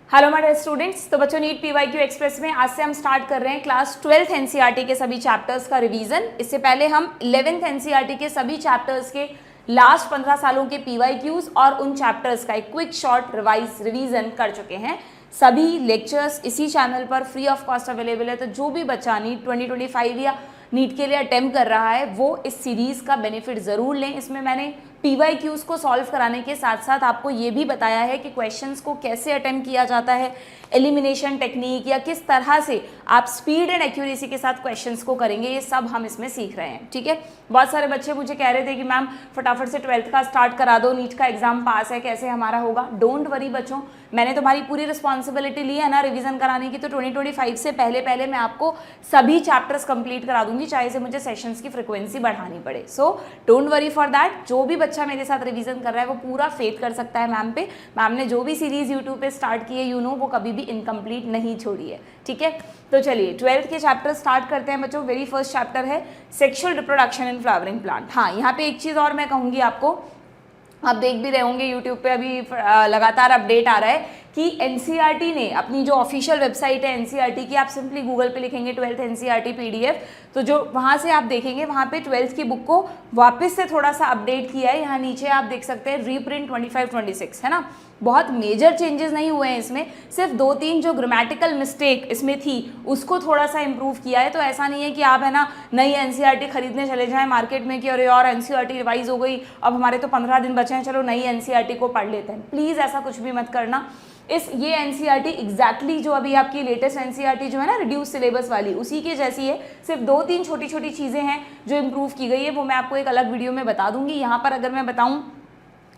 Hello my dear students. तो बच्चों NEET PYQ express में आज से हम स्टार्ट कर रहे हैं क्लास 12th एनसीईआरटी के सभी चैप्टर्स का रिवीजन। इससे पहले हम 11th एनसीईआरटी के सभी चैप्टर्स के लास्ट 15 सालों के पीवाईक्यूज और उन चैप्टर्स का एक क्विक शॉर्ट रिवीजन कर चुके हैं। सभी लेक्चर्स इसी चैनल पर फ्री ऑफ कॉस्ट अवेलेबल है। तो जो भी बच्चा नीट 2025 या नीट के लिए अटेम्प्ट कर रहा है वो इस सीरीज़ का बेनिफिट ज़रूर लें। इसमें मैंने पीवाईक्यूज को सॉल्व कराने के साथ साथ आपको ये भी बताया है कि क्वेश्चंस को कैसे अटेम्प्ट किया जाता है, एलिमिनेशन टेक्निक या किस तरह से आप स्पीड एंड एक्यूरेसी के साथ क्वेश्चंस को करेंगे, ये सब हम इसमें सीख रहे हैं। ठीक है, बहुत सारे बच्चे मुझे कह रहे थे कि मैम फटाफट से 12th का स्टार्ट करा दो, नीट का एग्जाम पास है, कैसे हमारा होगा। डोंट वरी बच्चों, मैंने तुम्हारी पूरी रिस्पॉन्सिबिलिटी ली है ना रिवीजन कराने की। तो 2025 से पहले मैं आपको सभी चैप्टर्स कंप्लीट करा दूंगी, चाहे से मुझे सेशंस की फ्रिक्वेंसी बढ़ानी पड़े। So don't worry for that. जो भी बच्चा मेरे साथ रिवीजन कर रहा है वो पूरा फेथ कर सकता है मैम पे। मैम ने जो भी सीरीज यूट्यूब पे स्टार्ट की है वो कभी भी इनकम्प्लीट नहीं छोड़ी है। ठीक है, तो चलिए 12th के चैप्टर स्टार्ट करते हैं बच्चों। वेरी फर्स्ट चैप्टर है sexual reproduction in flowering plant. हाँ, यहाँ पे एक चीज़ और मैं कहूँगी आपको, आप देख भी रहे होंगे यूट्यूब पे अभी लगातार अपडेट आ रहा है कि एनसीईआरटी ने अपनी जो ऑफिशियल वेबसाइट है एनसीईआरटी की, आप सिंपली गूगल पे लिखेंगे 12th एनसीईआरटी पीडीएफ, तो जो वहाँ से आप देखेंगे वहाँ पे 12th की बुक को वापस से थोड़ा सा अपडेट किया है। यहाँ नीचे आप देख सकते हैं रीप्रिंट 25-26 है ना। बहुत मेजर चेंजेस नहीं हुए हैं इसमें, सिर्फ 2-3 जो ग्रामेटिकल मिस्टेक इसमें थी उसको थोड़ा सा इंप्रूव किया है। तो ऐसा नहीं है कि आप है ना नई एनसीईआरटी खरीदने चले जाएं मार्केट में कि अरे और एनसीईआरटी रिवाइज हो गई, अब हमारे तो 15 दिन बचे हैं, चलो नई एनसीईआरटी को पढ़ लेते हैं। प्लीज़ ऐसा कुछ भी मत करना। ये एनसीईआरटी एग्जैक्टली जो अभी आपकी लेटेस्ट एनसीईआरटी जो है ना रिड्यूस सिलेबस वाली, उसी के जैसी है। सिर्फ 2-3 छोटी छोटी चीज़ें हैं जो इम्प्रूव की गई है, वो मैं आपको एक अलग वीडियो में बता दूंगी। यहाँ पर अगर मैं बताऊँ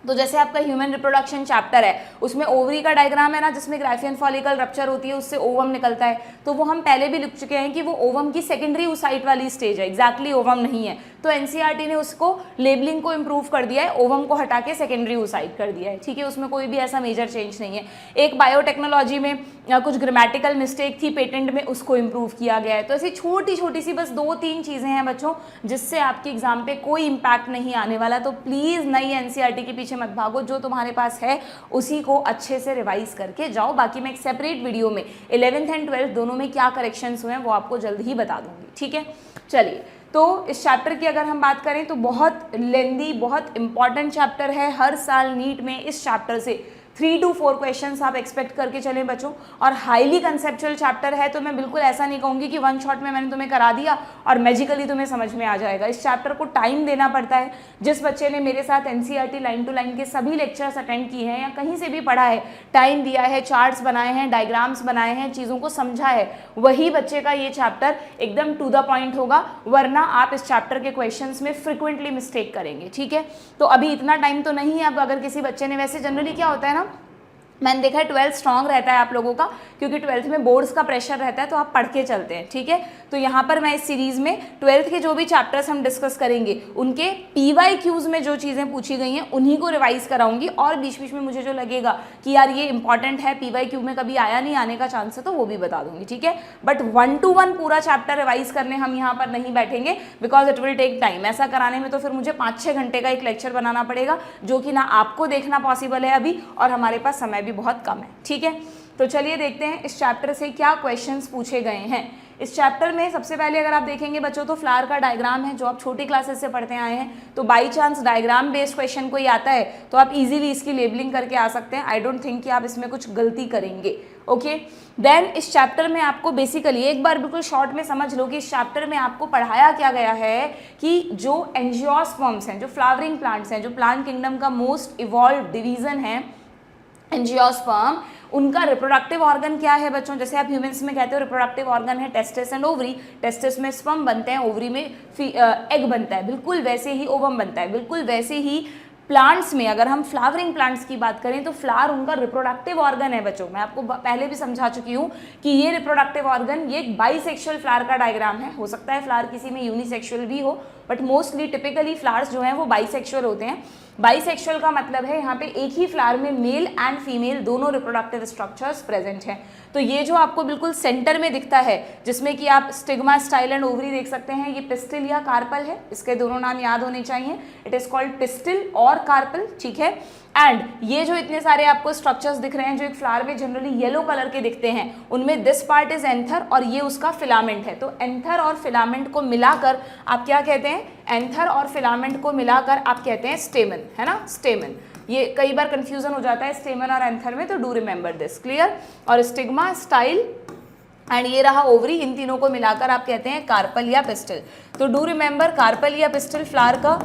तो जैसे आपका ह्यूमन रिप्रोडक्शन चैप्टर है, उसमें ओवरी का डायग्राम है ना, जिसमें ग्राफियन फॉलिकल रप्चर होती है, उससे ओवम निकलता है। तो वो हम पहले भी लिख चुके हैं कि वो ओवम की सेकेंडरी ओसाइट वाली स्टेज है, एग्जैक्टली ओवम नहीं है। तो एनसीईआरटी ने उसको लेबलिंग को इम्प्रूव कर दिया है, ओवम को हटा के सेकेंडरी ओसाइट कर दिया है। ठीक है, उसमें कोई भी ऐसा मेजर चेंज नहीं है। एक बायोटेक्नोलॉजी में कुछ ग्रामेटिकल मिस्टेक थी पेटेंट में, उसको इम्प्रूव किया गया है। तो ऐसी छोटी छोटी सी बस 2-3 चीज़ें हैं बच्चों, जिससे आपके एग्जाम पे कोई इम्पैक्ट नहीं आने वाला। तो प्लीज़ नई एनसीईआरटी के पीछे मत भागो, जो तुम्हारे पास है उसी को अच्छे से रिवाइज करके जाओ। बाकी मैं एक सेपरेट वीडियो में 11th एंड 12th दोनों में क्या करेक्शंस हुए हैं वो आपको जल्द ही बता दूंगी। ठीक है, चलिए तो इस चैप्टर की अगर हम बात करें तो बहुत लेंदी, बहुत इंपॉर्टेंट चैप्टर है। हर साल नीट में इस चैप्टर से 3 to 4 क्वेश्चंस आप एक्सपेक्ट करके चलें बच्चों। और हाईली कंसेप्चुअल चैप्टर है, तो मैं बिल्कुल ऐसा नहीं कहूँगी कि वन शॉट में मैंने तुम्हें करा दिया और मैजिकली तुम्हें समझ में आ जाएगा। इस चैप्टर को टाइम देना पड़ता है। जिस बच्चे ने मेरे साथ एनसीईआरटी लाइन टू लाइन के सभी लेक्चर्स अटेंड किए हैं या कहीं से भी पढ़ा है, टाइम दिया है, चार्ट्स बनाए हैं, डायग्राम्स बनाए हैं, चीज़ों को समझा है, वही बच्चे का ये चैप्टर एकदम टू द पॉइंट होगा। वरना आप इस चैप्टर के क्वेश्चंस में फ्रिक्वेंटली मिस्टेक करेंगे। ठीक है, तो अभी इतना टाइम तो नहीं है। अब अगर किसी बच्चे ने, वैसे जनरली क्या होता है ना, मैंने देखा है 12th स्ट्रॉन्ग रहता है आप लोगों का, क्योंकि 12th में बोर्ड्स का प्रेशर रहता है, तो आप पढ़ के चलते हैं। ठीक है, तो यहाँ पर मैं इस सीरीज़ में 12th के जो भी चैप्टर्स हम डिस्कस करेंगे उनके पीवाईक्यूज में जो चीज़ें पूछी गई हैं उन्हीं को रिवाइज कराऊंगी। और बीच बीच में मुझे जो लगेगा कि यार ये इंपॉर्टेंट है, पीवाईक्यू में कभी आया नहीं, आने का चांस है, तो वो भी बता दूंगी। ठीक है, बट 1-to-1 पूरा चैप्टर रिवाइज करने हम यहाँ पर नहीं बैठेंगे, because it will take time. ऐसा कराने में तो फिर मुझे 5-6 घंटे का एक लेक्चर बनाना पड़ेगा, जो कि ना आपको देखना पॉसिबल है अभी, और हमारे पास समय बहुत कम है। ठीक है, तो चलिए देखते हैं इस चैप्टर से क्या क्वेश्चंस पूछे गए हैं। इस चैप्टर में सबसे पहले अगर आप देखेंगे बच्चों तो फ्लावर का डायग्राम है, जो आप छोटी क्लासेस से पढ़ते आए हैं। तो by chance diagram based question कोई आता है तो आप इजीली इसकी लेबलिंग करके आ सकते हैं। आई डोंट थिंक कि आप इसमें कुछ गलती करेंगे। ओके, देन इस चैप्टर में आपको बेसिकली एक बार बिल्कुल शॉर्ट में समझ लो कि इस चैप्टर में आपको पढ़ाया क्या गया है कि जो एंजियोस्पर्म्स हैं, जो फ्लावरिंग प्लांट्स हैं, जो प्लांट किंगडम का मोस्ट इवॉल्व डिवीजन है एंजियोस्पर्म, उनका रिप्रोडक्टिव ऑर्गन क्या है बच्चों। जैसे आप ह्यूमंस में कहते हो रिप्रोडक्टिव ऑर्गन है टेस्टिस एंड ओवरी, टेस्टिस में स्पर्म बनते हैं, ओवरी में एग बनता है, बिल्कुल वैसे ही ओवम बनता है। बिल्कुल वैसे ही प्लांट्स में अगर हम फ्लावरिंग प्लांट्स की बात करें तो फ्लावर उनका रिप्रोडक्टिव ऑर्गन है बच्चों। मैं आपको पहले भी समझा चुकी हूँ कि ये रिप्रोडक्टिव ऑर्गन, ये एक बाइसेक्सुअल फ्लावर का डायग्राम है। हो सकता है फ्लावर किसी में यूनिसेक्सुअल भी हो, बट मोस्टली टिपिकली फ्लावर्स जो हैं वो बाइसेक्सुअल होते हैं। बाइसेक्सुअल का मतलब है यहाँ पे एक ही फ्लावर में मेल एंड फीमेल दोनों रिप्रोडक्टिव स्ट्रक्चर्स प्रेजेंट हैं। तो ये जो आपको बिल्कुल सेंटर में दिखता है जिसमें कि आप स्टिग्मा, स्टाइल एंड ओवरी देख सकते हैं, ये पिस्टिल या कार्पल है। इसके दोनों नाम याद होने चाहिए, इट इज कॉल्ड पिस्टिल और कार्पल, ठीक है। एंड ये जो इतने सारे आपको स्ट्रक्चर्स दिख रहे हैं जो एक फ्लावर में जनरली येलो कलर के दिखते हैं, उनमें दिस पार्ट इज एंथर और ये उसका फिलामेंट है। तो एंथर और फिलामेंट को मिलाकर आप क्या कहते हैं, एंथर और फिलामेंट को मिलाकर आप कहते हैं स्टेमन, है ना, स्टेमन। ये कई बार कंफ्यूजन हो जाता है स्टेमन और एंथर में, तो डू रिमेंबर दिस, क्लियर। और स्टिग्मा, स्टाइल एंड ये रहा ओवरी, इन तीनों को मिलाकर आप कहते हैं कार्पल या पिस्टिल। तो डू रिमेंबर कार्पल या पिस्टिल फ्लावर का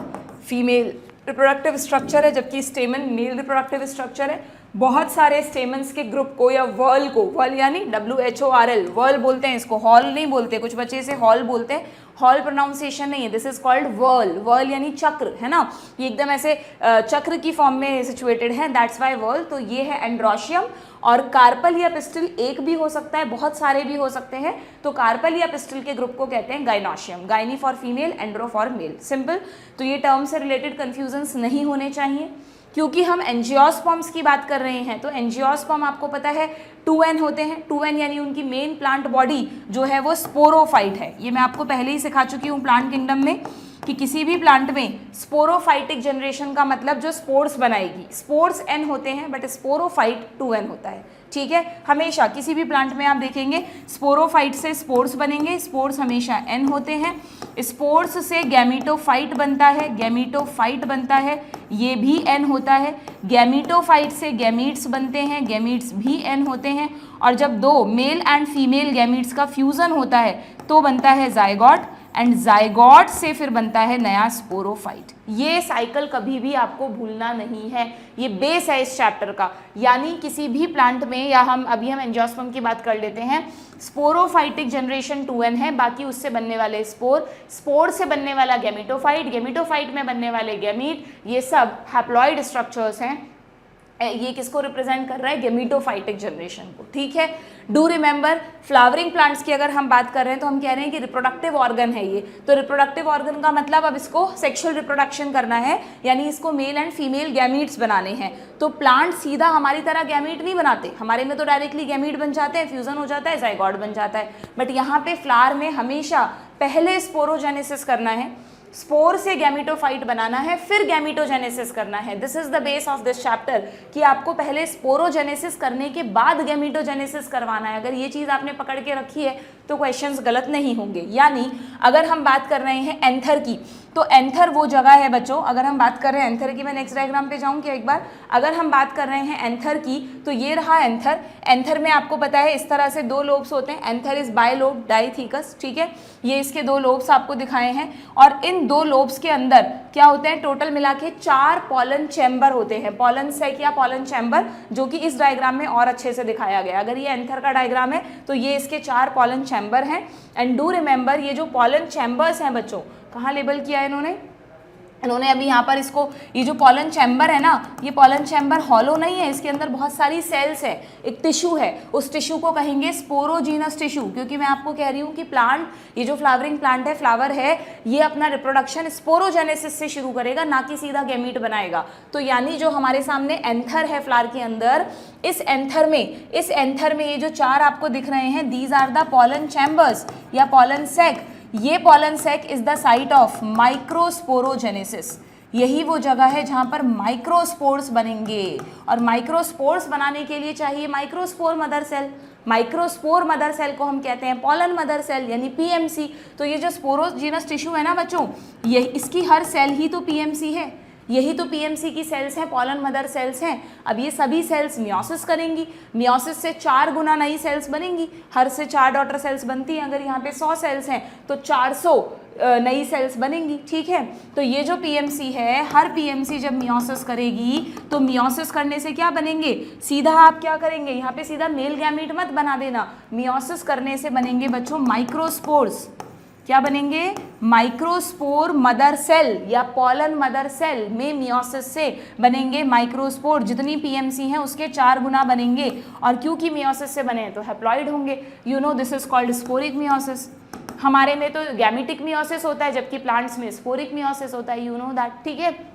फीमेल रिप्रोडक्टिव स्ट्रक्चर है, जबकि स्टेमन मेल रिप्रोडक्टिव स्ट्रक्चर है। बहुत सारे स्टेमन्स के ग्रुप को या वर्ल को, वर्ल यानी WHORL, वर्ल बोलते हैं इसको, हॉल नहीं बोलते, कुछ बच्चे इसे हॉल बोलते हैं, हॉल प्रोनाउंसिएशन नहीं है, this is called whorl. Whorl यानी चक्र, है ना, ये एकदम ऐसे चक्र की फॉर्म में सिचुएटेड है, दैट्स वाई वर्ल। तो ये है एंड्रोशियम। और कार्पल या पिस्टिल एक भी हो सकता है, बहुत सारे भी हो सकते हैं। तो कार्पल या पिस्टिल के ग्रुप को कहते हैं gynoecium, gyno for female, andro for male, simple. तो ये टर्म से रिलेटेड कंफ्यूजन्स नहीं होने चाहिए। क्योंकि हम एंजियोस्पर्म्स की बात कर रहे हैं, तो एंजियोस्पर्म आपको पता है 2N होते हैं। 2N यानी उनकी मेन प्लांट बॉडी जो है वो स्पोरोफाइट है। ये मैं आपको पहले ही सिखा चुकी हूँ प्लांट किंगडम में कि किसी भी प्लांट में स्पोरोफाइटिक जनरेशन का मतलब जो स्पोर्स बनाएगी, स्पोर्स N होते हैं बट स्पोरोफाइट 2N होता है, ठीक है। हमेशा किसी भी प्लांट में आप देखेंगे स्पोरोफाइट से स्पोर्स बनेंगे, स्पोर्स हमेशा N होते हैं। स्पोर्स से गैमीटोफाइट बनता है, गैमीटोफाइट बनता है, ये भी N होता है। गैमीटोफाइट से गैमीट्स बनते हैं, गैमीट्स भी N होते हैं। और जब दो मेल एंड फीमेल गैमीट्स का फ्यूजन होता है तो बनता है जाइगोट, एंड जाइगोट से फिर बनता है नया स्पोरोफाइट। ये साइकिल कभी भी आपको भूलना नहीं है, ये बेस है इस चैप्टर का। यानी किसी भी प्लांट में, या हम एंजियोस्पर्म की बात कर लेते हैं, स्पोरोफाइटिक जनरेशन 2N है, बाकी उससे बनने वाले स्पोर, स्पोर से बनने वाला गैमीटोफाइट, गैमीटोफाइट में बनने वाले गैमीट, ये सब हैप्लॉइड स्ट्रक्चर्स हैं। ये किसको रिप्रेजेंट कर रहा है, गैमीटोफाइटिक जनरेशन को, ठीक है। डू रिमेंबर फ्लावरिंग प्लांट्स की अगर हम बात कर रहे हैं तो हम कह रहे हैं कि रिप्रोडक्टिव ऑर्गन है ये। तो रिप्रोडक्टिव ऑर्गन का मतलब अब इसको सेक्सुअल रिप्रोडक्शन करना है, यानी इसको मेल एंड फीमेल गैमीट्स बनाने हैं। तो प्लांट सीधा हमारी तरह गैमीट नहीं बनाते, हमारे में तो डायरेक्टली गैमीट बन जाते हैं, फ्यूजन हो जाता है, जाइगोट बन जाता है। बट यहाँ पे फ्लावर में हमेशा पहले स्पोरोजेनेसिस करना है, स्पोर से गैमीटोफाइट बनाना है, फिर गैमीटोजेनेसिस करना है। This is the base of this chapter कि आपको पहले स्पोरोजेनेसिस करने के बाद गैमीटोजेनेसिस करवाना है। अगर ये चीज़ आपने पकड़ के रखी है तो क्वेश्चंस गलत नहीं होंगे। यानी अगर हम बात कर रहे हैं एंथर की, तो एंथर वो जगह है बच्चों, अगर हम बात कर रहे हैं एंथर की, मैं नेक्स्ट डायग्राम पे जाऊँ क्या एक बार। अगर हम बात कर रहे हैं एंथर की तो ये रहा एंथर। एंथर में आपको पता है इस तरह से दो लोब्स होते हैं, एंथर इज बायलोब डाइथिकस, ठीक है। ये इसके दो लोब्स आपको दिखाए हैं, और इन दो लोब्स के अंदर क्या होते हैं, टोटल मिला के 4 पॉलन चैम्बर होते हैं, पॉलन सैक या पॉलन चैम्बर, जो कि इस डायग्राम में और अच्छे से दिखाया गया। अगर ये एंथर का डायग्राम है तो ये इसके 4 पॉलन चैम्बर हैं। एंड डू रिमेंबर ये जो पॉलन चैम्बर्स हैं बच्चों, कहाँ लेबल किया है इन्होंने अभी यहाँ पर इसको, ये जो पॉलन चैम्बर है ना, ये पॉलन चैम्बर हॉलो नहीं है, इसके अंदर बहुत सारी सेल्स है, एक टिश्यू है, उस टिश्यू को कहेंगे स्पोरोजीनस टिश्यू। क्योंकि मैं आपको कह रही हूँ कि प्लांट, ये जो फ्लावरिंग प्लांट है, फ्लावर है, ये अपना रिप्रोडक्शन स्पोरोजेनेसिस से शुरू करेगा, ना कि सीधा गैमीट बनाएगा। तो यानी जो हमारे सामने एंथर है फ्लावर के अंदर, इस एंथर में ये जो 4 आपको दिख रहे हैं, these are the pollen chambers या पॉलन सैक। ये pollen sac is the site of microsporogenesis. यही वो जगह है जहां पर माइक्रोस्पोर्स बनेंगे, और माइक्रोस्पोर्स बनाने के लिए चाहिए microspore mother cell. Microspore mother cell को हम कहते हैं पॉलन मदर सेल यानी PMC। तो ये जो स्पोरोजीनस टिश्यू है ना बच्चों, ये इसकी हर सेल ही तो PMC है, यही तो PMC की सेल्स हैं, पॉलन मदर सेल्स हैं। अब ये सभी सेल्स मियोसिस करेंगी, मियोसिस से 4 गुना नई सेल्स बनेंगी, हर से 4 डॉटर सेल्स बनती हैं। अगर यहाँ पे 100 सेल्स हैं तो 400 नई सेल्स बनेंगी, ठीक है। तो ये जो PMC है, हर PMC जब मियोसिस करेगी तो मियोसिस करने से क्या बनेंगे, सीधा आप क्या करेंगे, यहाँ पे सीधा मेल गैमीट मत बना देना, मियोसिस करने से बनेंगे बच्चों माइक्रोस्पोर्स। क्या बनेंगे, माइक्रोस्पोर मदर सेल या पॉलन मदर सेल में मियोसिस से बनेंगे माइक्रोस्पोर। जितनी PMC हैं उसके 4 गुना बनेंगे, और क्योंकि मियोसिस से बने तो हैप्लॉइड होंगे। You know this is called sporic meiosis. हमारे में तो गैमेटिक मियोसिस होता है, जबकि प्लांट्स में स्पोरिक मियोसिस होता है, यू नो दैट, ठीक है।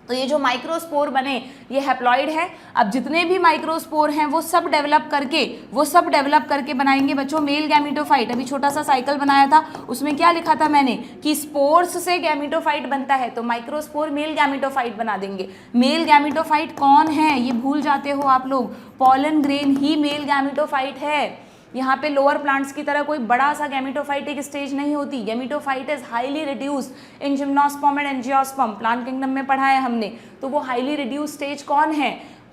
तो ये जो माइक्रोस्पोर बने ये हैप्लॉइड है। अब जितने भी माइक्रोस्पोर हैं वो सब डेवलप करके बनाएंगे बच्चों मेल गैमीटोफाइट। अभी छोटा सा साइकिल बनाया था, उसमें क्या लिखा था मैंने कि स्पोर्स से गैमीटोफाइट बनता है, तो माइक्रोस्पोर मेल गैमीटोफाइट बना देंगे। मेल गैमीटोफाइट कौन है ये भूल जाते हो आप लोग, पॉलन ग्रेन ही मेल गैमीटोफाइट है। यहाँ पे लोअर प्लांट्स की तरह कोई बड़ा सा गैमीटोफाइटिक स्टेज नहीं होती। Gametophyte is highly reduced in gymnosperm and angiosperm, plant kingdom में पढ़ा है हमने। तो वो हाईली रिड्यूस्ड स्टेज कौन है,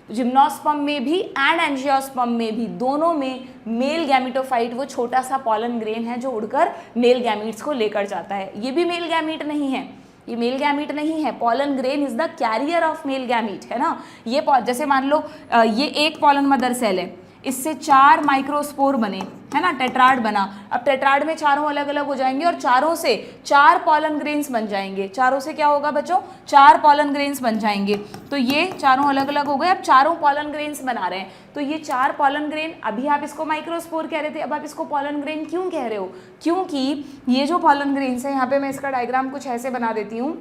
जिम्नोस्पर्म में भी एंड एंजियोस्पर्म में भी, दोनों में मेल गैमीटोफाइट वो छोटा सा पॉलन ग्रेन है जो उड़कर मेल गैमीट्स को लेकर जाता है। ये भी मेल गैमीट नहीं है, ये मेल गैमीट नहीं है। Pollen grain is the carrier of male gamete, है ना। ये जैसे मान लो ये एक पॉलन मदर सेल है, इससे 4 माइक्रोस्पोर बने, है ना, टेट्राड बना। अब टेट्राड में चारों अलग अलग हो जाएंगे और चारों से 4 पॉलन ग्रेन्स बन जाएंगे। चारों से क्या होगा बच्चों, 4 पॉलन ग्रेन्स बन जाएंगे। तो ये चारों अलग अलग हो गए, अब चारों पॉलन ग्रेन्स बना रहे हैं। तो ये 4 पॉलन ग्रेन, अभी आप इसको माइक्रोस्पोर कह रहे थे, अब आप इसको पॉलन ग्रेन क्यों कह रहे हो, क्योंकि ये जो पॉलन ग्रेन्स है, यहाँ पे मैं इसका डायग्राम कुछ ऐसे बना देती हूँ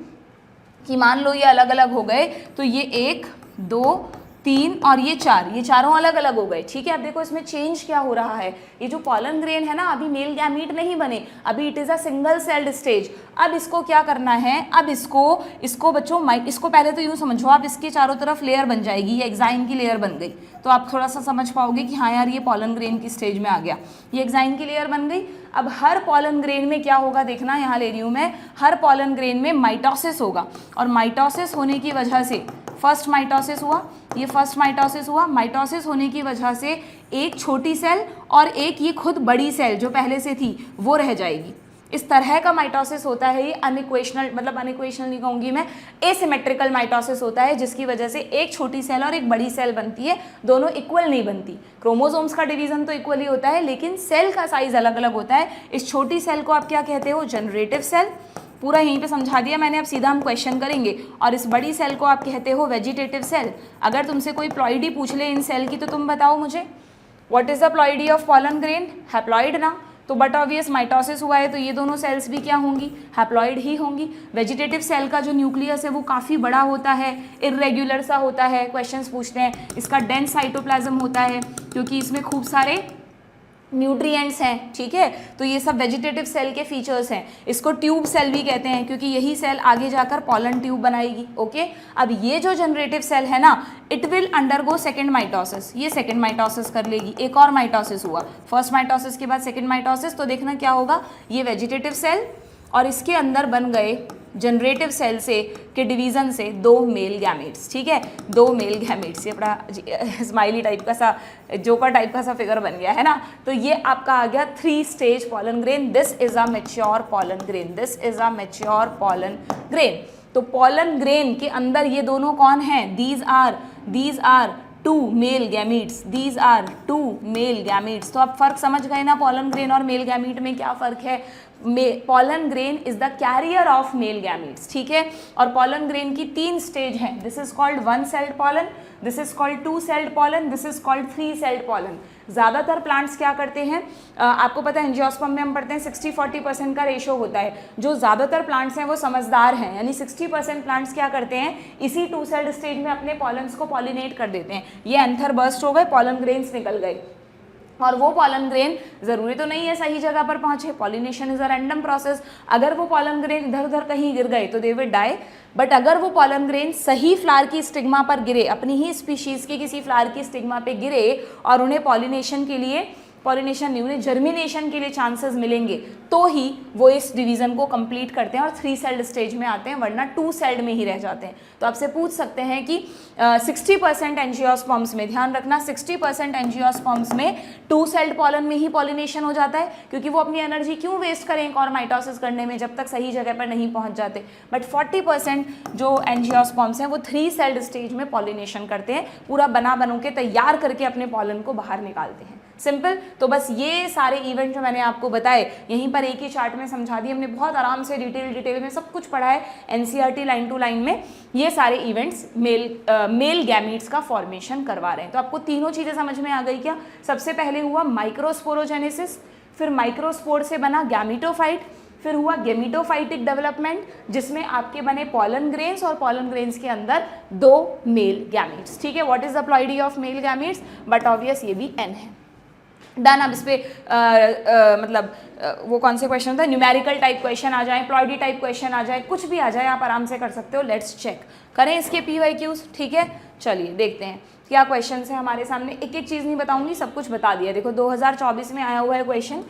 कि मान लो ये अलग अलग हो गए, तो ये 1 2 3 और ये 4, ये चारों अलग अलग हो गए, ठीक है। अब देखो इसमें चेंज क्या हो रहा है, ये जो पॉलन ग्रेन है ना, अभी मेल गैमीट नहीं बने, अभी it is a single celled stage. अब इसको क्या करना है, अब इसको बच्चों इसको पहले तो यूँ समझो आप, इसके चारों तरफ लेयर बन जाएगी, ये एक्साइन की लेयर बन गई, तो आप थोड़ा सा समझ पाओगे कि हाँ यार ये पॉलन ग्रेन की स्टेज में आ गया, ये एक्साइन की लेयर बन गई। अब हर पॉलन ग्रेन में क्या होगा देखना, यहाँ ले रही हूँ मैं, हर पॉलन ग्रेन में माइटोसिस होगा, और माइटोसिस होने की वजह से फर्स्ट माइटोसिस हुआ, ये फर्स्ट माइटोसिस हुआ। माइटोसिस होने की वजह से एक छोटी सेल और एक ये खुद बड़ी सेल जो पहले से थी वो रह जाएगी। इस तरह का माइटोसिस होता है, ये अनइक्वेशनल, मतलब अनइक्वेशनल नहीं कहूँगी मैं, एसिमेट्रिकल माइटोसिस होता है, जिसकी वजह से एक छोटी सेल और एक बड़ी सेल बनती है, दोनों इक्वल नहीं बनती। क्रोमोसोम्स का डिवीजन तो इक्वल ही होता है, लेकिन सेल का साइज अलग अलग होता है। इस छोटी सेल को आप क्या कहते हो, जनरेटिव सेल। पूरा यहीं पे समझा दिया मैंने, अब सीधा हम क्वेश्चन करेंगे। और इस बड़ी सेल को आप कहते हो वेजिटेटिव सेल। अगर तुमसे कोई प्लॉइडी पूछ ले इन सेल की, तो तुम बताओ मुझे what is the ploidy of pollen grain, haploid ना। तो बट ऑब्वियस माइटोसिस हुआ है, तो ये दोनों सेल्स भी क्या होंगी, हैप्लॉइड ही होंगी। वेजिटेटिव सेल का जो न्यूक्लियस है वो काफ़ी बड़ा होता है, इर्रेगुलर सा होता है, क्वेश्चंस पूछते हैं। इसका डेंस साइटोप्लाज्म होता है क्योंकि इसमें खूब सारे न्यूट्रिएंट्स हैं, ठीक है। तो ये सब वेजिटेटिव सेल के फीचर्स हैं। इसको ट्यूब सेल भी कहते हैं क्योंकि यही सेल आगे जाकर पॉलन ट्यूब बनाएगी, ओके। अब ये जो जनरेटिव सेल है ना, it will undergo second mitosis, ये सेकेंड माइटोसिस कर लेगी। एक और माइटोसिस हुआ, फर्स्ट माइटोसिस के बाद सेकेंड माइटोसिस, तो देखना क्या होगा, ये वेजिटेटिव सेल और इसके अंदर बन गए जनरेटिव सेल से के डिवीजन से 2 मेल गैमेट्स, ठीक है, 2 मेल गैमेट्स। ये बड़ा स्माइली टाइप का सा, जोकर टाइप का सा फिगर बन गया है ना। तो ये आपका आ गया 3 stage pollen grain. This is a mature pollen grain, this is a mature pollen grain. तो पॉलन ग्रेन के अंदर ये दोनों कौन हैं, these are 2 male gametes, these are 2 male gametes. तो आप फर्क समझ गए ना, पॉलन ग्रेन और मेल गैमीट में क्या फ़र्क है। Pollen grain is the carrier of male gametes, ठीक है। और पॉलन ग्रेन की 3 स्टेज हैं, this is called 1 sailed pollen, this is called 2 sailed pollen, this is called 3 sailed pollen. ज़्यादातर प्लांट्स क्या करते हैं, आपको पता है एंजियोस्पर्म में हम पढ़ते हैं 60-40% का रेशो होता है। जो ज़्यादातर प्लांट्स हैं वो समझदार हैं, यानी 60% प्लांट्स क्या करते हैं, इसी 2 सेल्ड स्टेज में अपने पॉलन्स को पॉलिनेट कर देते हैं। ये एंथर बर्स्ट हो गए, पॉलन ग्रेन्स निकल गए, और वो पॉलन ग्रेन ज़रूरी तो नहीं है सही जगह पर पहुंचे, pollination is a random process. अगर वो पॉलन ग्रेन इधर उधर कहीं गिर गए तो दे विल डाई, बट अगर वो पॉलन ग्रेन सही फ्लावर की स्टिग्मा पर गिरे, अपनी ही स्पीशीज़ के किसी फ्लावर की स्टिग्मा पे गिरे और उन्हें पॉलिनेशन के लिए, पॉलिनेशन नहीं, उन्हें जर्मिनेशन के लिए चांसेस मिलेंगे, तो ही वो इस डिवीज़न को कंप्लीट करते हैं और 3 सेल्ड स्टेज में आते हैं, वरना 2 सेल्ड में ही रह जाते हैं। तो आपसे पूछ सकते हैं कि 60% एंजियोस्पर्म्स में, ध्यान रखना 60% एंजियोस्पर्म्स में 2 सेल्ड पॉलन में ही पॉलिनेशन हो जाता है, क्योंकि वो अपनी एनर्जी क्यों वेस्ट करें एक और माइटोसिस करने में जब तक सही जगह पर नहीं पहुंच जाते। बट 40% जो एंजियोस्पर्म्स हैं वो 3 सेल्ड स्टेज में पॉलिनेशन करते हैं, पूरा बना के तैयार करके अपने पॉलन को बाहर निकालते हैं। सिंपल। तो बस ये सारे इवेंट जो मैंने आपको बताए यहीं पर एक ही चार्ट में समझा दिए हमने, बहुत आराम से डिटेल में सब कुछ पढ़ा है एनसीईआरटी लाइन टू लाइन में। ये सारे इवेंट्स मेल गैमीट्स का फॉर्मेशन करवा रहे हैं। तो आपको तीनों चीज़ें समझ में आ गई क्या। सबसे पहले हुआ माइक्रोस्पोरोजेनेसिस, फिर माइक्रोस्पोर से बना गैमीटोफाइट, फिर हुआ गेमिटोफाइटिक डेवलपमेंट जिसमें आपके बने पॉलन ग्रेन्स और पॉलन ग्रेन्स के अंदर 2 मेल गैमीट्स। ठीक है, what is the ploidy of male gametes, but obvious ये भी n है। डन। अब इस पे वो कौन से क्वेश्चन था, न्यूमेरिकल टाइप क्वेश्चन आ जाए, प्लॉइडी टाइप क्वेश्चन आ जाए, कुछ भी आ जाए आप आराम से कर सकते हो। लेट्स चेक करें इसके PYQs। ठीक है, चलिए देखते हैं क्या क्वेश्चन है हमारे सामने। एक एक चीज़ नहीं बताऊंगी, सब कुछ बता दिया। देखो 2024 में आया हुआ है question,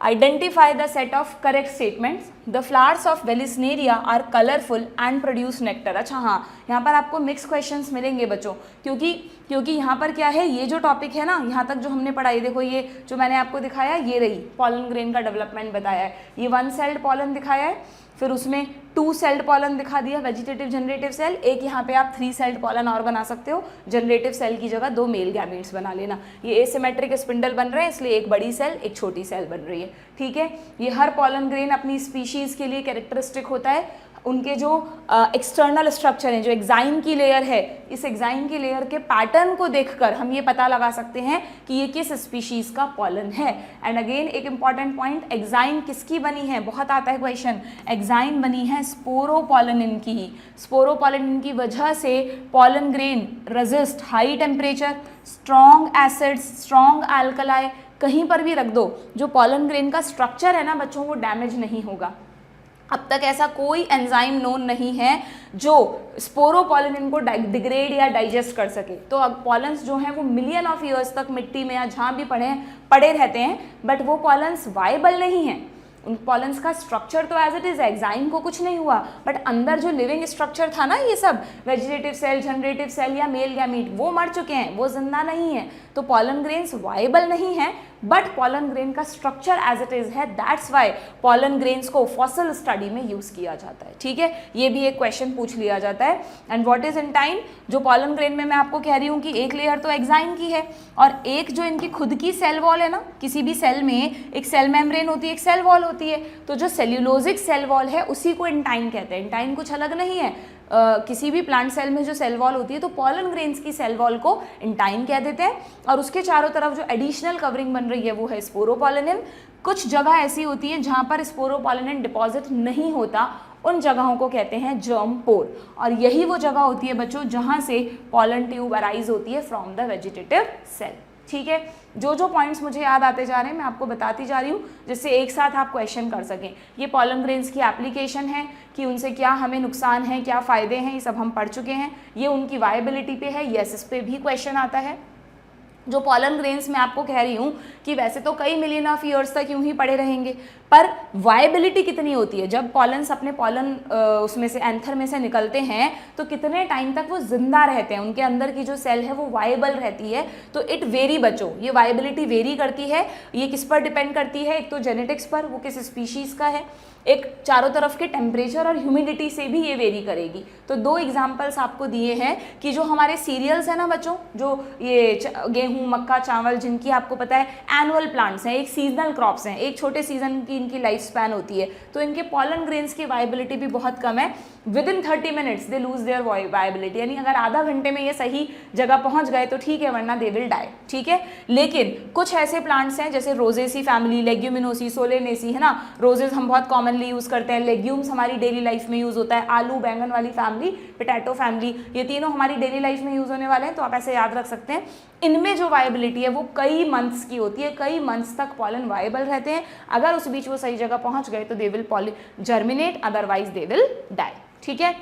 identify the set of correct statements, the flowers of vallisneria are colourful and produce nectar. अच्छा हाँ, यहाँ पर आपको मिक्स क्वेश्चंस मिलेंगे बच्चों, क्योंकि यहाँ पर क्या है, ये जो टॉपिक है ना, यहाँ तक जो हमने पढ़ा, ये देखो, ये जो मैंने आपको दिखाया ये रही पॉलन ग्रेन का डेवलपमेंट बताया है, ये 1 सेल्ड पॉलन दिखाया है, फिर उसमें 2 सेल्ड पॉलन दिखा दिया, वेजिटेटिव जनरेटिव सेल, एक यहाँ पे आप 3 सेल्ड पॉलन और बना सकते हो, जनरेटिव सेल की जगह 2 मेल गैमीट्स बना लेना। ये एसिमेट्रिक स्पिंडल बन रहे हैं, इसलिए एक बड़ी सेल एक छोटी सेल बन रही है। ठीक है, ये हर पॉलन ग्रेन अपनी स्पीशीज के लिए कैरेक्टरिस्टिक होता है। उनके जो एक्सटर्नल स्ट्रक्चर है, जो एग्जाइम की लेयर है, इस एग्जाइम की लेयर के पैटर्न को देखकर हम ये पता लगा सकते हैं कि ये किस स्पीशीज का पॉलन है। एंड अगेन एक इंपॉर्टेंट पॉइंट, एग्जाइम किसकी बनी है, बहुत आता है क्वेश्चन, एग्जाइम बनी है स्पोरोपोलिनिन की ही। स्पोरोपोलिनिन की वजह से pollen grain resist high temperature, strong acids, strong alkali, कहीं पर भी रख दो, जो पॉलन ग्रेन का स्ट्रक्चर है ना बच्चों, वो डैमेज नहीं होगा। अब तक ऐसा कोई एंजाइम नोन नहीं है जो स्पोरोपोलिनिन को डिग्रेड या डाइजेस्ट कर सके। तो अब पॉलन्स जो हैं वो मिलियन ऑफ ईयर्स तक मिट्टी में या जहाँ भी पड़े रहते हैं, बट वो पॉलन्स वाइबल नहीं हैं। उन पॉलन्स का स्ट्रक्चर तो एज इट इज, एग्जाइम को कुछ नहीं हुआ, बट अंदर जो लिविंग स्ट्रक्चर था ना, ये सब वेजिटेटिव सेल, जनरेटिव सेल या मेल गैमीट, वो मर चुके हैं, वो जिंदा नहीं है। तो पॉलन ग्रेन्स वाइबल नहीं है, बट पॉलन ग्रेन का स्ट्रक्चर एज इट इज है। दैट्स वाई पॉलन ग्रेन्स को फॉसिल स्टडी में यूज किया जाता है। ठीक है, ये भी एक क्वेश्चन पूछ लिया जाता है। एंड व्हाट इज इंटाइन, जो पॉलन ग्रेन में मैं आपको कह रही हूँ कि एक लेयर तो एग्जाइम की है और एक जो इनकी खुद की सेल वॉल है ना, किसी भी सेल में एक सेल मेम्ब्रेन होती है, एक सेल वॉल होती है, तो जो सेल्यूलोजिक सेल वॉल है उसी को इंटाइन कहते हैं। इंटाइन कुछ अलग नहीं है, किसी भी प्लांट सेल में जो सेल वॉल होती है, तो पॉलन ग्रेन्स की सेल वॉल को इंटाइन कह देते हैं। और उसके चारों तरफ जो एडिशनल कवरिंग बन रही है वो है स्पोरोपोलिनिन। कुछ जगह ऐसी होती है जहाँ पर स्पोरोपोलिनिन डिपॉजिट नहीं होता, उन जगहों को कहते हैं जर्म पोर, और यही वो जगह होती है बच्चों जहाँ से पॉलन ट्यूब अराइज होती है फ्रॉम द वेजिटेटिव सेल। ठीक है, जो जो पॉइंट्स मुझे याद आते जा रहे हैं मैं आपको बताती जा रही हूँ, जिससे एक साथ आप क्वेश्चन कर सकें। ये पॉलन ग्रेन्स की एप्लीकेशन है कि उनसे क्या हमें नुकसान है, क्या फ़ायदे हैं, ये सब हम पढ़ चुके हैं। ये उनकी वायबिलिटी पे है, यस, इस पे भी क्वेश्चन आता है। जो पॉलन ग्रेन्स मैं आपको कह रही हूँ कि वैसे तो कई मिलियन ऑफ ईयर्स तक यूं ही पड़े रहेंगे, पर वायबिलिटी कितनी होती है, जब पॉलन्स अपने पॉलन उसमें से एंथर में से निकलते हैं तो कितने टाइम तक वो जिंदा रहते हैं, उनके अंदर की जो सेल है वो वायबल रहती है। तो इट वेरी बच्चों, ये वायबिलिटी वेरी करती है। ये किस पर डिपेंड करती है, एक तो जेनेटिक्स पर, वो किस स्पीशीज़ का है, एक चारों तरफ के टेम्परेचर और ह्यूमिडिटी से भी ये वेरी करेगी। तो 2 एग्जाम्पल्स आपको दिए हैं कि जो हमारे सीरियल्स हैं ना बच्चों, जो ये गेहूँ, मक्का, चावल, जिनकी आपको पता है एनुअल प्लांट्स हैं, एक सीजनल क्रॉप्स हैं, एक छोटे सीजन की इनकी लाइफ स्पैन होती है, तो इनके पॉलन ग्रेन्स की वायबिलिटी भी बहुत कम है। With in 30 minutes they lose their viability, यानी अगर आधा घंटे में ये सही जगह पहुंच गए तो ठीक है, वरना दे विल डाई। ठीक है, लेकिन कुछ ऐसे प्लांट्स हैं जैसे रोजेसी फैमिली, लेग्यूमिनोसी, सोलेनेसी, है ना, रोजेस हम बहुत कॉमनली यूज करते हैं, लेग्यूम्स हमारी डेली लाइफ में यूज होता है, आलू बैंगन वाली फैमिली, पोटैटो फैमिली, ये तीनों हमारी डेली लाइफ में यूज होने वाले हैं, तो आप ऐसे याद रख सकते हैं। इनमें जो वायबिलिटी है वो कई मंथ्स की होती है, कई मंथ्स तक पॉलन वायबल रहते हैं। अगर उस बीच वो सही जगह पहुंच गए तो they will germinate, otherwise they will die. ठीक है,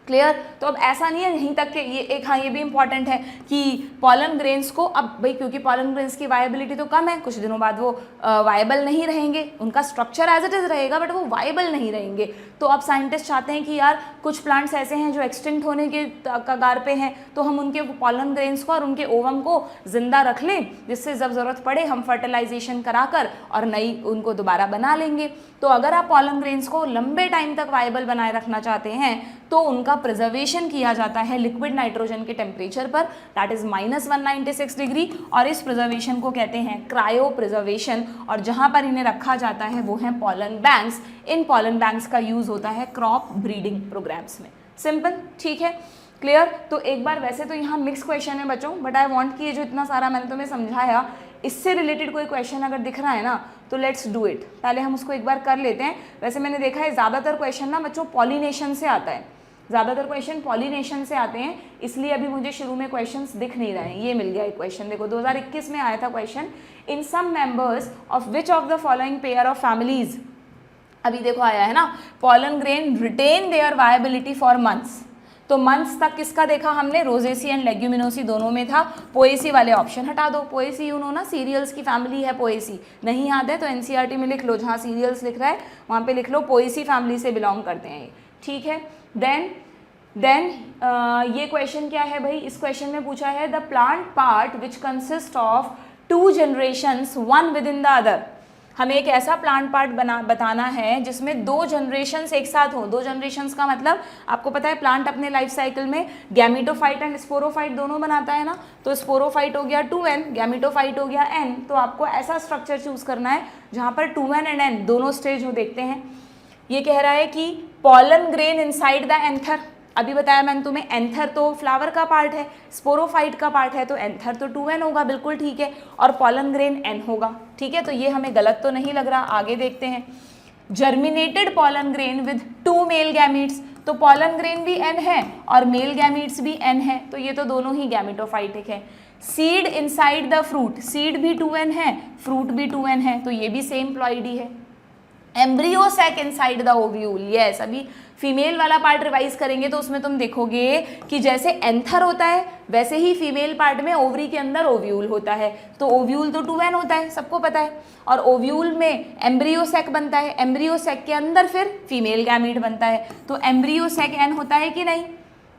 क्लियर। तो अब ऐसा नहीं है यहीं तक के, ये एक, हाँ ये भी इंपॉर्टेंट है कि पॉलन ग्रेन्स को अब भाई, क्योंकि पॉलन ग्रेन्स की वायबिलिटी तो कम है, कुछ दिनों बाद वो वायबल नहीं रहेंगे, उनका स्ट्रक्चर एज इट इज रहेगा बट वो वायबल नहीं रहेंगे। तो अब साइंटिस्ट चाहते हैं कि यार कुछ प्लांट्स ऐसे हैं जो एक्सटिंक्ट होने के कगार पे हैं, तो हम उनके पॉलन ग्रेन्स को और उनके ओवम को जिंदा रख लें, जिससे जब जरूरत पड़े हम फर्टिलाइजेशन कराकर और नई उनको दोबारा बना लेंगे। तो अगर आप पॉलन ग्रेन्स को लंबे टाइम तक वायबल बनाए रखना चाहते हैं तो उनका प्रिजर्वेशन किया जाता है लिक्विड नाइट्रोजन के टेम्परेचर पर, दैट इज -196 डिग्री, और इस प्रिजर्वेशन को कहते हैं क्रायो प्रिजर्वेशन। और जहाँ पर इन्हें रखा जाता है वो हैं पॉलन बैंक्स। इन पॉलन बैंक्स का यूज होता है क्रॉप ब्रीडिंग प्रोग्राम्स में। सिंपल, ठीक है, क्लियर। तो एक बार, वैसे तो यहाँ मिक्स क्वेश्चन है बच्चों, बट आई वांट कि ये जो इतना सारा मैंने तुम्हें समझाया, इससे रिलेटेड कोई क्वेश्चन अगर दिख रहा है ना तो लेट्स डू इट। पहले हम उसको एक बार कर लेते हैं। वैसे मैंने देखा है ज़्यादातर क्वेश्चन ना बच्चों पॉलिनेशन से आता है, ज़्यादातर क्वेश्चन पॉलिनेशन से आते हैं, इसलिए अभी मुझे शुरू में क्वेश्चंस दिख नहीं रहे हैं। ये मिल गया एक क्वेश्चन, देखो 2021 में आया था question, in some members of which of the following pair of families. अभी देखो आया है ना, pollen grain retain their viability for months, तो मंथ्स तक किसका देखा हमने, रोजेसी एंड लेग्यूमिनोसी दोनों में था। पोएसी वाले ऑप्शन हटा दो, पोएसी यू नो ना सीरियल्स की फैमिली है पोएसी, नहीं याद है तो एनसीईआरटी में लिख लो, जहाँ सीरियल्स लिख रहा है वहाँ पे लिख लो पोएसी फैमिली से बिलोंग करते हैं, ठीक है। देन ये क्वेश्चन क्या है भाई, इस क्वेश्चन में पूछा है the plant part which consist of 2 generations one with in the other. हमें एक ऐसा प्लांट पार्ट बताना है जिसमें 2 जनरेशंस एक साथ हो। 2 जनरेशंस का मतलब आपको पता है प्लांट अपने लाइफ साइकिल में गैमीटोफाइट एंड स्पोरोफाइट दोनों बनाता है ना, तो स्पोरोफाइट हो गया 2n, गैमीटोफाइट हो गया n, तो आपको ऐसा स्ट्रक्चर चूज करना है जहाँ पर 2n एंड n दोनों स्टेज हो। देखते हैं, ये कह रहा है कि pollen grain inside the anther. अभी बताया मैंने तुम्हें, एंथर तो फ्लावर का पार्ट है, स्पोरोफाइट का पार्ट है, तो एंथर तो 2n होगा, बिल्कुल ठीक है, और पॉलन ग्रेन n होगा, ठीक है। तो ये हमें गलत तो नहीं लग रहा, आगे देखते हैं। Germinated pollen grain with 2 male gametes, तो पॉलन ग्रेन भी n है और मेल गैमीट्स भी n है, तो ये तो दोनों ही गैमीटोफाइटिक है। Seed inside the fruit, seed भी 2n है, फ्रूट भी 2n है, तो ये भी सेम प्लॉइडी है। Embryo sac inside the ovule, yes, अभी फीमेल वाला पार्ट रिवाइज करेंगे तो उसमें तुम देखोगे कि जैसे एंथर होता है वैसे ही फीमेल पार्ट में ओवरी के अंदर ओव्यूल होता है, तो ओव्यूल तो 2n होता है, सबको पता है, और ओव्यूल में एम्ब्रियो सैक बनता है, एम्ब्रियो सैक के अंदर फिर फीमेल गैमीट बनता है, तो एम्ब्रियो सैक n होता है कि नहीं,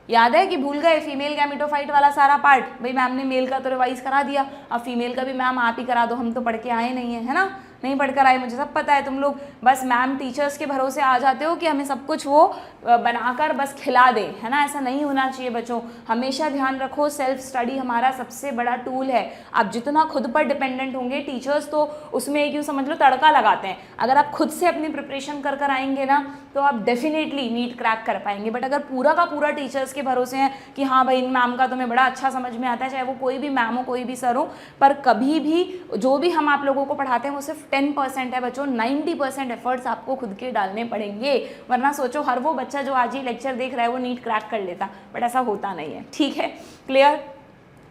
याद है कि भूल गए फीमेल गैमीटोफाइट वाला सारा पार्ट। भाई मैम ने मेल का तो रिवाइज करा दिया, अब फीमेल का भी मैम आप ही करा दो, हम तो पढ़ के आए नहीं है ना, नहीं पढ़कर आए, मुझे सब पता है। तुम लोग बस मैम टीचर्स के भरोसे आ जाते हो कि हमें सब कुछ वो बनाकर बस खिला दें, है ना, ऐसा नहीं होना चाहिए बच्चों। हमेशा ध्यान रखो सेल्फ स्टडी हमारा सबसे बड़ा टूल है। आप जितना खुद पर डिपेंडेंट होंगे, टीचर्स तो उसमें एक यूँ समझ लो तड़का लगाते हैं, अगर आप खुद से अपनी प्रिपरेशन कर कर आएंगे ना तो आप डेफिनेटली नीट क्रैक कर पाएंगे। बट अगर पूरा का पूरा टीचर्स के भरोसे हैं कि हाँ भाई इन मैम का तुम्हें बड़ा अच्छा समझ में आता है, चाहे वो कोई भी मैम हो कोई भी सर हो, पर कभी भी जो भी हम आप लोगों को पढ़ाते हैं वो सिर्फ 10% है बच्चों, 90% एफर्ट्स आपको खुद के डालने पड़ेंगे, वरना सोचो हर वो बच्चा जो आज ये लेक्चर देख रहा है वो नीट क्रैक कर लेता, बट ऐसा होता नहीं है, ठीक है, क्लियर।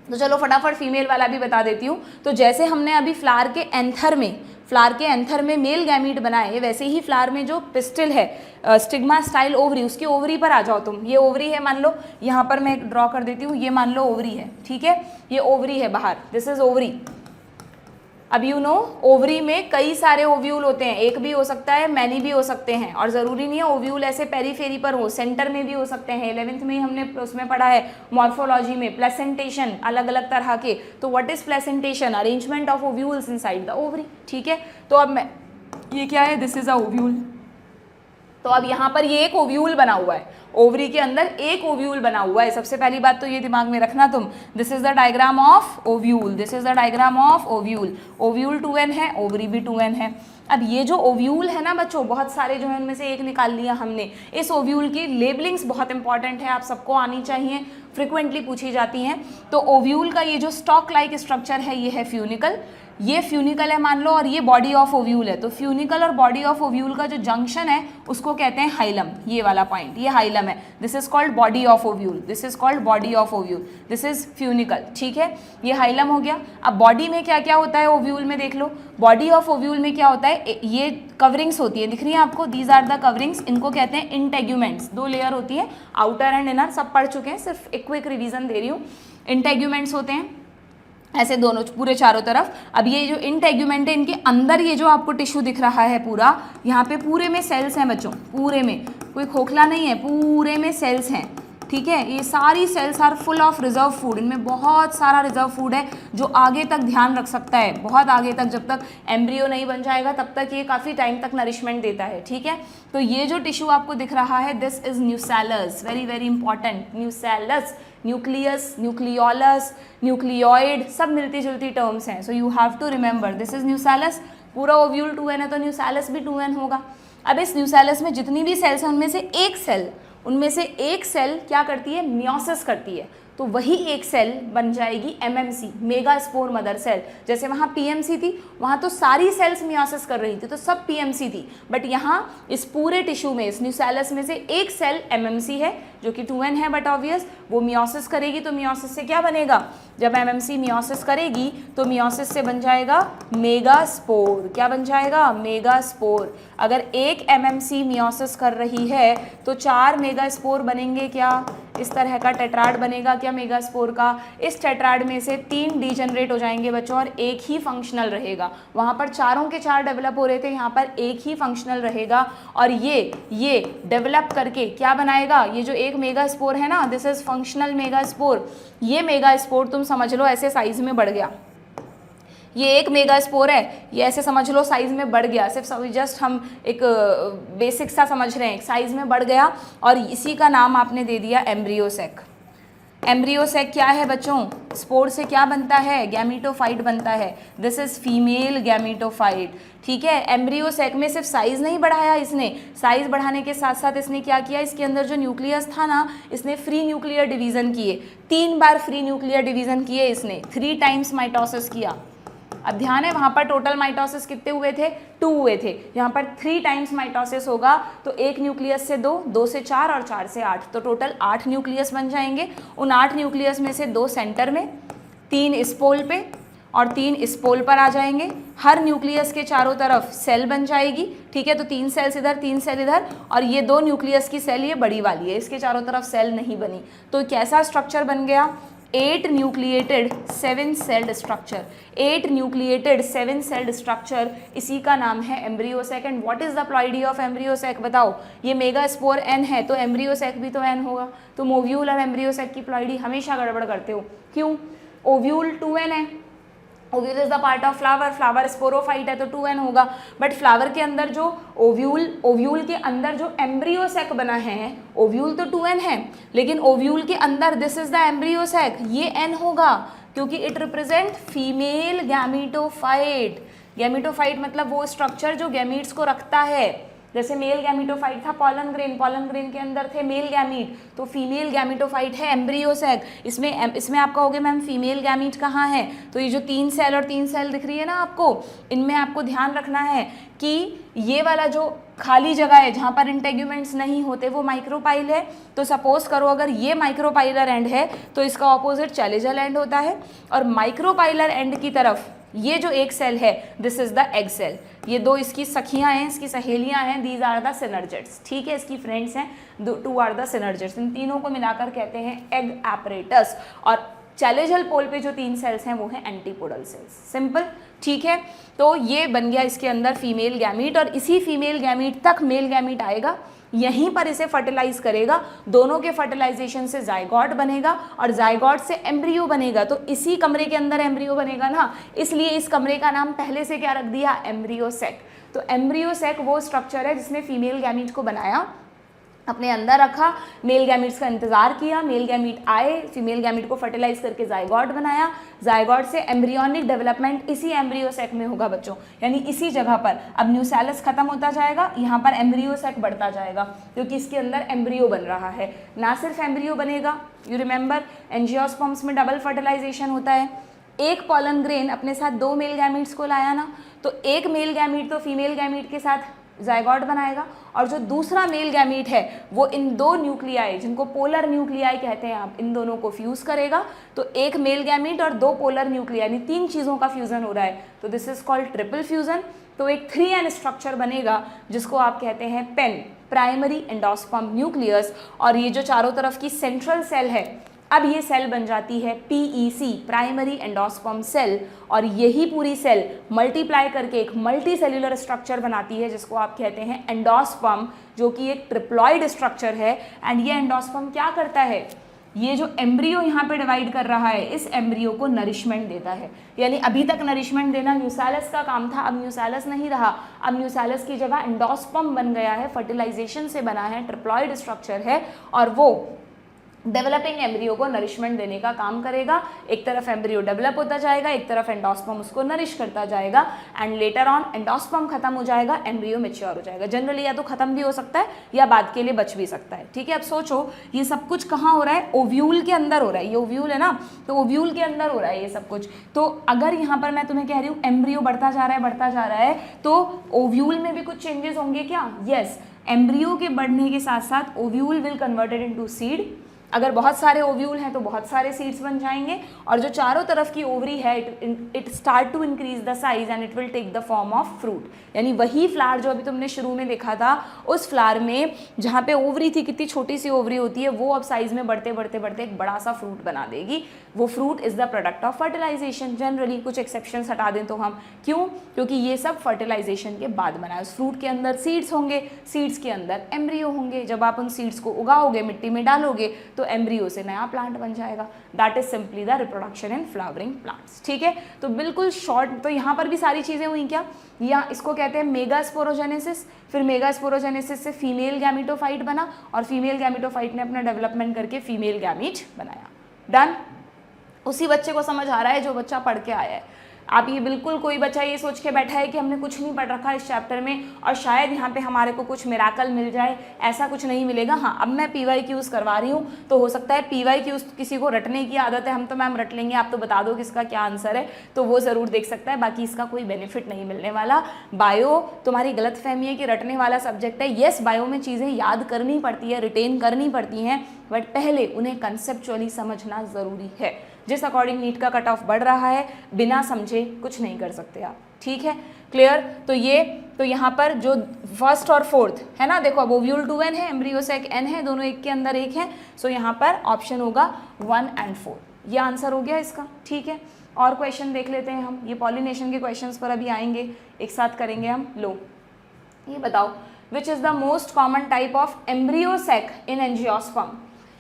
तो चलो फटाफट फीमेल वाला भी बता देती हूँ। तो जैसे हमने अभी फ्लावर के एंथर में मेल गैमीट बनाए, वैसे ही फ्लावर में जो पिस्टिल है, स्टिग्मा स्टाइल ओवरी, उसकी ओवरी पर आ जाओ तुम। ये ओवरी है मान लो, यहाँ पर मैं ड्रॉ कर देती हूँ, ये मान लो ओवरी है, ठीक है, ये ओवरी है बाहर, दिस इज ओवरी। अब यू नो ओवरी में कई सारे ओव्यूल होते हैं, एक भी हो सकता है, मैनी भी हो सकते हैं, और ज़रूरी नहीं है ओव्यूल ऐसे पेरीफेरी पर हो, सेंटर में भी हो सकते हैं। 11th में ही हमने उसमें पढ़ा है मॉर्फोलॉजी में, प्लेसेंटेशन अलग अलग तरह के। तो what is placentation, arrangement of ovules inside the ovary, ठीक है। तो अब मैं ये क्या है, दिस इज अ ओव्यूल, तो अब यहाँ पर ये एक ओव्यूल बना हुआ है, ओवरी के अंदर एक ओव्यूल बना हुआ है। सबसे पहली बात तो ये दिमाग में रखना तुम, this is the diagram of ovule, this is the diagram of ovule. Ovule 2n है, ओवरी भी 2n है। अब ये जो ओव्यूल है ना बच्चों, बहुत सारे जो है उनमें से एक निकाल लिया हमने। इस ओव्यूल की लेबलिंग्स बहुत इंपॉर्टेंट है, आप सबको आनी चाहिए, फ्रिक्वेंटली पूछी जाती हैं। तो ओव्यूल का ये जो स्टॉक लाइक स्ट्रक्चर है ये है फ्यूनिकल, ये फ्यूनिकल है मान लो, और ये बॉडी ऑफ ओव्यूल है। तो फ्यूनिकल और बॉडी ऑफ ओव्यूल का जो जंक्शन है उसको कहते हैं हाइलम, ये वाला पॉइंट, ये हाइलम है, this is called body of ovule, this is called body of ovule, this is funicle, ठीक है, ये हाइलम हो गया। अब बॉडी में क्या क्या होता है ओव्यूल में देख लो, बॉडी ऑफ ओव्यूल में क्या होता है, ये कवरिंग्स होती है, दिख रही है आपको, दीज आर द कवरिंग्स, इनको कहते हैं इंटेग्यूमेंट्स। 2 लेयर होती है, आउटर एंड इनर, सब पढ़ चुके हैं, सिर्फ एक क्विक रिवीजन दे रही हूँ। इंटेग्यूमेंट्स होते हैं ऐसे दोनों पूरे चारों तरफ। अब ये जो इंटेग्यूमेंट है, इनके अंदर ये जो आपको टिश्यू दिख रहा है पूरा, यहाँ पे पूरे में सेल्स हैं बच्चों, पूरे में, कोई खोखला नहीं है, पूरे में सेल्स हैं, ठीक है। ये सारी cells are full of reserve food, इनमें बहुत सारा रिजर्व फूड है जो आगे तक ध्यान रख सकता है, बहुत आगे तक, जब तक एम्ब्रियो नहीं बन जाएगा तब तक ये काफ़ी टाइम तक नरिशमेंट देता है, ठीक है। तो ये जो टिश्यू आपको दिख रहा है, this is nucellus, very very important, nucellus, nucleus, nucleolus, nucleoid, सब मिलती जुलती टर्म्स हैं, so you have to remember this is nucellus. पूरा ओव्यूल 2n है तो न्यूसेलस भी 2n होगा। अब इस न्यूसेलस में जितनी भी सेल्स हैं उनमें से एक सेल क्या करती है, मियोसिस करती है। तो वही एक सेल बन जाएगी MMC, mega spore mother cell. जैसे वहाँ PMC थी, वहाँ तो सारी सेल्स मियोसिस कर रही थी तो सब PMC थी, बट यहाँ इस पूरे टिश्यू में, इस न्यूसेलस में से एक सेल MMC है जो कि 2n है, बट ऑब्वियस वो मियोसिस करेगी तो मियोसिस से क्या बनेगा, जब MMC मियोसिस करेगी तो मियोसिस से बन जाएगा मेगा स्पोर। क्या बन जाएगा, मेगा स्पोर। अगर एक MMC मियोसिस कर रही है तो 4 मेगा स्पोर बनेंगे। क्या इस तरह का टेट्राड बनेगा क्या मेगा स्पोर का। इस टेट्राड में से 3 डीजनरेट हो जाएंगे बच्चों और एक ही फंक्शनल रहेगा। वहाँ पर चारों के 4 डेवलप हो रहे थे, यहाँ पर एक ही फंक्शनल रहेगा और ये डेवलप करके क्या बनाएगा, ये जो एक मेगा स्पोर है ना, this is functional mega spore. ये मेगा स्पोर तुम समझ लो ऐसे साइज में बढ़ गया, ये एक मेगा स्पोर है, ये ऐसे समझ लो साइज में बढ़ गया, सिर्फ जस्ट हम एक बेसिक सा समझ रहे हैं, साइज में बढ़ गया और इसी का नाम आपने दे दिया एम्ब्रियोसेक। एम्ब्रियोसेक क्या है बच्चों, स्पोर से क्या बनता है, गैमीटोफाइट बनता है। दिस इज फीमेल गैमीटोफाइट, ठीक है। एम्ब्रियोसेक में सिर्फ साइज नहीं बढ़ाया इसने, साइज बढ़ाने के साथ साथ इसने क्या किया, इसके अंदर जो न्यूक्लियस था ना, इसने फ्री न्यूक्लियर डिवीजन किए, 3 बार फ्री न्यूक्लियर डिवीजन किए इसने, 3 टाइम्स माइटोसिस किया। अब ध्यान है वहाँ पर टोटल माइटोसिस कितने हुए थे, 2 हुए थे, यहाँ पर 3 टाइम्स माइटोसिस होगा तो एक न्यूक्लियस से 2, 2 से 4 और 4 से 8, तो टोटल 8 न्यूक्लियस बन जाएंगे। उन 8 न्यूक्लियस में से 2 सेंटर में, 3 इस पोल पे और 3 इस पोल पर आ जाएंगे। हर न्यूक्लियस के चारों तरफ सेल बन जाएगी, ठीक है। तो 3 सेल्स इधर, 3 सेल इधर, और ये 2 न्यूक्लियस की सेल ये बड़ी वाली है, इसके चारों तरफ सेल नहीं बनी। तो कैसा स्ट्रक्चर बन गया, 8 nucleated 7 sailed structure, 8 nucleated 7 sailed structure, इसी का नाम है embryo sac. And what is the ploidy of embryo sac, बताओ। ये मेगा स्पोर N है तो एम्ब्रियोसेक भी तो N होगा, तो ओव्यूल और एम्ब्रियोसेक की प्लॉइडी हमेशा गड़बड़ करते हो, क्यों। ओव्यूल 2n है, ovule is the part of flower, flower sporophyte है तो 2n होगा, बट फ्लावर के अंदर जो ओव्यूल के अंदर जो एम्ब्रियोसेक बना है, ओव्यूल तो 2n है लेकिन ओव्यूल के अंदर दिस इज द एम्ब्रियोसेक, ये n होगा क्योंकि it represent female gametophyte. Gametophyte मतलब वो स्ट्रक्चर जो गैमीट्स को रखता है। जैसे मेल गैमीटोफाइट था पॉलन ग्रेन के अंदर थे मेल गैमीट, तो फीमेल गैमीटोफाइट है एम्ब्रियोसेक। इसमें आप कहोगे मैम फीमेल गैमीट कहाँ है, तो ये जो 3 सेल और 3 सेल दिख रही है ना आपको, इनमें आपको ध्यान रखना है कि ये वाला जो खाली जगह है जहाँ पर इंटेग्यूमेंट्स नहीं होते वो माइक्रोपाइल है। तो सपोज करो अगर ये माइक्रोपाइलर एंड है तो इसका ऑपोजिट चैलेजल एंड होता है, और माइक्रोपाइलर एंड की तरफ ये जो एक सेल है this is the egg cell. ये 2 इसकी सखियां हैं, इसकी सहेलियां हैं, दीज आर द सिनर्जेट्स, ठीक है, इसकी फ्रेंड्स हैं, 2 आर द सिनर्जेट्स। इन तीनों को मिलाकर कहते हैं एग एपरेटस, और चैलेजल पोल पे जो 3 सेल्स हैं वो हैं एंटीपोडल सेल्स। सिंपल, ठीक है। तो ये बन गया इसके अंदर फीमेल गैमीट, और इसी फीमेल गैमीट तक मेल गैमीट आएगा, यहीं पर इसे फर्टिलाइज करेगा, दोनों के फर्टिलाइजेशन से जाइगोट बनेगा और जाइगोट से एम्ब्रियो बनेगा। तो इसी कमरे के अंदर एम्ब्रियो बनेगा ना, इसलिए इस कमरे का नाम पहले से क्या रख दिया, एम्ब्रियोसेक। तो एम्ब्रियोसेक वो स्ट्रक्चर है जिसने फीमेल गैमीट को बनाया, अपने अंदर रखा, मेल गैमीट्स का इंतजार किया, मेल गैमीट आए, फीमेल गैमीट को फर्टिलाइज करके जाइगोट बनाया, जाइगोट से एम्ब्रियोनिक डेवलपमेंट इसी एम्ब्रियोसेक में होगा बच्चों, यानी इसी जगह पर। अब न्यूसेलस खत्म होता जाएगा, यहाँ पर एम्ब्रियोसेक बढ़ता जाएगा क्योंकि इसके अंदर एम्ब्रियो बन रहा है। ना सिर्फ एम्ब्रियो बनेगा, यू रिमेंबर एंजियोस्पर्म्स में डबल फर्टिलाइजेशन होता है। एक पॉलन ग्रेन अपने साथ 2 मेल गैमीट्स को लाया ना, तो एक मेल गैमीट तो फीमेल गैमीट के साथ जाइगोट बनाएगा, और जो दूसरा मेल गैमीट है वो इन 2 न्यूक्लियाई, जिनको पोलर न्यूक्लियाई कहते हैं आप, इन दोनों को फ्यूज करेगा। तो एक मेल गैमीट और 2 पोलर न्यूक्लियाई, यानी 3 चीज़ों का फ्यूजन हो रहा है, तो this is called triple fusion. तो एक 3n स्ट्रक्चर बनेगा जिसको आप कहते हैं पेन, प्राइमरी एंडोस्पर्म न्यूक्लियस। और ये जो चारों तरफ की सेंट्रल सेल है, अब ये सेल बन जाती है PEC, प्राइमरी एंडोस्पर्म सेल, और यही पूरी सेल मल्टीप्लाई करके एक मल्टी सेल्यूलर स्ट्रक्चर बनाती है जिसको आप कहते हैं एंडोस्पर्म, जो कि एक ट्रिप्लॉइड स्ट्रक्चर है। एंड ये एंडोस्पर्म क्या करता है, ये जो एम्ब्रियो यहाँ पे डिवाइड कर रहा है, इस एम्ब्रियो को नरिशमेंट देता है। यानी अभी तक नरिशमेंट देना न्यूसेलस का काम था, अब न्यूसेलस नहीं रहा, अब न्यूसेलस की जगह एंडोस्पर्म बन गया है, फर्टिलाइजेशन से बना है, ट्रिप्लॉइड स्ट्रक्चर है, और वो डेवलपिंग एम्ब्रियो को नरिशमेंट देने का काम करेगा। एक तरफ एम्ब्रियो डेवलप होता जाएगा, एक तरफ एंडोस्पर्म उसको नरिश करता जाएगा, एंड लेटर ऑन एंडोस्पर्म खत्म हो जाएगा, एम्ब्रियो मैच्योर हो जाएगा। जनरली या तो खत्म भी हो सकता है या बाद के लिए बच भी सकता है। ठीक है, अब सोचो ये सब कुछ कहाँ हो रहा है, ओव्यूल के अंदर हो रहा है। ये ओव्यूल है ना, तो ओव्यूल के अंदर हो रहा है ये सब कुछ। तो अगर यहाँ पर मैं तुम्हें कह रही हूँ एम्ब्रियो बढ़ता जा रहा है, बढ़ता जा रहा है, तो ओव्यूल में भी कुछ चेंजेस होंगे क्या? यस, एम्ब्रियो के बढ़ने के साथ साथ ovule will converted into seed. अगर बहुत सारे ओव्यूल हैं तो बहुत सारे सीड्स बन जाएंगे, और जो चारों तरफ की ओवरी है it start to increase the size and it will take the form of fruit. यानी वही फ्लावर जो अभी तुमने शुरू में देखा था, उस फ्लावर में जहाँ पे ओवरी थी, कितनी छोटी सी ओवरी होती है, वो अब साइज में बढ़ते बढ़ते बढ़ते एक बड़ा सा फ्रूट बना देगी। वो fruit is the product of fertilization. Generally कुछ एक्सेप्शंस हटा दें तो हम, क्यों? क्योंकि ये सब फर्टिलाइजेशन के बाद बना है। उस फ्रूट के अंदर सीड्स होंगे, सीड्स के अंदर एम्ब्रियो होंगे। जब आप उन सीड्स को उगाओगे, मिट्टी में डालोगे, तो एम्ब्रियो से नया प्लांट बन जाएगा। That is simply the reproduction in flowering plants. ठीक है, तो बिल्कुल शॉर्ट। तो यहाँ पर भी सारी चीजें हुई क्या? या इसको कहते हैं मेगास्पोरोजेनेसिस। फिर मेगास्पोरोजेनेसिस से फीमेल गैमीटोफाइट बना, और फीमेल गैमीटोफाइट ने अपना डेवलपमेंट करके फीमेल गैमीट बनाया। डन। उसी बच्चे को समझ आ रहा है जो बच्चा पढ़ के आया है। आप ये बिल्कुल, कोई बच्चा ये सोच के बैठा है कि हमने कुछ नहीं पढ़ रखा इस चैप्टर में और शायद यहाँ पे हमारे को कुछ मिराकल मिल जाए, ऐसा कुछ नहीं मिलेगा। हाँ, अब मैं PYQs करवा रही हूँ, तो हो सकता है PYQs किसी को रटने की आदत है, हम तो मैम रट लेंगे, आप तो बता दो किसका क्या आंसर है, तो वो ज़रूर देख सकता है। बाकी इसका कोई बेनिफिट नहीं मिलने वाला। बायो तुम्हारी गलत फहमी है कि रटने वाला सब्जेक्ट है। येस, बायो में चीज़ें याद करनी पड़ती है, रिटेन करनी पड़ती हैं, बट पहले उन्हें कंसेप्चुअली समझना ज़रूरी है। जिस अकॉर्डिंग नीट का कट ऑफ बढ़ रहा है, बिना समझे कुछ नहीं कर सकते आप। ठीक है, क्लियर? तो यहाँ पर जो फर्स्ट और फोर्थ है ना, देखो अब ओव्यूल 2n है, एम्ब्रियो सेक n है, दोनों एक के अंदर एक है। सो यहाँ पर ऑप्शन होगा 1 और 4। ये आंसर हो गया इसका। ठीक है, और क्वेश्चन देख लेते हैं हम। ये पॉलिनेशन के क्वेश्चंस पर अभी आएंगे, एक साथ करेंगे हम। लो, ये बताओ, which is the most common type of embryo sac in angiosperm.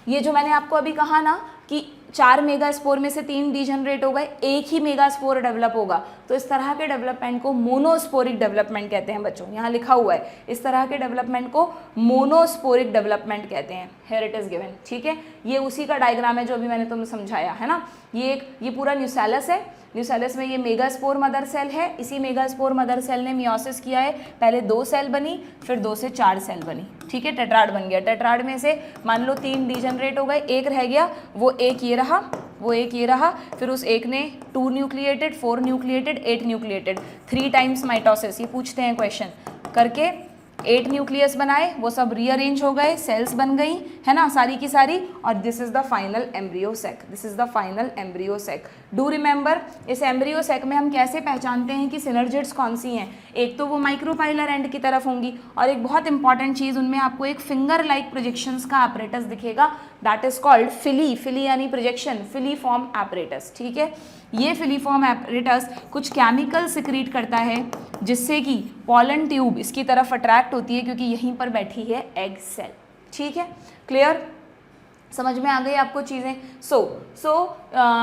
ये जो मैंने आपको अभी कहा ना कि 4 मेगास्पोर में से 3 डीजनरेट हो गए, एक ही मेगास्पोर डेवलप होगा, तो इस तरह के डेवलपमेंट को मोनोस्पोरिक डेवलपमेंट कहते हैं बच्चों। यहाँ लिखा हुआ है, इस तरह के डेवलपमेंट को मोनोस्पोरिक डेवलपमेंट कहते हैं। Here it is given. ठीक है, ये उसी का डायग्राम है जो अभी मैंने तुम्हें समझाया है ना। ये पूरा न्यूसेलस है। न्यूसेलस में ये मेगास्पोर मदर सेल है। इसी मेगास्पोर मदर सेल ने मियोसिस किया है। पहले 2 सेल बनी, फिर 2 से 4 सेल बनी। ठीक है, टेट्राड बन गया। टेट्राड में से मान लो 3 डीजनरेट हो गए, एक रह गया, वो एक ये रहा, वो एक ये रहा, फिर उस एक ने 2 nucleated, 4 nucleated, 8 nucleated, 3 times mitosis. ये पूछते हैं क्वेश्चन करके। 8 न्यूक्लियस बनाए, वो सब रीअरेंज हो गए, सेल्स बन गई, है ना, सारी की सारी, और this is the final embryo sac. This is the final embryo sac. Do remember, इस एम्ब्रियो सेक में हम कैसे पहचानते हैं कि सिनर्जिड्स कौन सी हैं? एक तो वो माइक्रोपाइलर एंड की तरफ होंगी, और एक बहुत इंपॉर्टेंट चीज़, उनमें आपको एक फिंगर लाइक प्रोजेक्शंस का apparatus दिखेगा, दैट इज कॉल्ड फिली। फिली यानी प्रोजेक्शन, फिलीफॉर्म apparatus। ठीक है, ये फिलीफॉर्म apparatus कुछ केमिकल सिक्रीट करता है, जिससे कि पॉलन ट्यूब इसकी तरफ अट्रैक्ट होती है, क्योंकि यहीं पर बैठी है एग सेल। ठीक है, क्लियर? समझ में आ गई आपको चीज़ें?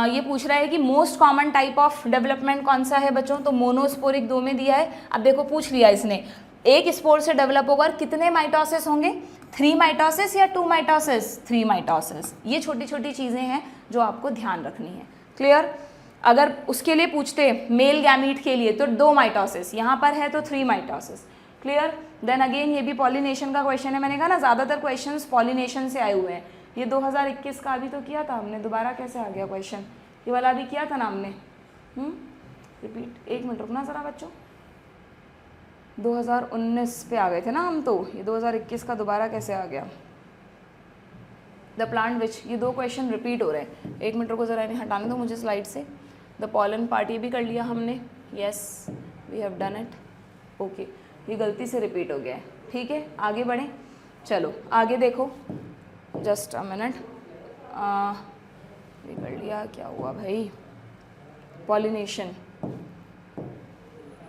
ये पूछ रहा है कि most common type of development कौन सा है बच्चों, तो मोनोस्पोरिक 2 में दिया है। अब देखो पूछ लिया इसने, एक स्पोर से डेवलप होकर कितने माइटोसिस होंगे? 3 माइटोसिस या 2 माइटोसिस? 3 माइटोसिस। ये छोटी छोटी चीज़ें हैं जो आपको ध्यान रखनी है। क्लियर? अगर उसके लिए पूछते मेल गैमीट के लिए तो 2 माइटोसिस, यहाँ पर है तो 3 माइटोसिस। क्लियर? देन अगेन ये भी पॉलिनेशन का क्वेश्चन है। मैंने कहा ना ज़्यादातर क्वेश्चंस पॉलिनेशन से आए हुए हैं। ये 2021 का अभी तो किया था हमने, दोबारा कैसे आ गया क्वेश्चन? ये वाला अभी किया था ना हमने। रिपीट, 1 मिनट रुकना ज़रा बच्चों। 2019 पे आ गए थे ना हम, तो ये 2021 का दोबारा कैसे आ गया? द प्लांट विच, ये 2 क्वेश्चन रिपीट हो रहे हैं। 1 मिनट को ज़रा इन्हें हटाने दो मुझे स्लाइड से। द पॉलन पार्ट ये भी कर लिया हमने, yes we have done it. Okay, ये गलती से रिपीट हो गया है। ठीक है, आगे बढ़ें। चलो आगे देखो, जस्ट अ मिनट। ये कर लिया, क्या हुआ भाई? पॉलिनेशन।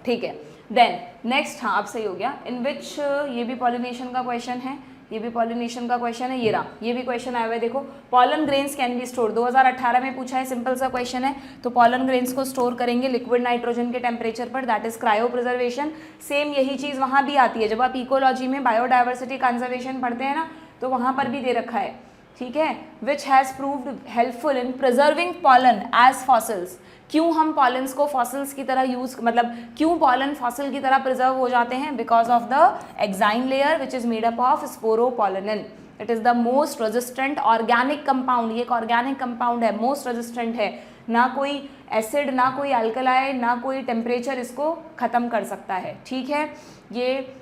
ठीक है, देन नेक्स्ट, हाँ अब सही हो गया। इन विच, ये भी पॉलिनेशन का क्वेश्चन है, ये भी पॉलिनेशन का क्वेश्चन है। ये रहा, ये भी क्वेश्चन आया हुआ है। देखो, pollen grains can be store, 2018 में पूछा है, सिंपल सा क्वेश्चन है। तो पॉलन ग्रेन्स को स्टोर करेंगे लिक्विड नाइट्रोजन के टेम्परेचर पर, that is cryo preservation. Same यही चीज़ वहाँ भी आती है। जब आप इकोलॉजी में बायोडाइवर्सिटी कंजर्वेशन पढ़ते हैं ना, तो वहाँ पर भी दे रखा है। ठीक है, which has proved helpful in preserving pollen as fossils. क्यों हम पॉलन्स को फॉसिल्स की तरह यूज, मतलब क्यों पॉलन फॉसिल की तरह प्रिजर्व हो जाते हैं? Because of the exine layer which is made up of sporopollenin. It is the most resistant organic compound, ये एक ऑर्गेनिक कंपाउंड है, मोस्ट रेजिस्टेंट है, ना कोई एसिड ना कोई अल्कलाई ना कोई टेम्परेचर इसको खत्म कर सकता है। ठीक है, ये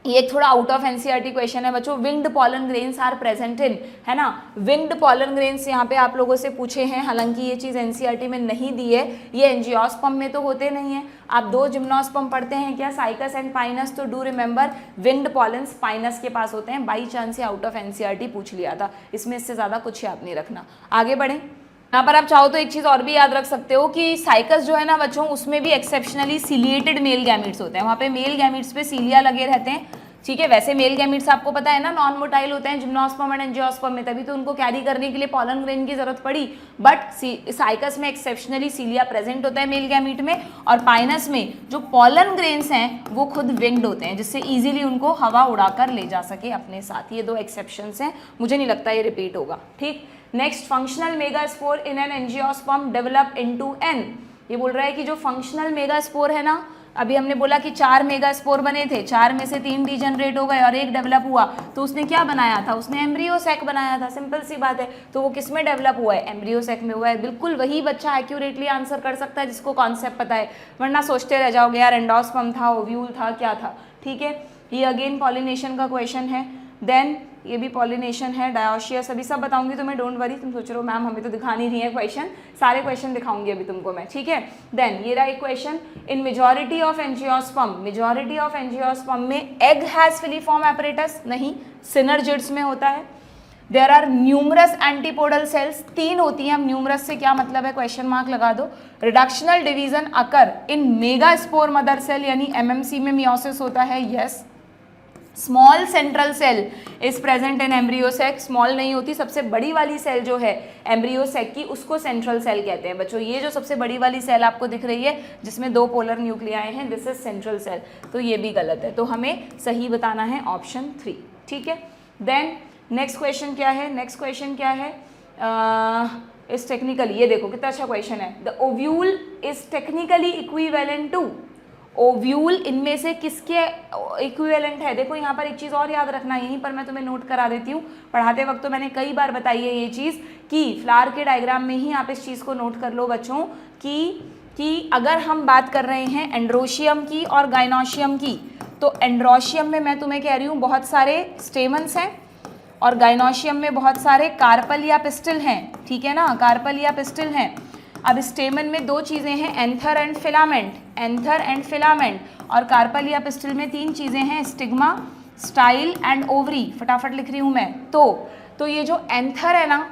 एक थोड़ा आउट ऑफ एनसीईआरटी क्वेश्चन है बच्चों। Winged pollen grains are present in, है ना, विंग्ड पॉलन ग्रेन्स यहाँ पे आप लोगों से पूछे हैं, हालांकि ये चीज़ एनसीईआरटी में नहीं दी है, ये एंजियोस्पर्म में तो होते नहीं है। आप 2 जिम्नोस्पर्म पढ़ते हैं क्या, साइकस एंड पाइनस, तो do remember winged pollens Pinus के पास होते हैं। बाई चांस से आउट ऑफ एनसीईआरटी पूछ लिया था, इसमें इससे ज़्यादा कुछ याद नहीं रखना। आगे बढ़ें, यहाँ पर आप चाहो तो एक चीज़ और भी याद रख सकते हो कि साइकस जो है ना बच्चों, उसमें भी एक्सेप्शनली सिलिएटेड मेल गैमिट्स होते हैं, वहाँ पे मेल गैमिट्स पे सीलिया लगे रहते हैं। ठीक है, वैसे मेल गैमिट्स आपको पता है ना नॉन मोटाइल होते हैं जिम्नोस्पर्म एंड एंजियोस्पर्म में, तभी तो उनको कैरी करने के लिए पॉलन ग्रेन की जरूरत पड़ी। बट साइकस में एक्सेप्शनली सीलिया प्रेजेंट होता है मेल गैमिट में, और पाइनस में जो पॉलन ग्रेन्स हैं वो खुद विंग्ड होते हैं, जिससे इजीली उनको हवा उड़ाकर ले जा सके अपने साथ। ये 2 एक्सेप्शंस हैं, मुझे नहीं लगता ये रिपीट होगा। ठीक, next, functional megaspore in an angiosperm develop into an. ये बोल रहा है कि जो फंक्शनल मेगास्पोर है ना, अभी हमने बोला कि 4 मेगास्पोर बने थे, 4 में से 3 डीजनरेट हो गए और 1 डेवलप हुआ, तो उसने क्या बनाया था, उसने एम्ब्रियो सैक बनाया था। सिंपल सी बात है, तो वो किस में डेवलप हुआ है, एम्ब्रियो सैक में हुआ है। बिल्कुल वही बच्चा एक्यूरेटली आंसर कर सकता है जिसको कॉन्सेप्ट पता है, वरना सोचते रह जाओगे यार एंडोस्पर्म था, ओव्यूल था, क्या था। ठीक है, ये अगेन पॉलिनेशन का क्वेश्चन है। देन ये भी पॉलिनेशन है, डायोशियस, अभी सब बताऊंगी तुम्हें, डोंट वरी। तुम सोच रहे हो मैम हमें तो दिखा नहीं रही है क्वेश्चन, सारे क्वेश्चन दिखाऊंगी अभी तुमको मैं। ठीक है, देन ये रहा एक question, in majority of angiosperm, majority of angiosperm में एग हैज फिलीफॉर्म एपरेटस, नहीं, सिनर्जिड्स में होता है। There are numerous antipodal cells, 3 होती हैं। अब न्यूमरस से क्या मतलब है, क्वेश्चन मार्क लगा दो। Reductional division occur in megaspore mother cell, यानी एमएमसी में मियोसिस होता है, yes. Small central cell is present in embryo sac, small नहीं होती, सबसे बड़ी वाली सेल जो है एम्ब्रियो सैक की उसको सेंट्रल सेल कहते हैं बच्चों। ये जो सबसे बड़ी वाली सेल आपको दिख रही है जिसमें 2 पोलर न्यूक्लियाई हैं, दिस इज सेंट्रल सेल, तो ये भी गलत है, तो हमें सही बताना है ऑप्शन 3। ठीक है, देन नेक्स्ट क्वेश्चन क्या है, नेक्स्ट क्वेश्चन क्या है, इज टेक्निकली, ये देखो कितना अच्छा क्वेश्चन है, the ovule is technically equivalent to, ovule इनमें से किसके इक्विवेलेंट है। देखो यहाँ पर एक चीज़ और याद रखना, यहीं पर मैं तुम्हें नोट करा देती हूँ, पढ़ाते वक्त तो मैंने कई बार बताई है ये चीज़ कि फ्लावर के डायग्राम में ही आप इस चीज़ को नोट कर लो बच्चों कि अगर हम बात कर रहे हैं एंड्रोशियम की और गाइनोशियम की, तो एंड्रोशियम में मैं तुम्हें कह रही हूँ बहुत सारे स्टेमन्स हैं और गाइनोशियम में बहुत सारे कार्पल या पिस्टिल हैं। ठीक है ना, कार्पल या पिस्टिल हैं। अब स्टेमन में 2 चीज़ें हैं, anther and filament, anther and filament, और कार्पल या पिस्टिल में 3 चीज़ें हैं, स्टिग्मा, स्टाइल एंड ओवरी। फटाफट लिख रही हूँ मैं, तो ये जो एंथर है ना,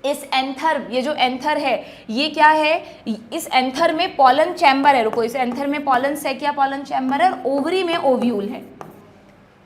इस एंथर, ये जो एंथर है ये क्या है, इस एंथर में पॉलन चैम्बर है, रुको, इस एंथर में पॉलन सैक या पॉलन चैम्बर है, और ओवरी में ओव्यूल है।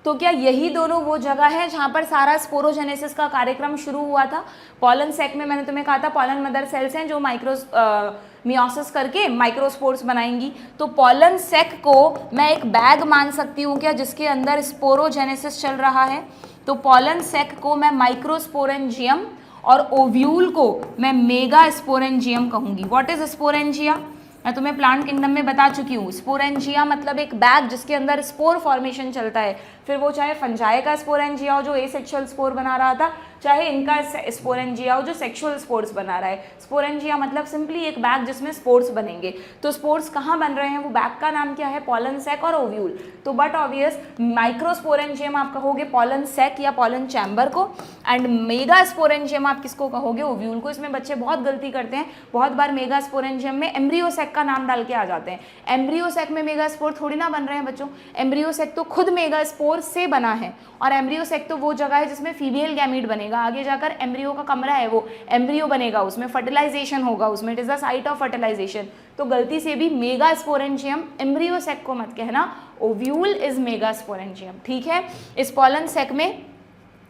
तो क्या यही दोनों वो जगह है जहाँ पर सारा स्पोरोजेनेसिस का कार्यक्रम शुरू हुआ था। पॉलन सैक में मैंने तुम्हें कहा था पॉलन मदर सेल्स हैं जो मियोसिस करके माइक्रोस्पोर्स बनाएंगी। तो पॉलन सैक को मैं एक बैग मान सकती हूँ क्या, जिसके अंदर स्पोरोजेनेसिस चल रहा है। तो पॉलन सैक को मैं माइक्रोस्पोरेंजियम और ओव्यूल को मैं मेगा स्पोरेंजियम कहूँगी। व्हाट इज स्पोरेंजिया, मैं तुम्हें प्लांट किंगडम में बता चुकी हूँ। स्पोरेंजिया मतलब एक बैग जिसके अंदर स्पोर फॉर्मेशन चलता है, फिर वो चाहे फंजाई का स्पोरेंजिया हो जो एसेक्सुअल स्पोर बना रहा था, चाहे इनका स्पोरेंजिया हो जो सेक्सुअल स्पोर्स बना रहा है। स्पोरेंजिया मतलब सिंपली एक बैग जिसमें स्पोर्स बनेंगे। तो स्पोर्स कहाँ बन रहे हैं, वो बैग का नाम क्या है, पॉलन सैक और ओव्यूल। तो बट ऑब्वियस माइक्रोस्पोरेंजियम आप कहोगे पॉलन सैक या पॉलन चैम्बर को, एंड मेगा स्पोरेंजियम आप किसको कहोगे, ओव्यूल को। इसमें बच्चे बहुत गलती करते हैं, बहुत बार मेगा स्पोरेंजियम में एम्ब्रियो सैक का नाम डाल के आ जाते हैं। एम्ब्रियो सैक में मेगा स्पोर थोड़ी ना बन रहे हैं बच्चों, एम्ब्रियो सैक तो खुद मेगा स्पोर से बना है, और एम्ब्रियो सैक तो वो जगह है जिसमें फीमेल गैमीट बनेगा। आगे जाकर एम्ब्रियो का कमरा है, वो एम्ब्रियो बनेगा, उसमें फर्टिलाइजेशन होगा, उसमें it is the site of fertilization. तो गलती से भी मेगा स्पोरेंजियम एम्ब्रियो सैक को मत कहना, ओव्यूल इज मेगा स्पोरेंजियम। ठीक है, इस पॉलन सैक में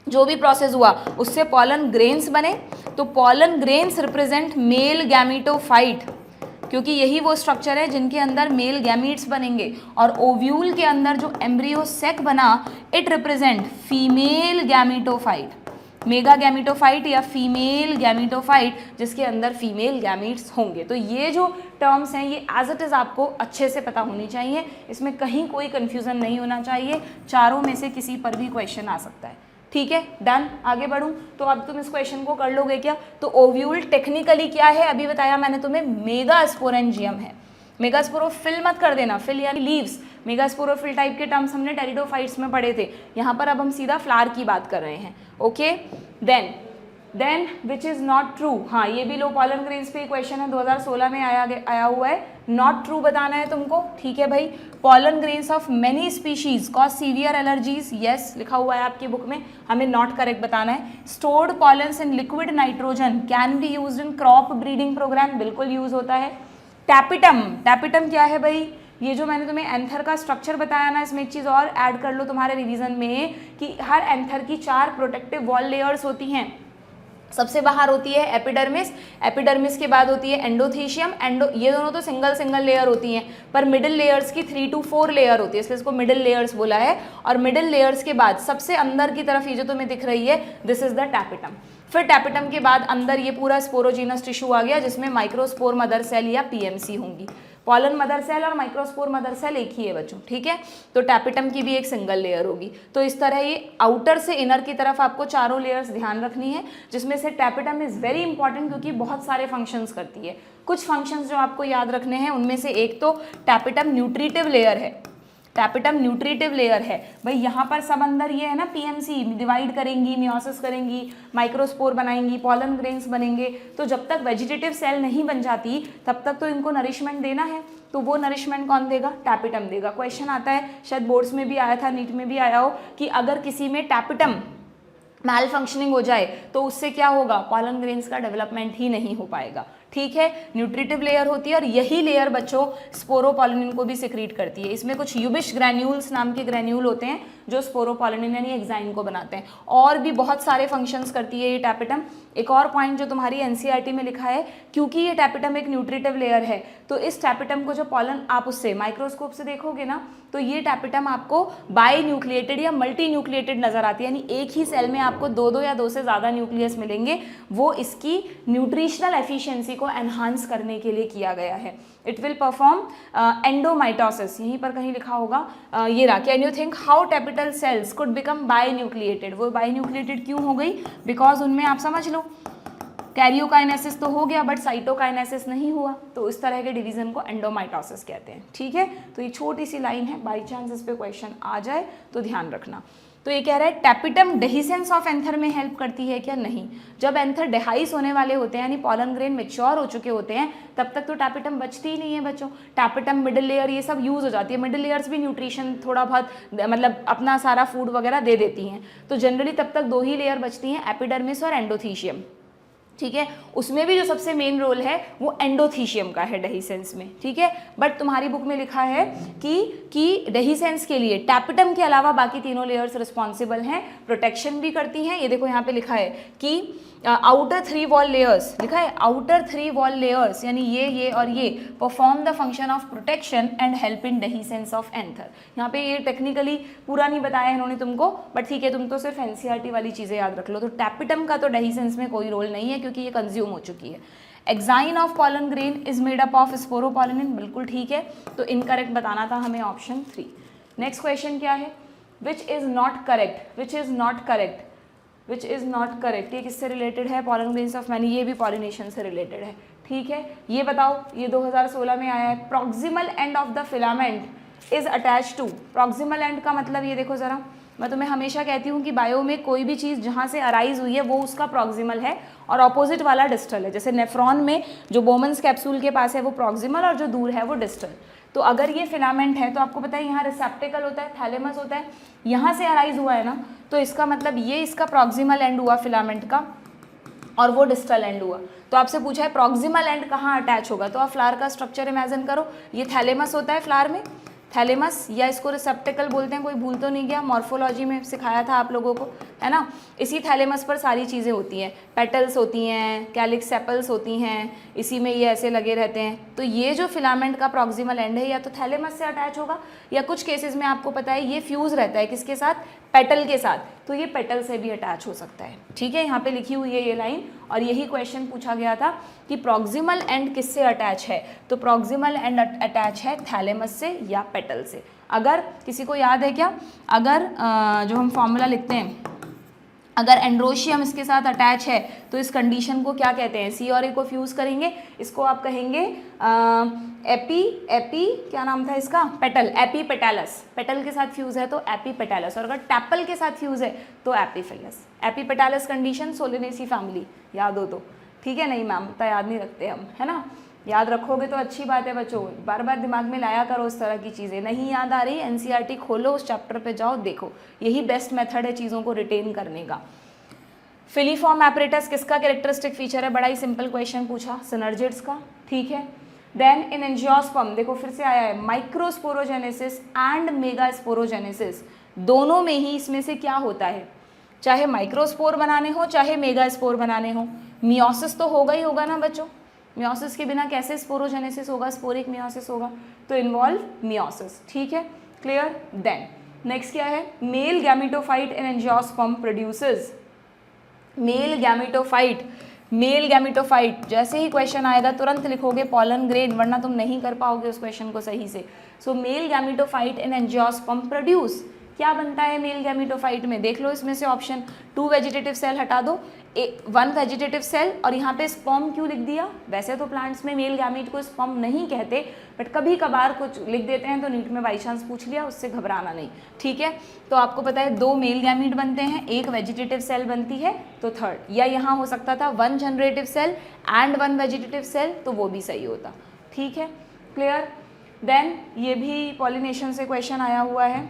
जो भी प्रोसेस हुआ उससे पॉलन ग्रेन्स बने। तो pollen grains represent male gametophyte, क्योंकि यही वो स्ट्रक्चर है जिनके अंदर मेल गैमीट्स बनेंगे। और ओव्यूल के अंदर जो एम्ब्रियो सैक बना, it represent female gametophyte. Mega gametophyte या फीमेल गैमिटोफाइट जिसके अंदर फीमेल गैमीट्स होंगे। तो ये जो टर्म्स हैं ये एज इट इज़ आपको अच्छे से पता होनी चाहिए, इसमें कहीं कोई कन्फ्यूज़न नहीं होना चाहिए, चारों में से किसी पर भी क्वेश्चन आ सकता है। ठीक है, डन। आगे बढ़ूँ तो अब तुम इस क्वेश्चन को कर लोगे क्या? तो ओव्यूल टेक्निकली क्या है, अभी बताया मैंने तुम्हें, मेगास्पोरेंजियम है। मेगास्पोरोफिल मत कर देना, फिल यानी लीव्स। मेगास्पोरोफिल टाइप के टर्म्स हमने टेरिडोफाइट्स में पढ़े थे, यहाँ पर अब हम सीधा फ्लावर की बात कर रहे हैं। Okay, then which is not true, हाँ ये भी लो पॉलन ग्रेन्स पे क्वेश्चन है, 2016 में आया हुआ है। नॉट ट्रू बताना है तुमको, ठीक है भाई। Pollen grains of many species cause severe allergies, yes लिखा हुआ है आपकी बुक में, हमें नॉट करेक्ट बताना है। Stored pollens in liquid nitrogen can be used in crop breeding program, बिल्कुल यूज होता है। टैपिटम क्या है भाई? ये जो मैंने तुम्हें एंथर का स्ट्रक्चर बताया ना, इसमें एक चीज़ और ऐड कर लो तुम्हारे रिवीजन में कि हर एंथर की 4 प्रोटेक्टिव वॉल लेयर्स होती हैं। सबसे बाहर होती है एपिडर्मिस, एपिडर्मिस के बाद होती है एंडोथीशियम, ये दोनों तो सिंगल लेयर होती हैं, पर मिडिल लेयर्स की 3 to 4 लेयर होती है, इसलिए इसको मिडिल लेयर्स बोला है। और मिडिल लेयर्स के बाद सबसे अंदर की तरफ ये जो तुम्हें दिख रही है, दिस इज द टैपिटम। फिर टैपिटम के बाद अंदर ये पूरा स्पोरोजीनस टिश्यू आ गया जिसमें माइक्रोस्पोर मदर सेल या पीएमसी होंगी। पॉलन मदर सेल और माइक्रोस्पोर मदर सेल एक ही है बच्चों, ठीक है। तो टैपिटम की भी एक सिंगल लेयर होगी। तो इस तरह ये आउटर से इनर की तरफ आपको चारों लेयर्स ध्यान रखनी है, जिसमें से टैपिटम इज वेरी इंपॉर्टेंट क्योंकि बहुत सारे फंक्शंस करती है। कुछ फंक्शंस जो आपको याद रखने हैं उनमें से एक तो टैपिटम न्यूट्रिटिव लेयर है, टैपिटम न्यूट्रिटिव लेयर है भाई। यहाँ पर सब अंदर ये है ना, पीएमसी डिवाइड करेंगी, मियोसिस करेंगी, माइक्रोस्पोर बनाएंगी, पॉलन ग्रेन्स बनेंगे। तो जब तक वेजिटेटिव सेल नहीं बन जाती तब तक तो इनको नरिशमेंट देना है, तो वो नरिशमेंट कौन देगा? टैपिटम देगा। क्वेश्चन आता है, शायद बोर्ड्स में भी आया था, नीट में भी आया हो, कि अगर किसी में टैपिटम मैल फंक्शनिंग हो जाए तो उससे क्या होगा? पॉलन ग्रेन्स का डेवलपमेंट ही नहीं हो पाएगा, ठीक है। न्यूट्रिटिव लेयर होती है और यही लेयर बच्चों स्पोरोपॉलिनिन को भी सिक्रीट करती है। इसमें कुछ यूबिश ग्रैन्यूल्स नाम के ग्रैन्यूल होते हैं जो स्पोरोपॉलिनिन यानी एक्साइन को बनाते हैं, और भी बहुत सारे फंक्शंस करती है ये टैपिटम। एक और पॉइंट जो तुम्हारी एनसीईआरटी में लिखा है, क्योंकि ये टैपिटम एक न्यूट्रिटिव लेयर है तो इस टैपिटम को जो पॉलन आप उससे माइक्रोस्कोप से देखोगे ना, तो ये टैपिटम आपको बाई न्यूक्लिएटेड या मल्टी न्यूक्लिएटेड नजर आती है, यानी एक ही सेल में आपको 2 या 2 से ज़्यादा न्यूक्लियस मिलेंगे। वो इसकी न्यूट्रिशनल एफिशिएंसी को एनहांस करने के लिए किया गया है। इट विल परफॉर्म एंडोमाइटोसिस, यहीं पर कहीं लिखा होगा, ये रहा। Can you think how tapetal cells could become binucleated? वो बाई न्यूक्लिएटेड क्यों हो गई? बिकॉज उनमें आप समझ लो कैरियोकाइनेसिस तो हो गया बट साइटोकाइनेसिस नहीं हुआ, तो इस तरह के डिवीजन को एंडोमाइटोसिस कहते हैं, ठीक है। तो ये छोटी सी लाइन है, बाई चांस इस पे क्वेश्चन आ जाए तो ध्यान रखना। तो ये कह रहा है टैपिटम डेहिसेंस ऑफ एंथर में हेल्प करती है क्या? नहीं। जब एंथर डेहाइस होने वाले होते हैं यानी पॉलन ग्रेन मैच्योर हो चुके होते हैं तब तक तो टैपिटम बचती ही नहीं है बच्चों। टैपिटम, मिडिल लेयर, ये सब यूज हो जाती है। मिडिल लेयर्स भी न्यूट्रिशन थोड़ा बहुत मतलब अपना सारा फूड वगैरह दे देती हैं, तो जनरली तब तक 2 ही लेयर बचती हैं, एपिडर्मिस और एंडोथीशियम, ठीक है। उसमें भी जो सबसे मेन रोल है वो एंडोथीशियम का है डेहिसेंस में, ठीक है। बट तुम्हारी बुक में लिखा है कि डेहिसेंस के लिए टैपिटम के अलावा बाकी तीनों लेयर्स रिस्पॉन्सिबल हैं, प्रोटेक्शन भी करती हैं। ये देखो यहाँ पे लिखा है कि आउटर 3 वॉल लेयर्स, लिखा है आउटर 3 वॉल लेयर्स, यानी ये और ये perform the function of protection and help in dehiscence of anther. यहाँ पे ये टेक्निकली पूरा नहीं बताया इन्होंने तुमको, बट ठीक है, तुम तो सिर्फ एनसीईआरटी वाली चीज़ें याद रख लो। तो टैपिटम का तो डेहिसेंस में कोई रोल नहीं है क्योंकि ये कंज्यूम हो चुकी है। Exine of pollen grain is made up of sporopollenin, बिल्कुल ठीक है। तो इनकरेक्ट बताना था हमें ऑप्शन 3। नेक्स्ट क्वेश्चन क्या है? Which is not correct, which is not correct, which is not correct. ये किससे रिलेटेड है? पॉलन ग्रेन्स ऑफ मैनी, ये भी पॉलिनेशन से रिलेटेड है, ठीक है। ये बताओ, ये 2016 में आया है। Proximal end of the filament is attach to, proximal end का मतलब ये देखो ज़रा, मैं तुम्हें हमेशा कहती हूँ कि बायो में कोई भी चीज़ जहाँ से अराइज हुई है वो उसका प्रॉक्सिमल है और ऑपोजिट वाला डिस्टल है। जैसे नेफ्रॉन में जो बोमन्स कैप्सूल के पास है वो प्रॉक्सिमल और जो दूर है वो डिस्टल। तो अगर ये फिलामेंट है तो आपको पता है यहाँ रिसेप्टिकल होता है, थैलेमस होता है, यहाँ से अराइज हुआ है ना, तो इसका मतलब ये इसका प्रॉक्सिमल एंड हुआ फिलामेंट का और वो डिस्टल एंड हुआ। तो आपसे पूछा है प्रॉक्सिमल एंड कहाँ अटैच होगा, तो आप फ्लावर का स्ट्रक्चर इमेजिन करो। ये थैलेमस होता है फ्लावर में, थैलेमस, या इसको रिसेप्टिकल बोलते हैं, कोई भूल तो नहीं गया, मॉर्फोलॉजी में सिखाया था आप लोगों को। है ना। इसी थैलेमस पर सारी चीज़ें होती हैं, पेटल्स होती हैं, कैलिक्स सेपल्स होती हैं, इसी में ये ऐसे लगे रहते हैं। तो ये जो फिलामेंट का प्रॉक्सिमल एंड है या तो थैलेमस से अटैच होगा या कुछ केसेस में आपको पता है ये फ्यूज़ रहता है किसके साथ, पेटल के साथ, तो ये पेटल से भी अटैच हो सकता है। ठीक है, यहाँ पे लिखी हुई है ये लाइन और यही क्वेश्चन पूछा गया था कि प्रॉक्सिमल एंड किससे अटैच है, तो प्रॉक्सिमल एंड अटैच है थैलेमस से या पेटल से। अगर किसी को याद है क्या, अगर जो हम फॉर्मूला लिखते हैं, अगर एंड्रोशियम इसके साथ अटैच है तो इस कंडीशन को क्या कहते हैं, सी और ए को फ्यूज़ करेंगे, इसको आप कहेंगे एपी क्या नाम था इसका, पेटल, एपीपेटैलस, पेटल के साथ फ्यूज़ है तो एपीपेटैलस, और अगर टैपल के साथ फ्यूज़ है तो एपीफिलस। एपीपेटैलस कंडीशन सोलेनेसी फैमिली, याद हो तो ठीक है, नहीं मैम तो याद नहीं रखते हम, है ना, याद रखोगे तो अच्छी बात है बच्चों, बार बार दिमाग में लाया करो उस तरह की चीज़ें। नहीं याद आ रही, एनसीईआरटी खोलो, उस चैप्टर पे जाओ, देखो, यही बेस्ट मेथड है चीज़ों को रिटेन करने का। फिलीफॉर्म एपरेटस किसका कैरेक्टरिस्टिक फीचर है, बड़ा ही सिंपल क्वेश्चन पूछा, सिनर्जिड्स का। ठीक है, देन इन एंजियोस्पर्म देखो फिर से आया है, माइक्रोस्पोरोजेनेसिस एंड मेगास्पोरोजेनेसिस, दोनों में ही इसमें से क्या होता है, चाहे माइक्रोस्पोर बनाने हो चाहे मेगास्पोर बनाने हो, मियोसिस तो होगा ही होगा ना बच्चों, मियोसिस के बिना कैसे स्पोरोजेनेसिस होगा, स्पोरिक मियोसिस होगा, तो इन्वॉल्व मियोसिस। ठीक है, क्लियर। देन नेक्स्ट क्या है, mail gametophyte in angiosperm produces, male gametophyte, male gametophyte, जैसे ही क्वेश्चन आएगा तुरंत लिखोगे पॉलन ग्रेन, वरना तुम नहीं कर पाओगे उस क्वेश्चन को सही से। So male gametophyte in angiosperm produce, क्या बनता है मेल गैमेटोफाइट में, देख लो इसमें से ऑप्शन, 2 वेजिटेटिव सेल हटा दो, 1 वेजिटेटिव सेल, और यहाँ पे स्पर्म क्यों लिख दिया, वैसे तो प्लांट्स में मेल गैमीट को स्पर्म नहीं कहते, बट कभी कभार कुछ लिख देते हैं तो नीट में बाई चांस पूछ लिया, उससे घबराना नहीं। ठीक है, तो आपको पता है 2 मेल गैमीट बनते हैं, 1 वेजिटेटिव सेल बनती है, तो थर्ड, या यहाँ हो सकता था 1 generative cell and 1 vegetative cell, तो वो भी सही होता। ठीक है, क्लियर। देन ये भी पॉलिनेशन से क्वेश्चन आया हुआ है,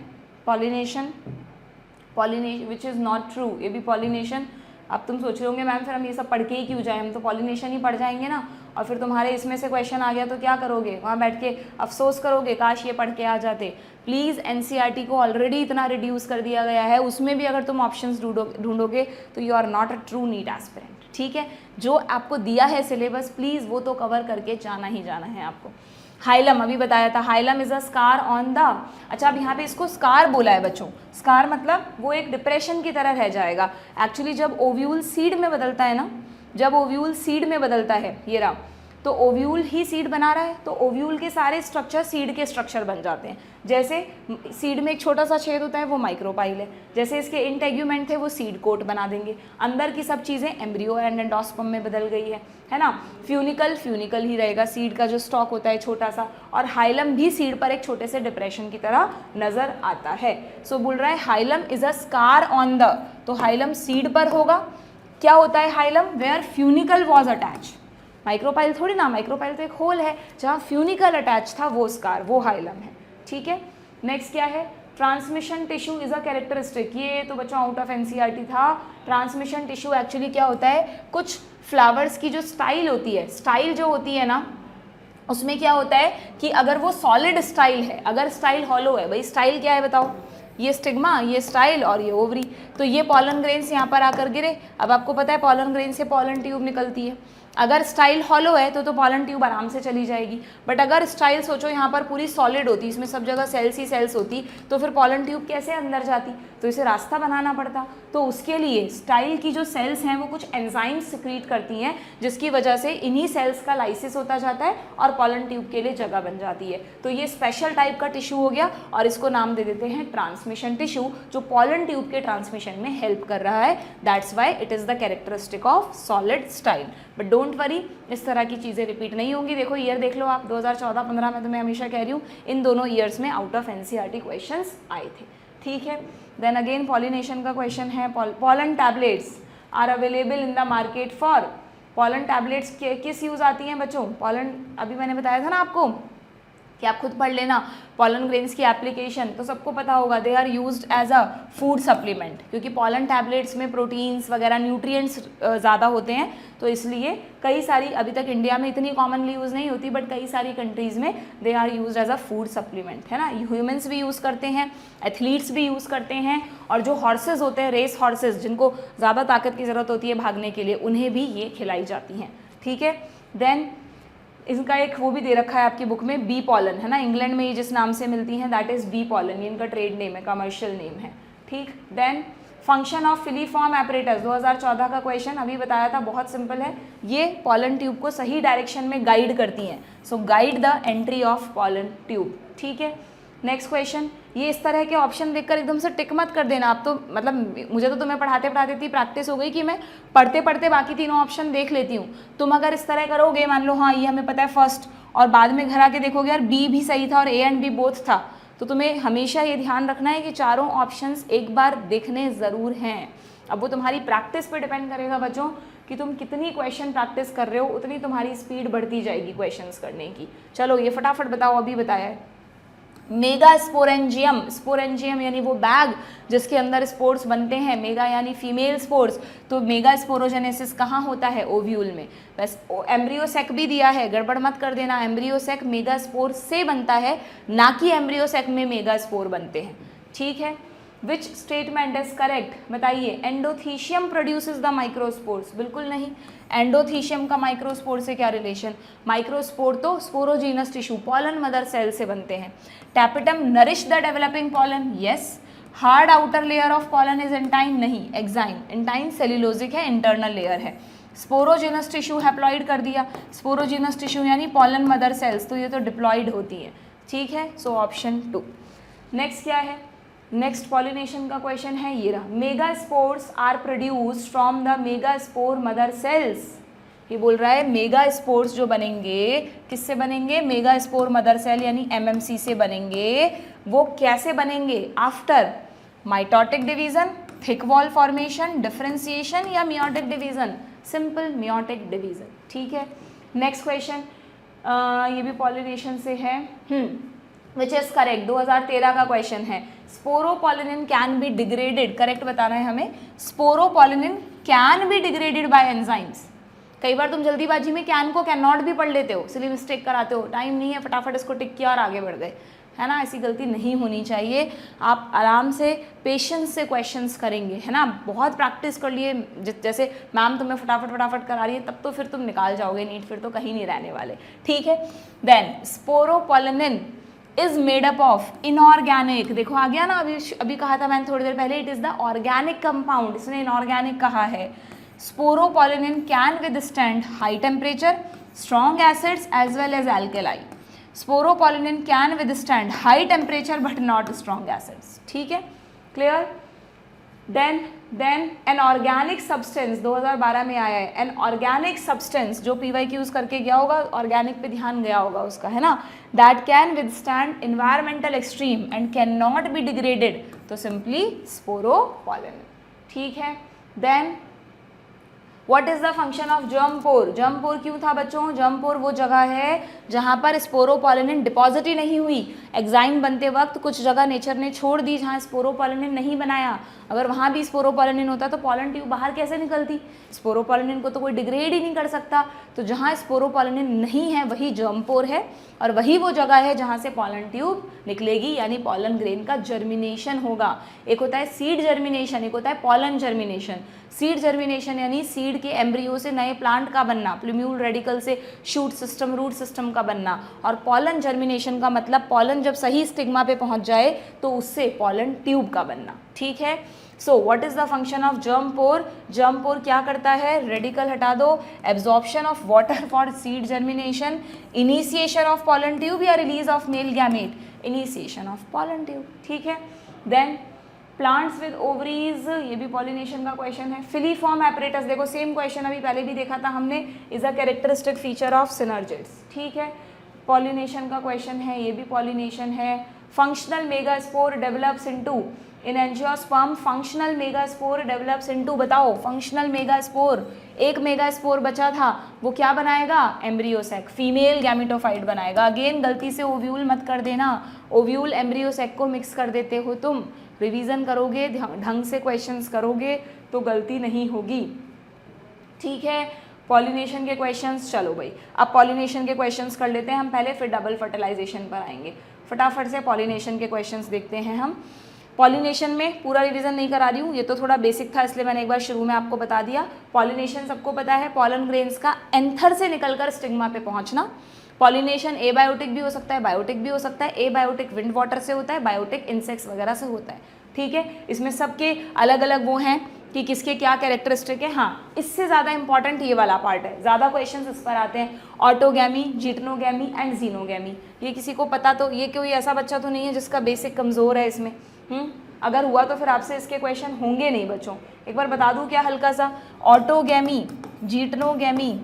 pollination which is not true, ये भी पॉलिनेशन। अब तुम सोच रहे होंगे मैम फिर हम ये सब पढ़ के ही क्यों जाए, हम तो पॉलिनेशन ही पढ़ जाएंगे ना, और फिर तुम्हारे इसमें से क्वेश्चन आ गया तो क्या करोगे, वहाँ बैठ के अफसोस करोगे काश ये पढ़ के आ जाते। प्लीज़ एनसीईआरटी को ऑलरेडी इतना रिड्यूस कर दिया गया है, उसमें भी अगर तुम ऑप्शंस ढूंढोगे तो you are not a true NEET aspirant. ठीक है, जो आपको दिया है सिलेबस प्लीज़ वो तो कवर करके जाना ही जाना है आपको। हाइलम अभी बताया था, hilum is a scar on the, अच्छा अब यहाँ पे इसको स्कार बोला है बच्चों, स्कार मतलब वो एक डिप्रेशन की तरह रह जाएगा। एक्चुअली जब ओव्यूल सीड में बदलता है ना, जब ओव्यूल सीड में बदलता है, ये रहा, तो ओव्यूल ही सीड बना रहा है, तो ओव्यूल के सारे स्ट्रक्चर सीड के स्ट्रक्चर बन जाते हैं। जैसे सीड में एक छोटा सा छेद होता है वो माइक्रोपाइल है, जैसे इसके इंटेग्यूमेंट थे वो सीड कोट बना देंगे, अंदर की सब चीज़ें एम्ब्रियो एंड एंडोस्पर्म में बदल गई है ना। फ्यूनिकल ही रहेगा, सीड का जो स्टॉक होता है छोटा सा, और हाइलम भी सीड पर एक छोटे से डिप्रेशन की तरह नजर आता है। सो बोल रहा है hilum is a scar on the, तो हाइलम सीड पर होगा, क्या होता है hilum, where funicle was attach, micropyle थोड़ी ना, माइक्रोपाइल तो एक होल है, जहाँ फ्यूनिकल अटैच था वो स्कार, वो हाइलम है। ठीक है, नेक्स्ट क्या है, transmission tissue is a characteristic, ये तो बच्चों आउट ऑफ एनसीईआरटी था। ट्रांसमिशन टिश्यू एक्चुअली क्या होता है, कुछ फ्लावर्स की जो स्टाइल होती है, स्टाइल जो होती है ना, उसमें क्या होता है कि अगर वो सॉलिड स्टाइल है, अगर स्टाइल हॉलो है, भाई स्टाइल क्या है बताओ, ये स्टिग्मा, ये स्टाइल और ये ओवरी, तो ये पॉलन ग्रेन्स यहाँ पर आकर गिरे। अब आपको पता है पॉलन ग्रेन से पॉलन ट्यूब निकलती है, अगर स्टाइल हॉलो है तो पॉलन ट्यूब आराम से चली जाएगी, बट अगर स्टाइल सोचो यहाँ पर पूरी सॉलिड होती, इसमें सब जगह सेल्स ही सेल्स होती, तो फिर पॉलन ट्यूब कैसे अंदर जाती, तो इसे रास्ता बनाना पड़ता। तो उसके लिए स्टाइल की जो सेल्स हैं वो कुछ एंजाइम्स सिक्रीट करती हैं, जिसकी वजह से इन्हीं सेल्स का लाइसिस होता जाता है और पॉलन ट्यूब के लिए जगह बन जाती है। तो ये स्पेशल टाइप का टिश्यू हो गया और इसको नाम दे देते हैं ट्रांसमिशन टिश्यू, जो पॉलन ट्यूब के ट्रांसमिशन में हेल्प कर रहा है। That's why it is the characteristic of solid style. But don't worry, इस तरह की चीज़ें रिपीट नहीं होंगी। देखो ईयर देख लो आप, 2014-15 में तो मैं हमेशा कह रही हूँ इन दोनों ईयर्स में आउट ऑफ एनसीईआरटी क्वेश्चंस आए थे। ठीक है, देन अगेन पॉलिनेशन का क्वेश्चन है, pollen tablets are available in the market for, pollen tablets किस यूज़ आती हैं बच्चों, पॉलन अभी मैंने बताया था ना आपको कि आप खुद पढ़ लेना पॉलन ग्रेन्स की एप्लीकेशन, तो सबको पता होगा they are used as a food supplement, क्योंकि पॉलन टैबलेट्स में प्रोटीन्स वगैरह न्यूट्रिएंट्स ज़्यादा होते हैं, तो इसलिए कई सारी, अभी तक इंडिया में इतनी कॉमनली यूज़ नहीं होती बट कई सारी कंट्रीज़ में they are used as a food supplement, है ना। ह्यूमन्स भी यूज़ करते हैं, एथलीट्स भी यूज़ करते हैं, और जो हॉर्सेज होते हैं, रेस हॉर्सेज, जिनको ज़्यादा ताकत की ज़रूरत होती है भागने के लिए, उन्हें भी ये खिलाई जाती हैं, ठीक है। देन इनका एक वो भी दे रखा है आपकी बुक में, बी पॉलन, है ना। इंग्लैंड में ये जिस नाम से मिलती हैं दैट इज़ बी पॉलन, ये इनका ट्रेड नेम है, कमर्शियल नेम है, ठीक। Then function of filiform apparatus, 2014 का क्वेश्चन, अभी बताया था, बहुत सिंपल है, ये पॉलन ट्यूब को सही डायरेक्शन में गाइड करती हैं, so guide the entry of pollen tube, ठीक है। नेक्स्ट क्वेश्चन, ये इस तरह के ऑप्शन देखकर एकदम से टिक मत कर देना आप, तो मतलब मुझे तो तुम्हें पढ़ाते पढ़ाते इतनी प्रैक्टिस हो गई कि मैं पढ़ते पढ़ते बाकी तीनों ऑप्शन देख लेती हूँ। तुम अगर इस तरह करोगे, मान लो हाँ ये हमें पता है फर्स्ट, और बाद में घर आके देखोगे यार बी भी सही था और ए एंड बी बोथ था, तो तुम्हें हमेशा ये ध्यान रखना है कि चारों ऑप्शंस एक बार देखने ज़रूर हैं। अब वो तुम्हारी प्रैक्टिस पे डिपेंड करेगा बच्चों कि तुम कितनी क्वेश्चन प्रैक्टिस कर रहे हो, उतनी तुम्हारी स्पीड बढ़ती जाएगी क्वेश्चंस करने की। चलो ये फटाफट बताओ, अभी बताया है। मेगा स्पोरेंजियम, स्पोरेंजियम यानी वो बैग जिसके अंदर स्पोर्स बनते हैं, मेगा यानी फीमेल स्पोर्स, तो मेगा स्पोरोजेनेसिस कहाँ होता है, ओव्यूल में। बस एम्ब्रियोसेक भी दिया है, गड़बड़ मत कर देना, एम्ब्रियोसेक मेगा स्पोर से बनता है, ना कि एम्ब्रियोसेक में मेगा स्पोर बनते हैं, ठीक है। विच स्टेटमेंट इज करेक्ट, बताइए। एंडोथीशियम प्रोड्यूसेस द माइक्रोस्पोर्स, बिल्कुल नहीं। एंडोथीशियम का माइक्रोस्पोर से क्या रिलेशन, माइक्रोस्पोर तो sporogenous tissue, pollen mother cell से बनते हैं। Tapetum nourish the developing pollen, yes. Hard outer layer of pollen is intine, नहीं, एक्साइन। एंटाइन सेल्यूलोजिक है, इंटरनल लेयर है। स्पोरोजीनस टिश्यू हैप्लॉइड कर दिया, स्पोरोजीनस टिश्यू यानी पॉलन मदर सेल्स, तो ये तो डिप्लॉइड होती है, ठीक है। So option 2। नेक्स्ट क्या है, नेक्स्ट पॉलिनेशन का क्वेश्चन है ये रहा। Mega spores are produced from the mega spore mother cells, ये बोल रहा है मेगा स्पोर्स जो बनेंगे किससे बनेंगे, मेगा स्पोर मदर सेल यानी एमएमसी से बनेंगे। वो कैसे बनेंगे, after mitotic division, thick wall formation, differentiation या meiotic division, simple meiotic division, ठीक है। नेक्स्ट क्वेश्चन ये भी पॉलिनेशन से है, विच इज करेक्ट, 2013 का क्वेश्चन है। Sporopollenin can be degraded, correct बताना है हमें। Sporopollenin can be degraded by enzymes, कई बार तुम जल्दीबाजी में कैन को कैन नॉट भी पढ़ लेते हो, इसलिए मिस्टेक कराते हो, टाइम नहीं है, फटाफट इसको टिक किया और आगे बढ़ गए, है ना। ऐसी गलती नहीं होनी चाहिए, आप आराम से पेशेंस से क्वेश्चंस करेंगे, है ना। बहुत प्रैक्टिस कर लिए, जैसे मैम तुम्हें फटाफट फटाफट करा रही है, तब तो फिर तुम निकाल जाओगे नीट, फिर तो कहीं नहीं रहने वाले, ठीक है। Then sporopollenin is made up of inorganic, देखो आ गया ना, अभी कहा था मैंने थोड़ी देर पहले, it is the organic compound, इसने इनऑर्गेनिक कहा है। Sporopollenin can withstand high temperature, strong acids as well as alkali. Sporopollenin can withstand high temperature but not strong acids, ठीक है, clear. Then an organic substance, 2012 में आया है, an organic substance, जो PY use करके गया होगा, ऑर्गेनिक पे ध्यान गया होगा उसका, है ना, that can withstand environmental extreme and can not be degraded, तो सिंपली स्पोरोपोलिनिन, ठीक है। Then what is the function of germ pore, germ pore क्यों था बच्चों, जर्म पोर वो जगह है जहाँ पर स्पोरोपोलिनिन डिपॉजिट ही नहीं हुई, एग्जाइम बनते वक्त कुछ जगह नेचर ने छोड़ दी जहाँ स्पोरोपोलिनिन नहीं बनाया, अगर वहाँ भी स्पोरोपोलिनिन होता तो पॉलन ट्यूब बाहर कैसे निकलती, स्पोरोपोलिनिन को तो कोई डिग्रेड ही नहीं कर सकता, तो जहाँ स्पोरोपोलिनिन नहीं है वही जर्म पोर है, और वही वो जगह है जहाँ से पॉलन ट्यूब निकलेगी, यानी पॉलन ग्रेन का जर्मिनेशन होगा। एक होता है सीड जर्मिनेशन, एक होता है पॉलन जर्मिनेशन। सीड जर्मिनेशन यानी सीड के एम्ब्रियो से नए प्लांट का बनना, प्लूम्यूल रेडिकल से शूट सिस्टम, रूट सिस्टम का बनना, और पॉलन जर्मिनेशन का मतलब पॉलन जब सही स्टिग्मा पे पहुंच जाए तो उससे पॉलन ट्यूब का बनना, ठीक है। So what is the function of germ pore, germ pore क्या करता है, रेडिकल हटा दो, absorption of water for seed germination, initiation of pollen tube या release of male gamete, initiation of pollen tube, ठीक है। देन प्लांट्स विद ओवरीज, ये भी पॉलिनेशन का क्वेश्चन है। फिलीफॉर्म एपरेटस, देखो सेम क्वेश्चन अभी पहले भी देखा था हमने, is a characteristic feature of synergids, ठीक है, पॉलिनेशन का क्वेश्चन है, ये भी पॉलिनेशन है। Functional megaspore develops into in angiosperm functional megaspore develops into, बताओ फंक्शनल मेगास्पोर, एक मेगास्पोर बचा था वो क्या बनाएगा, एम्ब्रियोसेक, फीमेल गैमेटोफाइट बनाएगा। अगेन गलती से ओव्यूल मत कर देना, ओव्यूल एम्ब्रियोसेक को मिक्स कर देते हो तुम। रिवीजन करोगे, ढंग से क्वेश्चंस करोगे तो गलती नहीं होगी, ठीक है। पॉलिनेशन के क्वेश्चंस, चलो भाई अब पॉलिनेशन के क्वेश्चंस कर लेते हैं हम पहले, फिर डबल फर्टिलाइजेशन पर आएंगे। फटाफट से पॉलिनेशन के क्वेश्चंस देखते हैं हम। पॉलिनेशन में पूरा रिवीजन नहीं करा रही हूँ, ये तो थोड़ा बेसिक था इसलिए मैंने एक बार शुरू में आपको बता दिया। पॉलिनेशन सबको पता है, पॉलन ग्रेन्स का एंथर से निकलकर स्टिग्मा पे पहुंचना। पॉलिनेशन एबायोटिक भी हो सकता है, बायोटिक भी हो सकता है। एबायोटिक विंड वाटर से होता है, बायोटिक इंसेक्ट्स वगैरह से होता है, ठीक है। इसमें सबके अलग अलग वो हैं कि किसके क्या कैरेक्टरिस्टिक है। हाँ, इससे ज़्यादा इंपॉर्टेंट ये वाला पार्ट है, ज़्यादा क्वेश्चंस इस पर आते हैं। ऑटोगैमी, जिटनोगैमी एंड जीनोगैमी, ये किसी को पता तो, ये कोई ऐसा बच्चा तो नहीं है जिसका बेसिक कमज़ोर है इसमें। अगर हुआ तो फिर आपसे इसके क्वेश्चन होंगे नहीं बच्चों। एक बार बता दूं क्या हल्का सा, ऑटोगैमी, जिटनोगैमी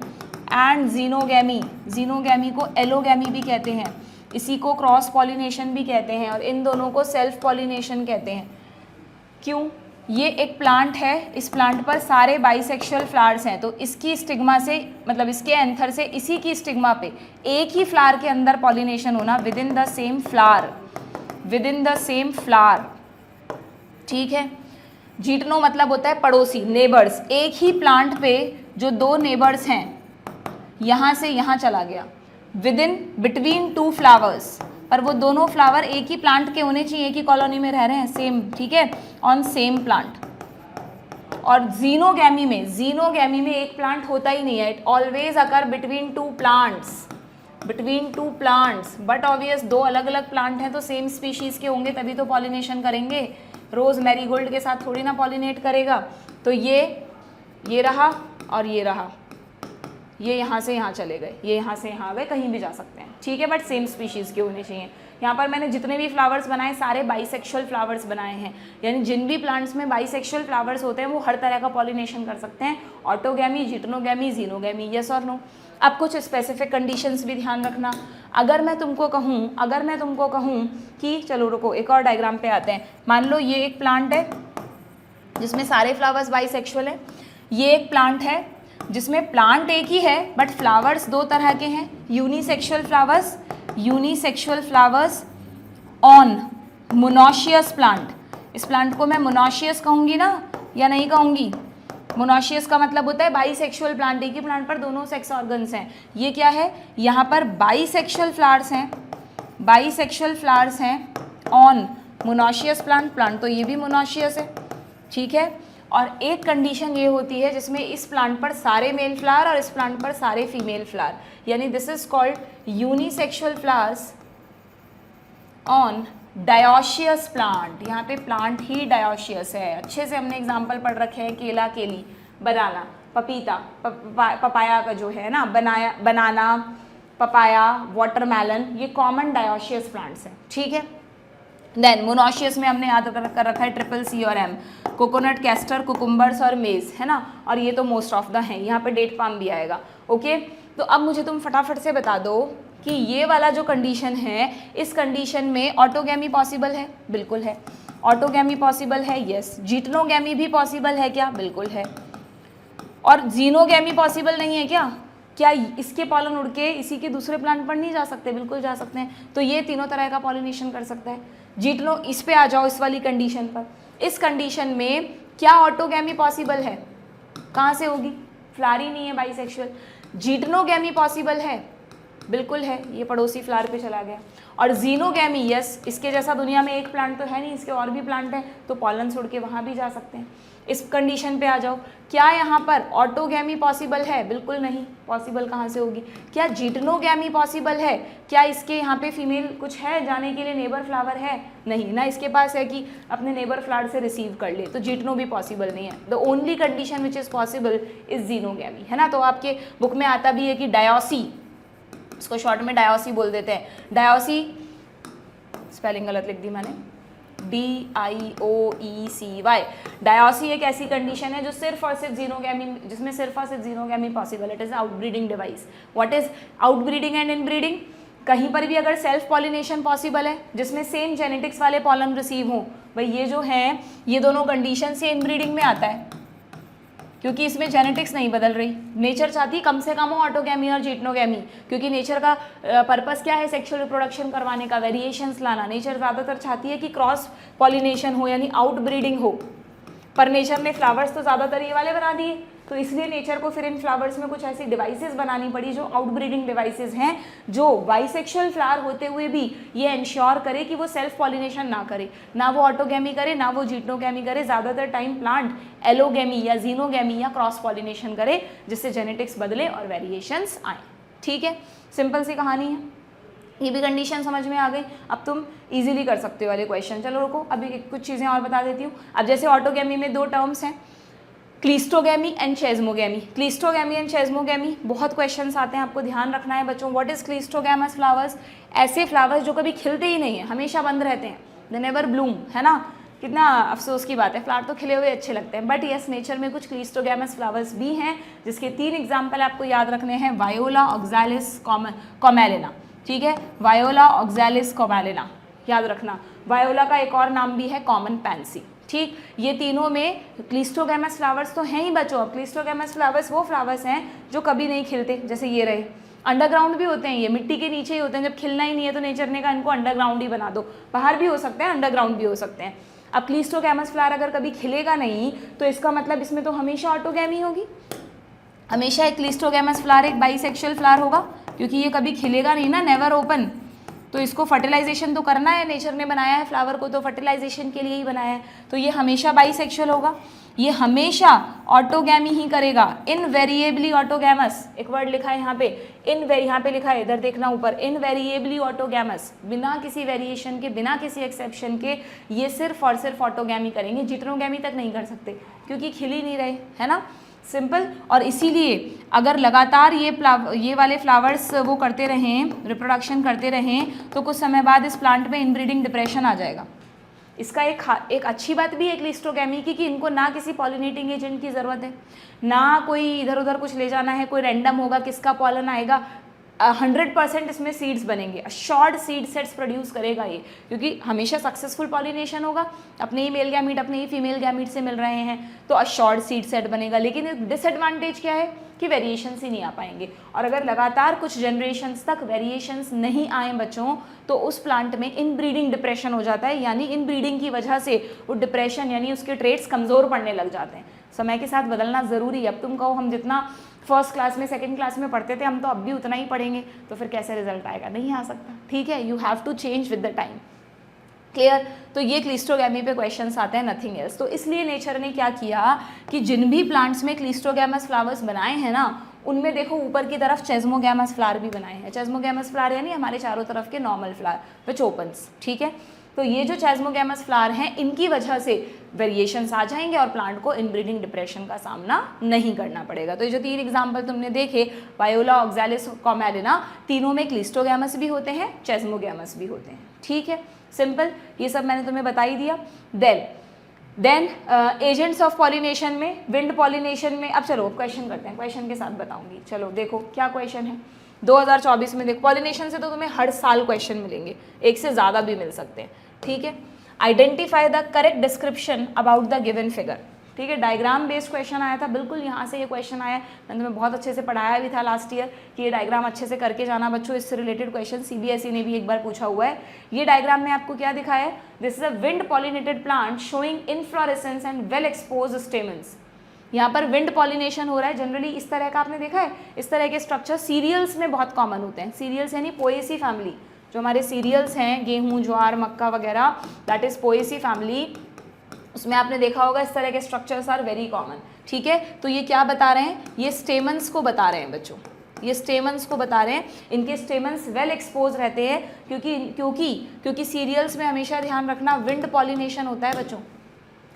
एंड जीनोगैमी, जीनोगैमी को एलोगैमी भी कहते हैं, इसी को क्रॉस पॉलिनेशन भी कहते हैं, और इन दोनों को सेल्फ पॉलिनेशन कहते हैं। क्यों? ये एक प्लांट है, इस प्लांट पर सारे बाइसेक्सुअल फ्लावर्स हैं, तो इसकी स्टिग्मा से, मतलब इसके एंथर से इसी की स्टिग्मा पे एक ही फ्लावर के अंदर पॉलिनेशन होना, with in the same flower, with in the same flower, ठीक है। जीटनो मतलब होता है पड़ोसी, नेबर्स, एक ही प्लांट पे जो दो नेबर्स हैं, यहाँ से यहाँ चला गया, with in between two flowers, पर वो दोनों फ्लावर एक ही प्लांट के होने चाहिए, एक ही कॉलोनी में रह रहे हैं, सेम, ठीक है, ऑन सेम प्लांट। और जीनोगैमी में एक प्लांट होता ही नहीं है, it always occur between two plants, between two plants, but obvious दो अलग अलग प्लांट हैं तो सेम स्पीशीज के होंगे तभी तो पॉलिनेशन करेंगे। रोज मैरीगोल्ड के साथ थोड़ी ना पॉलिनेट करेगा। तो ये रहा और ये रहा, ये यहाँ से यहाँ चले गए, ये यहाँ से यहाँ आ गए, कहीं भी जा सकते हैं, ठीक है, बट सेम स्पीशीज के होने चाहिए। यहाँ पर मैंने जितने भी फ्लावर्स बनाए सारे बाइसेक्सुअल फ्लावर्स बनाए हैं, यानी जिन भी प्लांट्स में बाइसेक्सुअल फ्लावर्स होते हैं वो हर तरह का पॉलिनेशन कर सकते हैं, ऑटोगैमी, जिटनोगैमी, जीनोगैमी, यस और नो। अब कुछ स्पेसिफिक कंडीशंस भी ध्यान रखना। अगर मैं तुमको कहूँ कि चलो रुको, एक और डायग्राम पे आते हैं। मान लो ये एक प्लांट है जिसमें सारे फ्लावर्स बाइसेक्सुअल हैं, ये एक प्लांट है जिसमें प्लांट एक ही है बट फ्लावर्स दो तरह के हैं, unisexual flowers on monoecious plant. इस प्लांट को मैं मोनोशियस कहूँगी ना या नहीं कहूँगी? मोनोशियस का मतलब होता है बाईसेक्सुअल प्लांट, एक ही प्लांट पर दोनों सेक्स ऑर्गन्स हैं। ये क्या है, यहाँ पर बाईसेक्सुअल फ्लावर्स हैं ऑन मोनोशियस प्लांट तो ये भी मोनोशियस है, ठीक है। और एक कंडीशन ये होती है जिसमें इस प्लांट पर सारे मेल फ्लावर और इस प्लांट पर सारे फीमेल फ्लावर, यानी this is called unisexual flowers on dioecious plant. यहाँ पे प्लांट ही डायोशियस है। अच्छे से हमने एग्जाम्पल पढ़ रखे हैं, केला, केली, बनाना, पपीता, पपाया का जो है ना, बनाना, पपाया, वाटरमेलन, ये कॉमन डायोशियस प्लांट्स हैं, ठीक है। देन मोनोशियस में हमने याद कर रखा है ट्रिपल सी और एम, कोकोनट, कैस्टर, कुकुम्बर्स और मेज, है ना, और ये तो मोस्ट ऑफ द हैं। यहाँ पे डेट पाम भी आएगा, ओके। तो अब मुझे तुम फटाफट से बता दो कि ये वाला जो कंडीशन है, इस कंडीशन में ऑटोगैमी पॉसिबल है? बिल्कुल है। ऑटोगैमी पॉसिबल है, यस। जीटनोगैमी भी पॉसिबल है क्या? बिल्कुल है। और जीनोगैमी पॉसिबल नहीं है क्या? क्या इसके पॉलन उड़ के इसी के दूसरे प्लांट पर नहीं जा सकते? बिल्कुल जा सकते हैं। तो ये तीनों तरह का पॉलिनेशन कर सकता है। जीटनो, इस पे आ जाओ, इस वाली कंडीशन पर। इस कंडीशन में क्या ऑटोगैमी पॉसिबल है? कहाँ से होगी? फ्लावर ही नहीं है बाइसेक्सुअल। जीटनोगैमी पॉसिबल है? बिल्कुल है, ये पड़ोसी फ्लावर पे चला गया। और जीनोगैमी, यस, इसके जैसा दुनिया में एक प्लांट तो है नहीं, इसके और भी प्लांट हैं, तो पॉलन उड़ के वहाँ भी जा सकते हैं। इस कंडीशन पे आ जाओ, क्या यहाँ पर ऑटोगैमी पॉसिबल है? बिल्कुल नहीं, पॉसिबल कहाँ से होगी? क्या जीटनोगैमी पॉसिबल है? क्या इसके यहाँ पे फीमेल कुछ है जाने के लिए, नेबर फ्लावर है? नहीं ना, इसके पास है कि अपने नेबर फ्लावर से रिसीव कर ले, तो जीटनो भी पॉसिबल नहीं है। The only condition which is possible is xenogamy, है ना। तो आपके बुक में आता भी है कि डायोसी, इसको शॉर्ट में डायोसी बोल देते हैं। डायोसी, स्पेलिंग गलत लिख दी मैंने, DIOECY। डायोसी एक ऐसी कंडीशन है जो सिर्फ और सिर्फ जीनोगैमी, जिसमें सिर्फ और सिर्फ xenogamy possible. It is outbreeding device. What is outbreeding and inbreeding? कहीं पर भी अगर सेल्फ पॉलिनेशन पॉसिबल है जिसमें सेम जेनेटिक्स वाले पॉलन रिसीव हों, भाई ये जो है ये दोनों कंडीशन से इनब्रीडिंग में आता है, क्योंकि इसमें जेनेटिक्स नहीं बदल रही। नेचर चाहती है कम से कम हो ऑटोगैमी और जीटनोगैमी, क्योंकि नेचर का पर्पस क्या है, सेक्सुअल रिप्रोडक्शन करवाने का, वेरिएशंस लाना। नेचर ज़्यादातर चाहती है कि क्रॉस पॉलिनेशन हो यानी आउट ब्रीडिंग हो, पर नेचर ने फ्लावर्स तो ज़्यादातर ये वाले बना दिए, तो इसलिए नेचर को फिर इन फ्लावर्स में कुछ ऐसी डिवाइसेस बनानी पड़ी जो आउटब्रीडिंग डिवाइसेस हैं, जो बाइसेक्सुअल फ्लावर होते हुए भी ये इंश्योर करे कि वो सेल्फ पॉलिनेशन ना करे, ना वो ऑटोगैमी करे ना वो जीटनोगैमी करे। ज़्यादातर टाइम प्लांट एलोगैमी या जीनोगैमी या क्रॉस पॉलिनेशन करे, जिससे जेनेटिक्स बदले और वेरिएशंस आए। ठीक है, सिंपल सी कहानी है, ये भी कंडीशन समझ में आ गई। अब तुम इजीली कर सकते हो वाले क्वेश्चन। चलो रुको, अभी कुछ चीज़ें और बता देती हूँ। अब जैसे ऑटोगैमी में दो टर्म्स हैं, क्लिस्टोगैमी एंड चेस्मोगैमी। क्लिस्टोगैमी एंड चेस्मोगैमी बहुत क्वेश्चंस आते हैं, आपको ध्यान रखना है बच्चों। What is cleistogamous flowers? ऐसे फ्लावर्स जो कभी खिलते ही नहीं है, हमेशा बंद रहते हैं, दे नेवर ब्लूम, है ना। कितना अफसोस की बात है, फ्लावर तो खिले हुए अच्छे लगते हैं, बट यस नेचर में कुछ क्लिस्टोगैमस फ्लावर्स भी हैं, जिसके 3 एग्जाम्पल आपको याद रखने हैं। वायोला ऑक्सैलिस कॉमेलिना, ठीक है, वायोला ऑक्सैलिस कॉमेलिना याद रखना। वायोला का एक और नाम भी है कॉमन पैंसी। ठीक, ये तीनों में क्लिस्टोगैमस फ्लावर्स तो हैं ही बच्चों। अब क्लिस्टोगैमस फ्लावर्स वो फ्लावर्स हैं जो कभी नहीं खिलते, जैसे ये रहे। अंडरग्राउंड भी होते हैं, ये मिट्टी के नीचे ही होते हैं। जब खिलना ही नहीं है तो नेचर ने कहा इनको अंडरग्राउंड ही बना दो, बाहर भी हो सकते हैं, अंडरग्राउंड भी हो सकते हैं। अब क्लिस्टोगैमस फ्लावर अगर कभी खिलेगा नहीं तो इसका मतलब इसमें तो हमेशा ऑटोगैमी होगी, हमेशा एक क्लिस्टोगैमस फ्लावर एक बाइसेक्सुअल फ्लावर होगा, क्योंकि ये कभी खिलेगा नहीं ना, नेवर ओपन। तो इसको फर्टिलाइजेशन तो करना है, नेचर ने बनाया है फ्लावर को तो फर्टिलाइजेशन के लिए ही बनाया है, तो ये हमेशा बाइसेक्सुअल होगा, ये हमेशा ऑटोगैमी ही करेगा, इनवेरिएबली ऑटोगैमस। एक वर्ड लिखा है यहाँ पे, यहाँ पे लिखा है, इधर देखना ऊपर, इनवेरिएबली ऑटोगैमस, बिना किसी वेरिएशन के, बिना किसी एक्सेप्शन के ये सिर्फ और सिर्फ ऑटोगैमी करेंगे, जीटनोगैमी तक नहीं कर सकते क्योंकि खिल ही नहीं रहे, है ना, सिंपल। और इसीलिए अगर लगातार ये वाले फ्लावर्स वो करते रहें, रिप्रोडक्शन करते रहें, तो कुछ समय बाद इस प्लांट में इनब्रीडिंग डिप्रेशन आ जाएगा। इसका एक अच्छी बात भी है क्लिस्टोगैमी की कि इनको ना किसी पॉलिनेटिंग एजेंट की ज़रूरत है, ना कोई इधर उधर कुछ ले जाना है, कोई रैंडम होगा किसका पॉलन आएगा, 100% इसमें सीड्स बनेंगे, शॉर्ट सीड सेट्स प्रोड्यूस करेगा ये, क्योंकि हमेशा सक्सेसफुल पॉलिनेशन होगा, अपने ही मेल गैमीट अपने ही फीमेल गैमीट से मिल रहे हैं, तो शॉर्ट सीड सेट बनेगा। लेकिन डिसएडवांटेज क्या है कि वेरिएशंस ही नहीं आ पाएंगे, और अगर लगातार कुछ जनरेशन्स तक वेरिएशंस नहीं आए बच्चों, तो उस प्लांट में इनब्रीडिंग डिप्रेशन हो जाता है, यानी इनब्रीडिंग की वजह से वो डिप्रेशन यानी उसके ट्रेट्स कमज़ोर पड़ने लग जाते हैं। समय के साथ बदलना ज़रूरी है। अब तुम कहो हम जितना फर्स्ट क्लास में सेकंड क्लास में पढ़ते थे हम तो अब भी उतना ही पढ़ेंगे, तो फिर कैसे रिजल्ट आएगा, नहीं आ सकता। ठीक है, you have to change with the time, clear. तो ये क्लिस्टोगैमी पे क्वेश्चंस आते हैं, नथिंग एल्स। तो इसलिए नेचर ने क्या किया कि जिन भी प्लांट्स में क्लिस्टोगैमस फ्लावर्स बनाए हैं ना, उनमें देखो ऊपर की तरफ चेस्मोगैमस फ्लावर भी बनाए हैं। चेस्मोगैमस फ्लावर यानी हमारे चारों तरफ के नॉर्मल फ्लावर विच ओपन्स, ठीक है। तो ये जो चेस्मोगैमस फ्लावर हैं, इनकी वजह से वेरिएशंस आ जाएंगे और प्लांट को इनब्रीडिंग डिप्रेशन का सामना नहीं करना पड़ेगा। तो ये जो 3 एग्जाम्पल तुमने देखे, वायोला ऑक्सैलिस कॉमेलिना, तीनों में क्लिस्टोगैमस भी होते हैं, चेस्मोगैमस भी होते हैं, ठीक है, सिंपल। ये सब मैंने तुम्हें बता ही दिया। देन एजेंट्स ऑफ पॉलिनेशन में, विंड पॉलिनेशन में, अब चलो क्वेश्चन करते हैं, क्वेश्चन के साथ बताऊंगी। चलो देखो क्या क्वेश्चन है 2024 में। देखो पॉलिनेशन से तो तुम्हें हर साल क्वेश्चन मिलेंगे, एक से ज़्यादा भी मिल सकते हैं, ठीक है। Identify the correct description about the given figure, ठीक है। डायग्राम बेस्ड क्वेश्चन आया था, बिल्कुल यहाँ से ये क्वेश्चन आया, मैंने तुम्हें बहुत अच्छे से पढ़ाया भी था लास्ट ईयर कि ये डायग्राम अच्छे से करके जाना बच्चों। इससे रिलेटेड क्वेश्चन सीबीएसई ने भी एक बार पूछा हुआ है। ये डायग्राम में आपको क्या दिखाया है, this is a wind pollinated plant showing inflorescence and well expose stamens. यहाँ पर विंड पॉलिनेशन हो रहा है, जनरली इस तरह का आपने देखा है, इस तरह के स्ट्रक्चर सीरियल्स में बहुत कॉमन होते हैं। सीरियल्स यानी पोएसी फैमिली, जो हमारे सीरियल्स हैं गेहूँ ज्वार मक्का वगैरह, दैट इज पोएसी फैमिली, उसमें आपने देखा होगा इस तरह के स्ट्रक्चर्स आर वेरी कॉमन, ठीक है। तो ये क्या बता रहे हैं, ये स्टेमन्स को बता रहे हैं बच्चों, ये स्टेमन्स को बता रहे हैं, इनके स्टेमन्स वेल एक्सपोज रहते हैं, क्योंकि सीरियल्स में हमेशा ध्यान रखना विंड पॉलिनेशन होता है बच्चों।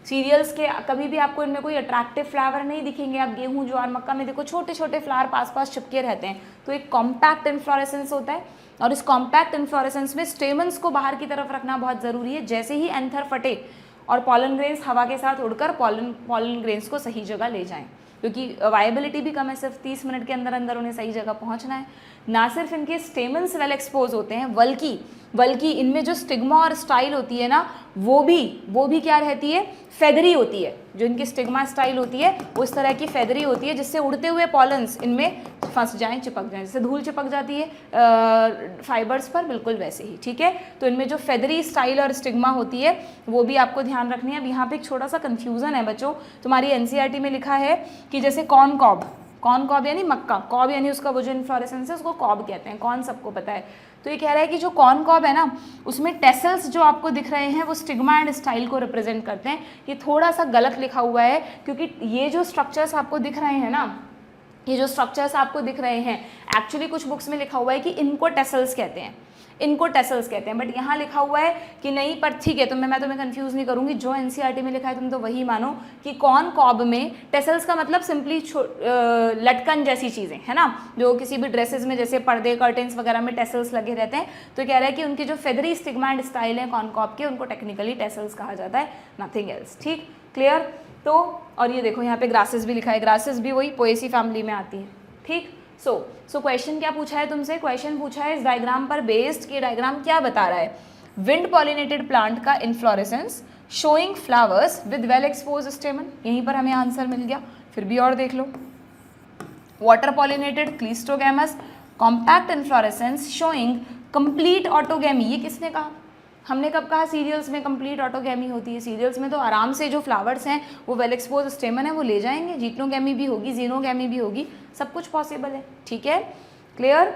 सीरियल्स के कभी भी आपको इनमें कोई अट्रैक्टिव फ्लावर नहीं दिखेंगे। आप गेहूं ज्वार मक्का में देखो छोटे छोटे फ्लावर पास पास चिपके रहते हैं, तो एक कॉम्पैक्ट इन्फ्लोरेसेंस होता है, और इस कॉम्पैक्ट इन्फ्लोरेसेंस में स्टेमन्स को बाहर की तरफ रखना बहुत ज़रूरी है। जैसे ही एंथर फटे और पॉलन ग्रेन्स हवा के साथ उड़कर पॉलन ग्रेन्स को सही जगह ले जाएं, क्योंकि वायबिलिटी भी कम है, सिर्फ 30 मिनट के अंदर अंदर उन्हें सही जगह पहुंचना है। ना सिर्फ इनके स्टेमन्स वेल एक्सपोज होते हैं बल्कि इनमें जो स्टिग्मा और स्टाइल होती है ना वो भी क्या रहती है, फेदरी होती है। जो इनकी स्टिग्मा स्टाइल होती है वो इस तरह की फेदरी होती है जिससे उड़ते हुए पॉलन्स इनमें फंस जाएं, चिपक जाएं, जैसे धूल चिपक जाती है फाइबर्स पर, बिल्कुल वैसे ही। ठीक है, तो इनमें जो फेदरी स्टाइल और स्टिग्मा होती है वो भी आपको ध्यान रखनी है। अब यहाँ पे एक छोटा सा कन्फ्यूज़न है बच्चों, तुम्हारी एनसीईआरटी में लिखा है कि जैसे कॉर्न कॉब यानी मक्का, कॉब यानी उसका वो जो इन्फ्लोरेसेंस है उसको कॉब कहते हैं, कौन सबको पता है। तो ये कह रहा है कि जो कॉर्न कॉब है ना उसमें टेसल्स जो आपको दिख रहे हैं वो स्टिग्मा एंड स्टाइल को रिप्रेजेंट करते हैं। ये थोड़ा सा गलत लिखा हुआ है क्योंकि ये जो स्ट्रक्चर्स आपको दिख रहे हैं ना, ये जो स्ट्रक्चर्स आपको दिख रहे हैं एक्चुअली कुछ बुक्स में लिखा हुआ है कि इनको टेसल्स कहते हैं, बट यहाँ लिखा हुआ है कि नहीं। पर ठीक है, तो मैं तुम्हें कंफ्यूज नहीं करूँगी, जो एनसीईआरटी में लिखा है तुम तो वही मानो कि कॉर्न कॉब में टेसल्स का मतलब सिंपली लटकन जैसी चीज़ें है ना, जो किसी भी ड्रेसेस में जैसे पर्दे कर्टेंस वगैरह में टेसल्स लगे रहते हैं। तो कह रहा है कि उनके जो फेदरी स्टिग्मा एंड स्टाइल है कॉर्न कॉब के, उनको टेक्निकली टेसल्स कहा जाता है, नथिंग एल्स। ठीक, क्लियर। तो और ये देखो यहाँ पे ग्रासेस भी लिखा है, ग्रासेस भी वही पोएसी फैमिली में आती है। ठीक, सो क्वेश्चन क्या पूछा है तुमसे, क्वेश्चन पूछा है इस डायग्राम पर बेस्ड कि डायग्राम क्या बता रहा है, विंड पॉलिनेटेड प्लांट का inflorescence showing flowers with well expose स्टेमन, यहीं पर हमें आंसर मिल गया। फिर भी और देख लो, water pollinated cleistogamous compact inflorescence showing complete autogamy, ये किसने कहा, हमने कब कहा सीरियल्स में कंप्लीट ऑटोगैमी होती है। सीरियल्स में तो आराम से जो फ्लावर्स हैं वो वेल एक्सपोज स्टेमन है वो ले जाएंगे, जीटनोगैमी भी होगी, जीनोगैमी भी होगी, सब कुछ पॉसिबल है। ठीक है, क्लियर।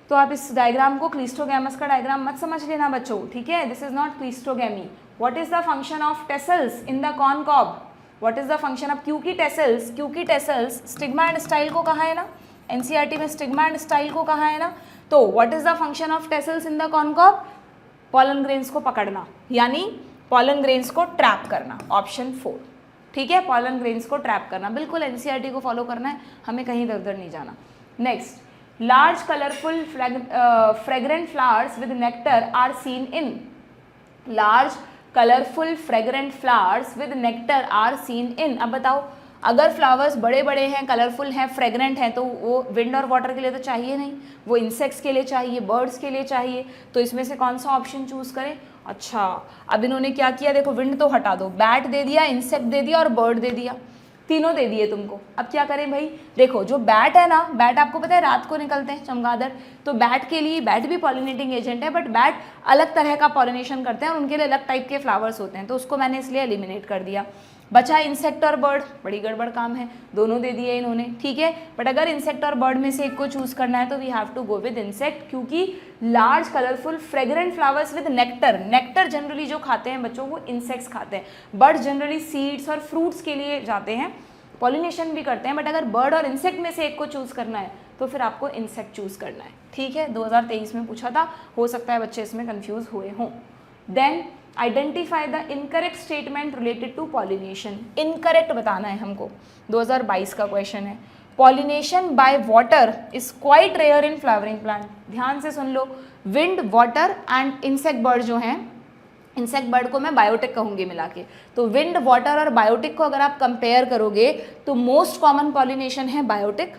तो आप इस डायग्राम को क्लिस्टोगैमस का डायग्राम मत समझ लेना बच्चों, ठीक है, this is not cleistogamy. What is the function of tassels in the corn cob, what is the function of, क्योंकि टेसल्स स्टिग्मा एंड स्टाइल को कहा है ना, एनसीईआरटी में स्टिग्मा एंड स्टाइल को कहा है ना, तो what is the function of tassels in the corn cob, pollen grains को पकड़ना, यानी पॉलन ग्रेन्स को ट्रैप करना, ऑप्शन 4। ठीक है, पॉलन ग्रेन्स को ट्रैप करना, बिल्कुल एनसीईआरटी को फॉलो करना है, हमें कहीं इधर उधर नहीं जाना। Next, large colourful fragrant flowers with nectar are seen in, large colourful fragrant flowers with nectar are seen in. अब बताओ, अगर फ्लावर्स बड़े बड़े हैं, कलरफुल हैं, फ्रेग्रेंट हैं, तो वो विंड और वाटर के लिए तो चाहिए नहीं, वो इंसेक्ट्स के लिए चाहिए, बर्ड्स के लिए चाहिए, तो इसमें से कौन सा ऑप्शन चूज करें। अच्छा, अब इन्होंने क्या किया, देखो विंड तो हटा दो, बैट दे दिया, इंसेक्ट दे दिया और बर्ड दे दिया, तीनों दे दिए तुमको। अब क्या करें भाई, देखो जो बैट है ना, बैट आपको पता है रात को निकलते हैं चमगादड़, तो बैट के लिए, बैट भी पॉलिनेटिंग एजेंट है, बट बैट अलग तरह का पॉलिनेशन करते हैं और उनके लिए अलग टाइप के फ्लावर्स होते हैं, तो उसको मैंने इसलिए एलिमिनेट कर दिया। बचा इंसेक्ट और बर्ड, बड़ी गड़बड़ काम है, दोनों दे दिए इन्होंने। ठीक है, बट अगर इंसेक्ट और बर्ड में से एक को चूज करना है तो we have to go with insect, क्योंकि large colourful fragrant flowers with nectar, nectar generally जो खाते हैं बच्चों वो इंसेक्ट्स खाते हैं, बर्ड जनरली सीड्स और फ्रूट्स के लिए जाते हैं, पॉलिनेशन भी करते हैं, बट अगर बर्ड और इंसेक्ट में से एक को चूज करना है तो फिर आपको इंसेक्ट चूज करना है। ठीक है, 2023 में पूछा था, हो सकता है बच्चे इसमें कंफ्यूज हुए हों। Then identify the incorrect statement related to pollination, incorrect बताना है हमको, 2022 का क्वेश्चन है। Pollination by water is quite rare in flowering plant, ध्यान से सुन लो, wind, water and insect bird जो हैं, इंसेक्ट बर्ड को मैं बायोटिक कहूंगी मिला के, तो विंड, वाटर और बायोटिक को अगर आप कंपेयर करोगे तो मोस्ट कॉमन पॉलिनेशन है बायोटिक,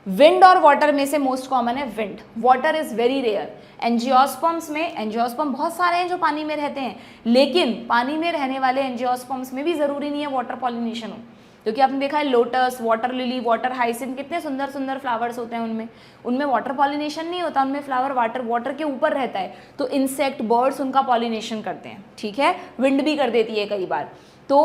विंड और वाटर में से मोस्ट कॉमन है wind, water is very rare. Angiosperms में, एंजियोस्पर्म बहुत सारे हैं जो पानी में रहते हैं, लेकिन पानी में रहने वाले एंजियोस्पर्म्स में भी जरूरी नहीं है वाटर पॉलिनेशन हो, क्योंकि आपने देखा है lotus, water lily, water hyacinth, कितने सुंदर सुंदर फ्लावर्स होते हैं, उनमें वाटर पॉलिनेशन नहीं होता, उनमें फ्लावर वाटर के ऊपर रहता है, तो इंसेक्ट, बर्ड्स उनका पॉलिनेशन करते हैं। ठीक है, विंड भी कर देती है कई बार, तो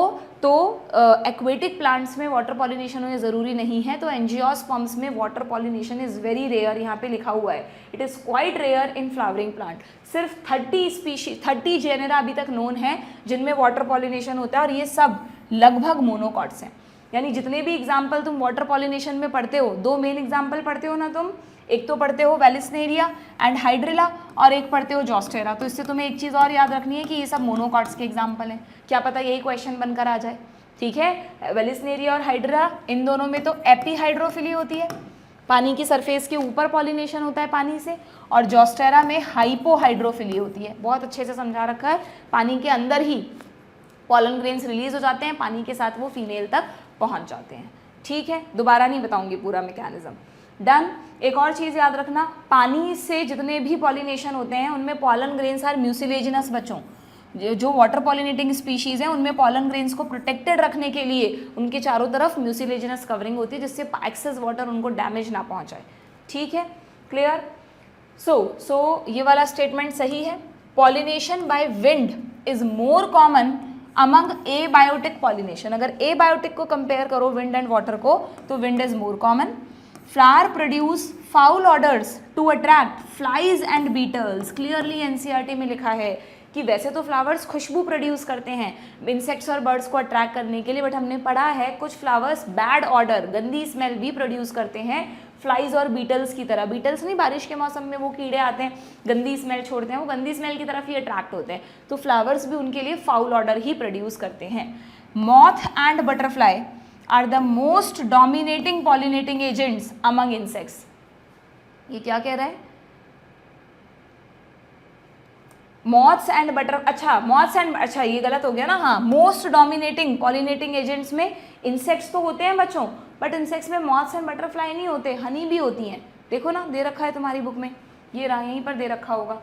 एक्वेटिक प्लांट्स में वाटर पॉलिनेशन होना ज़रूरी नहीं है, तो एंजियोस्पर्म्स में water pollination is very rare, यहाँ पे लिखा हुआ है, it is quite rare in flowering plant. सिर्फ 30 स्पीशीज, 30 जेनेरा अभी तक नोन है जिनमें वाटर पॉलिनेशन होता है, और ये सब लगभग मोनोकॉट्स हैं, यानी जितने भी एग्जाम्पल तुम वाटर पॉलिनेशन में पढ़ते हो, 2 मेन एग्जाम्पल पढ़ते हो ना तुम, एक तो पढ़ते हो वेलिस्नेरिया एंड हाइड्रिला और एक पढ़ते हो जॉस्टेरा, तो इससे तुम्हें एक चीज़ और याद रखनी है कि ये सब मोनोकॉट्स के एग्जाम्पल हैं, क्या पता यही क्वेश्चन बनकर आ जाए। ठीक है, वेलिस्नेरिया और हाइड्रिला, इन दोनों में तो एपीहाइड्रोफिली होती है, पानी की सरफेस के ऊपर पॉलिनेशन होता है पानी से, और जॉस्टेरा में हाइपोहाइड्रोफिली होती है, बहुत अच्छे से समझा रखा है, पानी के अंदर ही पॉलन ग्रेन्स रिलीज हो जाते हैं, पानी के साथ वो फीमेल तक पहुंच जाते हैं। ठीक है, दोबारा नहीं बताऊंगी पूरा मैकेनिज्म। डन। एक और चीज़ याद रखना, पानी से जितने भी पॉलिनेशन होते हैं उनमें पॉलन ग्रेन्स आर म्यूसिलेजिनस बच्चों। जो वाटर पॉलिनेटिंग स्पीशीज़ हैं उनमें पॉलन ग्रेन्स को प्रोटेक्टेड रखने के लिए उनके चारों तरफ म्यूसिलेजिनस कवरिंग होती है जिससे एक्सेस वाटर उनको डैमेज ना पहुंचाए। ठीक है, क्लियर। सो ये वाला स्टेटमेंट सही है। Pollination by wind is more common among abiotic pollination. अगर एबायोटिक को कंपेयर करो विंड एंड वाटर को तो wind is more common. Flower produce foul odours to attract flies and beetles. Clearly NCERT में लिखा है कि वैसे तो फ्लावर्स खुशबू प्रोड्यूस करते हैं इंसेक्ट्स और बर्ड्स को अट्रैक्ट करने के लिए, बट हमने पढ़ा है कुछ फ्लावर्स बैड ऑर्डर, गंदी स्मेल भी प्रोड्यूस करते हैं फ्लाइज और बीटल्स की तरह। बीटल्स नहीं, बारिश के मौसम में वो कीड़े आते हैं गंदी स्मेल छोड़ते हैं, वो गंदी स्मेल की तरफ ही अट्रैक्ट होते हैं, तो फ्लावर्स भी उनके लिए फाउल ऑर्डर ही प्रोड्यूस करते हैं। Moth and butterfly are the most dominating pollinating agents among insects. ये क्या कह रहा है? मॉथ्स एंड अच्छा ये गलत हो गया ना, हाँ, मोस्ट डोमिनेटिंग पॉलिनेटिंग एजेंट्स में इंसेक्ट्स तो होते हैं बच्चों, बट इंसेक्ट्स में मॉथ्स एंड बटरफ्लाई नहीं होते, हनी भी होती हैं। देखो ना, दे रखा है तुम्हारी बुक में, ये रहा, यहीं पर दे रखा होगा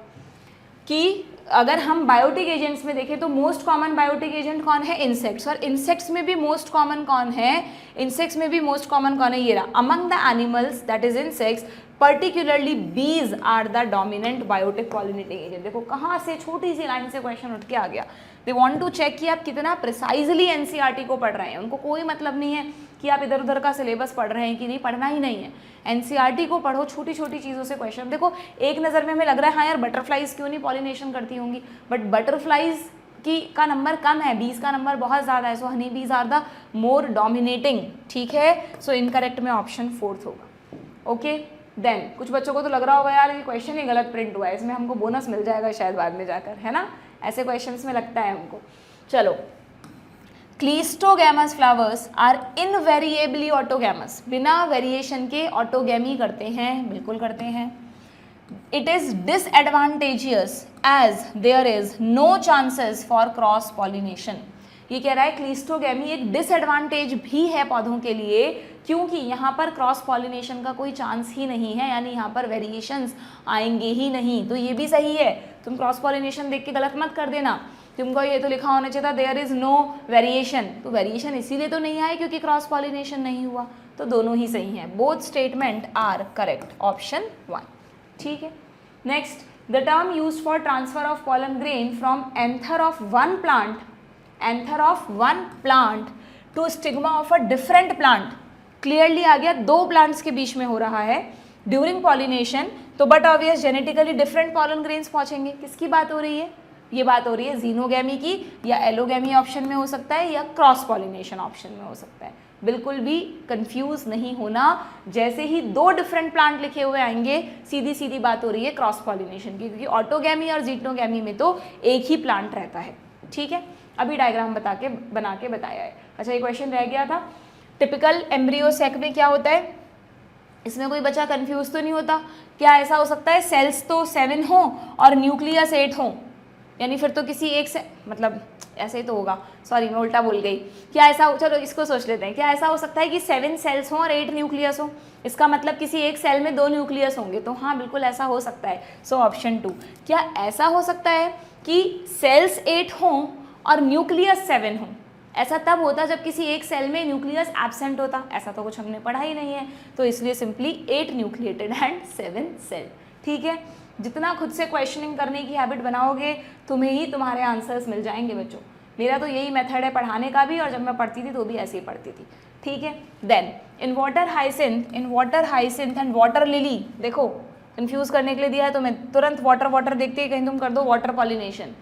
कि अगर हम बायोटिक एजेंट्स में देखें तो मोस्ट कॉमन बायोटिक एजेंट कौन है? इंसेक्ट्स। और इंसेक्ट्स में भी मोस्ट कॉमन कौन है? इंसेक्ट्स में भी मोस्ट कॉमन कौन है? ये रहा, among the animals that is insects particularly bees are the dominant biotic pollinating agent. देखो कहाँ से छोटी सी लाइन से क्वेश्चन उठ के आ गया। दे वांट टू चेक कि आप कितना प्रिसाइजली एनसीईआरटी को पढ़ रहे हैं। उनको कोई मतलब नहीं है कि आप इधर उधर का सिलेबस पढ़ रहे हैं कि नहीं, पढ़ना ही नहीं है। एनसीईआरटी को पढ़ो, छोटी छोटी चीज़ों से क्वेश्चन। देखो एक नज़र में हमें लग रहा है हाँ यार बटरफ्लाइज क्यों नहीं पॉलिनेशन करती होंगी, बट बटरफ्लाइज की का नंबर कम है, बीज का नंबर बहुत ज़्यादा है। सो हनी बीज आर द मोर डोमिनेटिंग। ठीक है, सो इनकरेक्ट में ऑप्शन 4 होगा। ओके, देन कुछ बच्चों को तो लग रहा होगा यार ये क्वेश्चन ही गलत प्रिंट हुआ है, इसमें हमको बोनस मिल जाएगा शायद बाद में जाकर, है ना, ऐसे क्वेश्चंस में लगता है हमको। चलो, cleistogamous flowers are invariably autogamous. बिना वेरिएशन के ऑटोगैमी करते हैं, बिल्कुल करते हैं। It is disadvantageous as there is no chances for cross pollination. ये कह रहा है क्लीस्टोगैमी एक डिसएडवांटेज भी है पौधों के लिए, क्योंकि यहाँ पर क्रॉस पॉलिनेशन का कोई चांस ही नहीं है, यानी यहाँ पर वेरिएशंस आएंगे ही नहीं। तो ये भी सही है, तुम क्रॉस पॉलिनेशन देख के गलत मत कर देना। तुमको ये तो लिखा होना चाहिए था देयर इज नो वेरिएशन, तो वेरिएशन इसीलिए तो नहीं आए क्योंकि क्रॉस पॉलिनेशन नहीं हुआ। तो दोनों ही सही हैं, both statement are correct, option 1। ठीक है, next, the term used for transfer of pollen grain from anther of one plant to stigma of a different plant. Clearly आ गया, दो प्लांट्स के बीच में हो रहा है ड्यूरिंग पॉलिनेशन, तो but obvious genetically different pollen grains पहुंचेंगे। किसकी बात हो रही है? ये बात हो रही है जीनोगैमी की, या एलोगैमी ऑप्शन में हो सकता है, या क्रॉस पॉलिनेशन ऑप्शन में हो सकता है। बिल्कुल भी कंफ्यूज नहीं होना, जैसे ही दो डिफरेंट प्लांट लिखे हुए आएंगे सीधी सीधी बात हो रही है क्रॉस पॉलिनेशन की, क्योंकि ऑटोगैमी और जीनोगैमी में तो एक ही प्लांट रहता है। ठीक है, अभी डायग्राम बना के बताया है। अच्छा, ये क्वेश्चन रह गया था, टिपिकल एम्ब्रियो सेक में क्या होता है? इसमें कोई बच्चा कंफ्यूज तो नहीं होता? क्या ऐसा हो सकता है सेल्स तो 7 हो और न्यूक्लियस 8 हो? यानी फिर तो किसी एक से, मतलब ऐसे ही तो होगा, सॉरी मैं उल्टा बोल गई। क्या ऐसा, चलो इसको सोच लेते हैं, क्या ऐसा हो सकता है कि 7 सेल्स हों और 8 न्यूक्लियस हो? इसका मतलब किसी एक सेल में 2 न्यूक्लियस होंगे, तो हाँ बिल्कुल ऐसा हो सकता है। So option 2। क्या ऐसा हो सकता है कि सेल्स 8 हों और न्यूक्लियस 7 हों? ऐसा तब होता जब किसी एक सेल में न्यूक्लियस एब्सेंट होता, ऐसा तो कुछ हमने पढ़ा ही नहीं है, तो इसलिए सिंपली 8 न्यूक्लिएटेड एंड 7 सेल। ठीक है, जितना खुद से क्वेश्चनिंग करने की हैबिट बनाओगे तुम्हें ही तुम्हारे आंसर्स मिल जाएंगे बच्चों। मेरा तो यही मेथड है पढ़ाने का भी, और जब मैं पढ़ती थी तो भी ऐसे ही पढ़ती थी। ठीक है, then in water hyacinth and water lily, देखो कंफ्यूज करने के लिए दिया है तो मैं तुरंत वाटर देखते ही कहीं तुम कर दो वाटर पॉलिनेशन।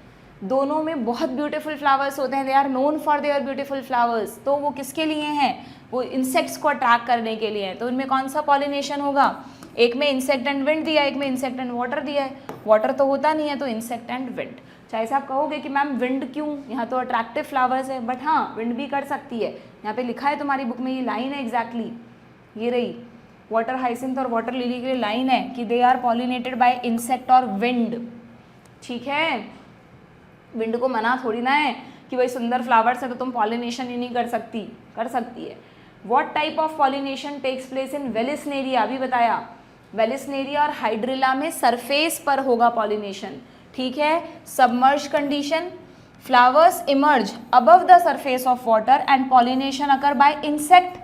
दोनों में बहुत ब्यूटीफुल फ्लावर्स होते हैं, they are known for their beautiful flowers. तो वो किसके लिए हैं? वो इंसेक्ट्स को अट्रैक्ट करने के लिए हैं। तो उनमें कौन सा पॉलिनेशन होगा? एक में इंसेक्ट एंड विंड दिया है, एक में इंसेक्ट एंड वाटर दिया है। वाटर तो होता नहीं है, तो इंसेक्ट एंड विंड। चाहे आप कहोगे कि मैम विंड क्यों, यहाँ तो अट्रैक्टिव फ्लावर्स है, बट हाँ विंड भी कर सकती है। यहाँ पे लिखा है तुम्हारी बुक में, ये लाइन है एग्जैक्टली, ये रही वाटर हाइसिंथ और वाटर लिली के लिए लाइन है कि they are pollinated by insect और विंड। ठीक है, विंड को मना थोड़ी ना है कि भाई सुंदर फ्लावर्स है तो तुम पॉलिनेशन ही नहीं कर सकती, कर सकती है। What type of pollination takes place in Vallisneria, अभी बताया वेलिस्नेरिया और हाइड्रिला में सरफेस पर होगा पॉलिनेशन, ठीक है। Submerge condition, flowers emerge above the surface of water and pollination occur by insect,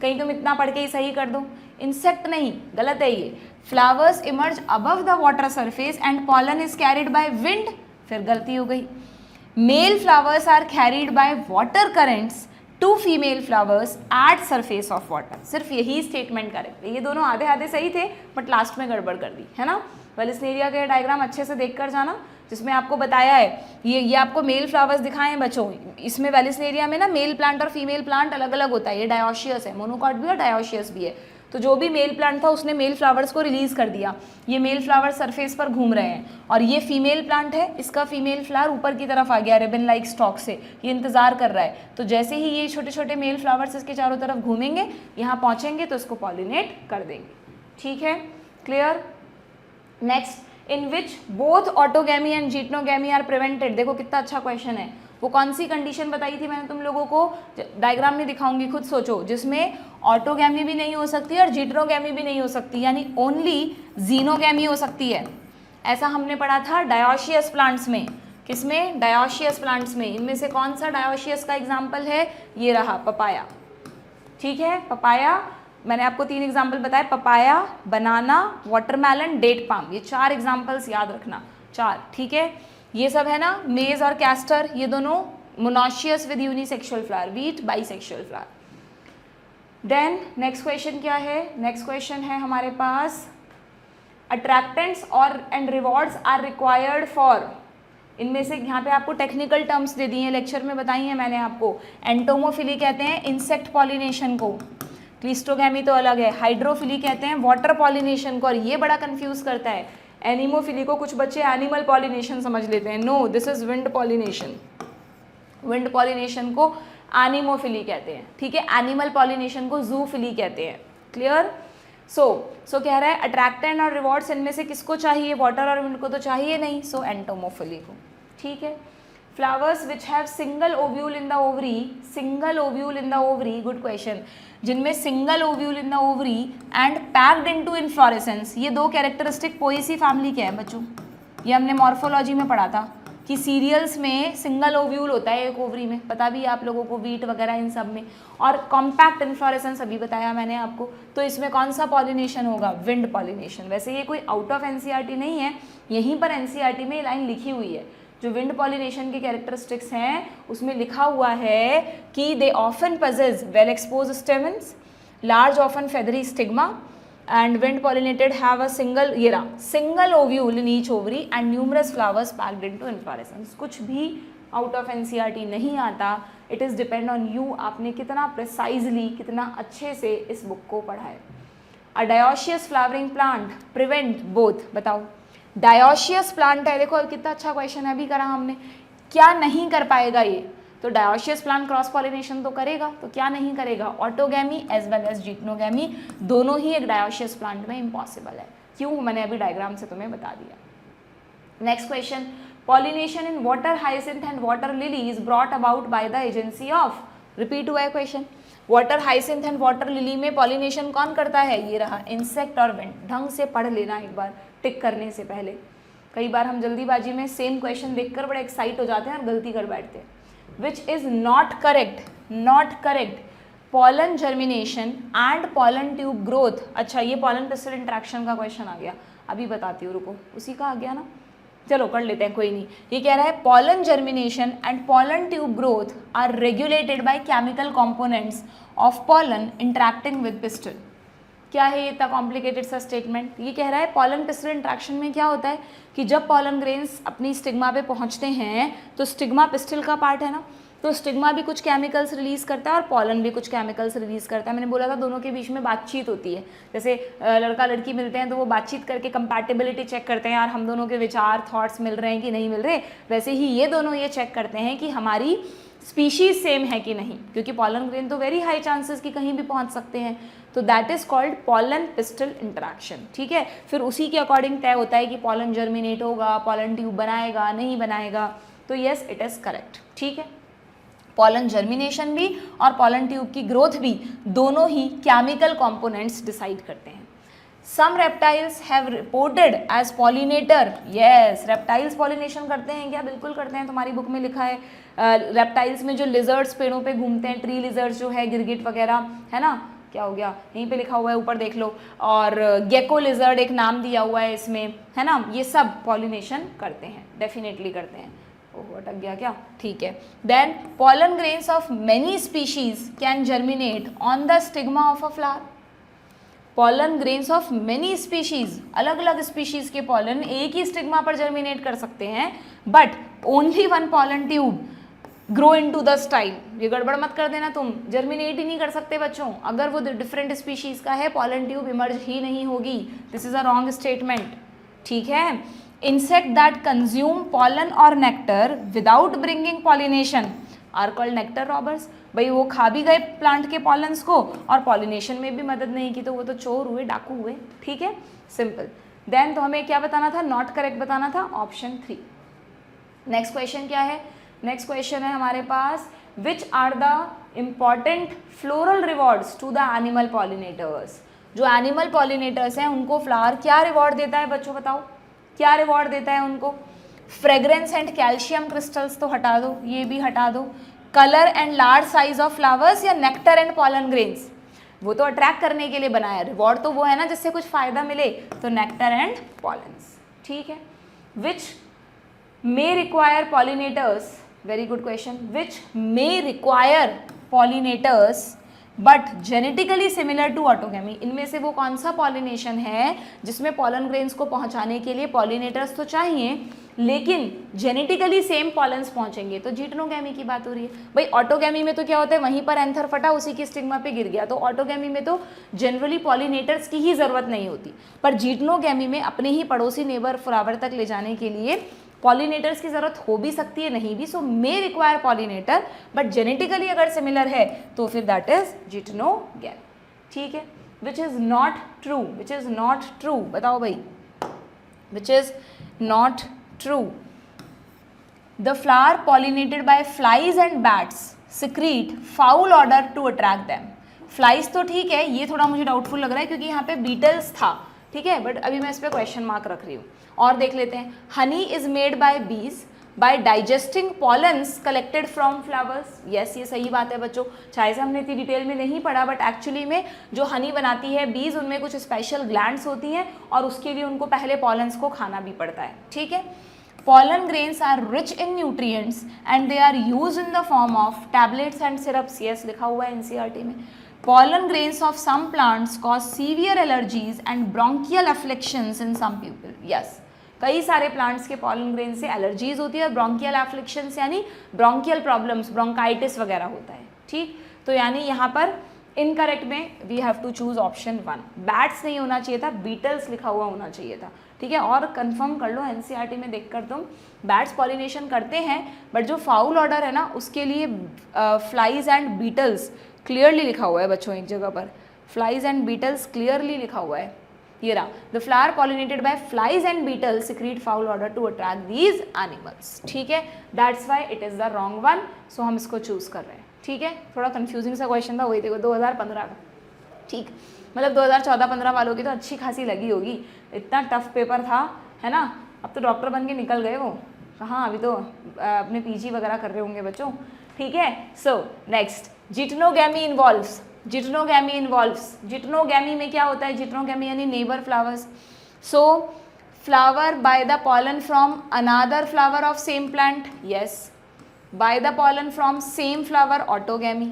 कहीं तुम इतना पढ़ के ही सही कर दो, इंसेक्ट नहीं, गलत है ये, flowers emerge above the water surface and pollen is carried by wind, फिर गलती हो गई। Male flowers are carried by water currents to female flowers at surface of water, सिर्फ यही स्टेटमेंट करेक्ट है, ये दोनों आधे आधे सही थे बट लास्ट में गड़बड़ कर दी है ना। वेलिस्नेरिया के डायग्राम अच्छे से देख कर जाना, जिसमें आपको बताया है ये आपको मेल फ्लावर्स दिखाए हैं बच्चों, इसमें वेलिस्नेरिया में ना मेल प्लांट और फीमेल प्लांट अलग अलग होता है, ये डायोशियस है, मोनोकॉट भी और डायोशियस भी है। तो जो भी मेल प्लांट था उसने मेल फ्लावर्स को रिलीज कर दिया, ये मेल फ्लावर्स सरफेस पर घूम रहे हैं, और ये फीमेल प्लांट है, इसका फीमेल फ्लावर ऊपर की तरफ आ गया रिबन लाइक स्टॉक से, ये इंतजार कर रहा है। तो जैसे ही ये छोटे छोटे मेल फ्लावर्स इसके चारों तरफ घूमेंगे, यहाँ पहुँचेंगे तो इसको पॉलिनेट कर देंगे, ठीक है, clear. Next, in which both autogamy and geitonogamy are prevented, देखो कितना अच्छा क्वेश्चन है, वो कौन सी कंडीशन बताई थी मैंने तुम लोगों को, डायग्राम में दिखाऊंगी, खुद सोचो, जिसमें ऑटोगैमी भी नहीं हो सकती और जीटनोगैमी भी नहीं हो सकती, यानी ओनली जीनोगैमी हो सकती है, ऐसा हमने पढ़ा था डायोशियस प्लांट्स में, किसमें, डायोशियस प्लांट्स में। इनमें से कौन सा डायोशियस का एग्जाम्पल है, ये रहा पपाया, ठीक है, पपाया, मैंने आपको 3 एग्जाम्पल बताए, पपाया, बनाना, वाटरमेलन, डेट पाम, ये 4 एग्जाम्पल्स याद रखना, 4, ठीक है। ये सब है ना, मेज और कैस्टर, ये दोनों monoecious with unisexual flower, with bisexual flower. Then next question क्या है, नेक्स्ट क्वेश्चन है हमारे पास, अट्रैक्टेंट्स और and rewards are required for, इनमें से यहाँ पे आपको टेक्निकल टर्म्स दे दी हैं, लेक्चर में बताई हैं मैंने आपको। एंटोमोफिली कहते हैं इंसेक्ट पॉलिनेशन को, क्लिस्टोगैमी तो अलग है, हाइड्रोफिली कहते हैं वाटर पॉलिनेशन को, और ये बड़ा कंफ्यूज करता है, एनिमोफिली को कुछ बच्चे एनिमल पॉलिनेशन समझ लेते हैं, no this is wind pollination, wind pollination को एनिमोफिली कहते हैं, ठीक है, एनिमल पॉलिनेशन को जूफिली कहते हैं, क्लियर। सो कह रहा है अट्रैक्टेंट और रिवॉर्ड्स इनमें से किसको चाहिए, वाटर और विंड को तो चाहिए नहीं, सो एंटोमोफिली को, ठीक है। Flowers which have single ovule in the ovary, single ovule in the ovary, good question, जिनमें single ovule in the ovary and packed into inflorescence, ये 2 कैरेक्टरिस्टिक पोएसी फैमिली के हैं बच्चों, ये हमने मॉर्फोलॉजी में पढ़ा था कि सीरियल्स में सिंगल ओव्यूल होता है एक ओवरी में, पता भी है आप लोगों को, वीट वगैरह इन सब में, और कॉम्पैक्ट इन्फ्लोरेसेंस अभी बताया मैंने आपको। तो इसमें कौन सा पॉलिनेशन होगा, विंड पॉलिनेशन। वैसे ये कोई आउट ऑफ एनसीईआरटी नहीं है, यहीं पर एनसीईआरटी में लाइन लिखी हुई है, जो विंड पॉलिनेशन के कैरेक्टरिस्टिक्स हैं उसमें लिखा हुआ है कि they often possess well expose stamens, large often feathery stigma, and wind pollinated have a single ovule in each ovary and numerous flowers packed into inflorescence। कुछ भी आउट ऑफ एनसीईआरटी नहीं आता, it is depend on you, आपने कितना precisely, कितना अच्छे से इस बुक को पढ़ा है। A dioecious flowering plant prevent both, बताओ, डायोशियस प्लांट है, देखो कितना अच्छा क्वेश्चन है, अभी करा हमने, क्या नहीं कर पाएगा ये, तो डायोशियस प्लांट क्रॉस पॉलिनेशन तो करेगा, तो क्या नहीं करेगा, ऑटोगैमी एज वेल एज जीटनोगैमी, दोनों ही एक डायोशियस प्लांट में इम्पॉसिबल है, क्यों, मैंने अभी डायग्राम से तुम्हें बता दिया। Next question, pollination in water hyacinth and water lily is brought about by the agency of, repeat हुआ है question, water hyacinth and water lily में पॉलिनेशन कौन करता है, ये रहा इंसेक्ट और विंड। ढंग से पढ़ लेना एक बार टिक करने से पहले, कई बार हम जल्दीबाजी में सेम क्वेश्चन देखकर बड़े एक्साइट हो जाते हैं और गलती कर बैठते हैं। Which is not correct, pollen germination and pollen tube growth। अच्छा, ये pollen pistil interaction का क्वेश्चन आ गया, अभी बताती हूँ, रुको, उसी का आ गया ना, चलो कर लेते हैं, कोई नहीं। ये कह रहा है pollen germination and pollen tube growth are regulated by chemical components of pollen interacting with pistil। क्या है ये इतना कॉम्प्लिकेटेड सा स्टेटमेंट, ये कह रहा है pollen pistil इंट्रैक्शन में क्या होता है कि जब pollen ग्रेन्स अपनी स्टिग्मा पे पहुंचते हैं तो स्टिग्मा पिस्टिल का पार्ट है ना, तो स्टिग्मा भी कुछ केमिकल्स रिलीज करता है और pollen भी कुछ केमिकल्स रिलीज करता है। मैंने बोला था दोनों के बीच में बातचीत होती है, जैसे लड़का लड़की मिलते हैं तो वो बातचीत करके कंपैटिबिलिटी चेक करते हैं, यार हम दोनों के विचार थॉट्स मिल रहे हैं कि नहीं मिल रहे, वैसे ही ये दोनों ये चेक करते हैं कि हमारी स्पीशीज सेम है कि नहीं, क्योंकि pollen ग्रेन तो वेरी हाई चांसेस कि कहीं भी पहुंच सकते हैं, तो that is called pollen pistil interaction, ठीक है। फिर उसी के अकॉर्डिंग तय होता है कि pollen जर्मिनेट होगा, pollen ट्यूब बनाएगा नहीं बनाएगा, तो यस इट इज करेक्ट, ठीक है, पॉलन जर्मिनेशन भी और पॉलन ट्यूब की ग्रोथ भी दोनों ही केमिकल कंपोनेंट्स डिसाइड करते हैं। Some reptiles have reported as pollinator, yes reptiles pollination करते हैं क्या? बिल्कुल करते हैं, तुम्हारी बुक में लिखा है। रेप्टाइल्स में जो लिजर्ड्स पेड़ों पे घूमते हैं, ट्री लिजर्ड्स जो है, गिरगिट वगैरह, है ना, क्या हो गया, यहीं पे लिखा हुआ है, ऊपर देख लो, और गेको लिजर्ड एक नाम दिया हुआ है इसमें, है ना, ये सब पॉलिनेशन करते हैं, डेफिनेटली करते हैं। ओह अटक गया क्या? ठीक है। Then pollen grains of many species can germinate on the stigma of a flower. Pollen grains of many species, अलग अलग स्पीशीज के पॉलन एक ही स्टिग्मा पर जर्मिनेट कर सकते हैं, but only one pollen tube grow into the style. ये गड़बड़ मत कर देना तुम, जर्मिनेट ही नहीं कर सकते बच्चों अगर वो डिफरेंट स्पीशीज का है, पॉलन ट्यूब इमर्ज ही नहीं होगी। This is a wrong statement, ठीक है। इंसेक्ट दैट कंज्यूम पॉलन और nectar without bringing pollination are called nectar robbers. भाई वो खा भी गए प्लांट के पॉलन्स को और पॉलिनेशन में भी मदद नहीं की, तो वो तो चोर हुए, डाकू हुए, ठीक है, सिंपल। देन तो हमें क्या बताना था? नॉट करेक्ट बताना था, ऑप्शन 3। नेक्स्ट क्वेश्चन क्या है? नेक्स्ट क्वेश्चन है हमारे पास, which are the important floral rewards to the animal pollinators. जो एनिमल पॉलिनेटर्स हैं उनको फ्लावर क्या रिवॉर्ड देता है बच्चों, बताओ क्या रिवॉर्ड देता है उनको? फ्रेग्रेंस एंड कैल्शियम क्रिस्टल्स तो हटा दो, ये भी हटा दो। Colour and large size of flowers या नेक्टर एंड पॉलन ग्रेन्स? वो तो अट्रैक्ट करने के लिए बनाया, रिवॉर्ड तो वो है ना जिससे कुछ फायदा मिले, तो नेक्टर एंड पॉलन्स, ठीक है। Which may require pollinators, very good question, which may require pollinators but genetically similar to autogamy. इनमें से वो कौन सा पॉलिनेशन है जिसमें पॉलन ग्रेन्स को पहुंचाने के लिए पॉलिनेटर्स तो चाहिए लेकिन जेनेटिकली सेम पॉलन्स पहुंचेंगे? तो जिटनोगैमी की बात हो रही है। भाई ऑटोगैमी में तो क्या होता है, वहीं पर एंथर फटा, उसी की स्टिग्मा पे गिर गया, तो ऑटोगैमी में तो जनरली पॉलिनेटर्स की ही जरूरत नहीं होती, पर जिटनोगैमी में अपने ही पड़ोसी नेबर फ्लावर तक ले जाने के लिए पॉलिनेटर्स की जरूरत हो भी सकती है, नहीं भी। So may require pollinator but genetically अगर सिमिलर है तो फिर दैट इज जिटनोगैमी, ठीक है। Which is not true, which is not true, बताओ भाई, which is not true. The flower pollinated by flies and bats secrete foul odour to attract them. Flies तो ठीक है, ये थोड़ा मुझे डाउटफुल लग रहा है क्योंकि यहाँ पे बीटल्स था, ठीक है, बट अभी मैं इस पर क्वेश्चन मार्क रख रही हूँ। और देख लेते हैं, honey is made by bees by digesting pollens collected from flowers. Yes, ये सही बात है बच्चों, चाहे से हमने इतनी डिटेल में नहीं पढ़ा, बट एक्चुअली में जो हनी बनाती है बीज, उनमें कुछ स्पेशल ग्लैंड्स होती हैं और उसके लिए उनको पहले पॉलन्स को खाना भी पड़ता है, ठीक है। Pollen grains are rich in nutrients and they are use in the form of tablets and syrups. Yes, लिखा हुआ है एनसीईआरटी में। Pollen grains of some plants cause severe allergies and bronchial afflictions in some people. Yes, कई सारे plants के pollen grain से allergies होती है और ब्रोंकियल एफ्लिक्शंस यानी ब्रोंकियल प्रॉब्लम्स, ब्रोंकाइटिस वगैरह होता है, ठीक। तो यानी यहाँ पर इनकरेक्ट में we have to choose option 1। Bats नहीं होना चाहिए था, बीटल्स लिखा हुआ होना चाहिए था, ठीक है। और कंफर्म कर लो एनसीईआरटी में देखकर तुम, बैट्स पॉलिनेशन करते हैं बट जो फाउल ऑर्डर है ना उसके लिए फ्लाइज एंड बीटल्स क्लियरली लिखा हुआ है बच्चों, एक जगह पर फ्लाइज एंड बीटल्स क्लियरली लिखा हुआ है, ये रहा। The flower pollinated by flies and beetles secrete foul odour to attract these animals, ठीक है। That's why it is the wrong one, so हम इसको चूज कर रहे हैं, ठीक है। थोड़ा कंफ्यूजिंग सा क्वेश्चन था, वही देखो 2015 का, ठीक, मतलब 2014-15 वालों की तो अच्छी खासी लगी होगी, इतना टफ पेपर था, है ना। अब तो डॉक्टर बन के निकल गए वो, कहाँ अभी तो अपने पीजी वगैरह कर रहे होंगे बच्चों, ठीक है। So next, geitonogamy involves, geitonogamy involves, geitonogamy में क्या होता है? जिटनोगैमी यानी neighbour flowers. So flower by the pollen from another flower of same plant, yes. By the pollen from same flower, autogamy.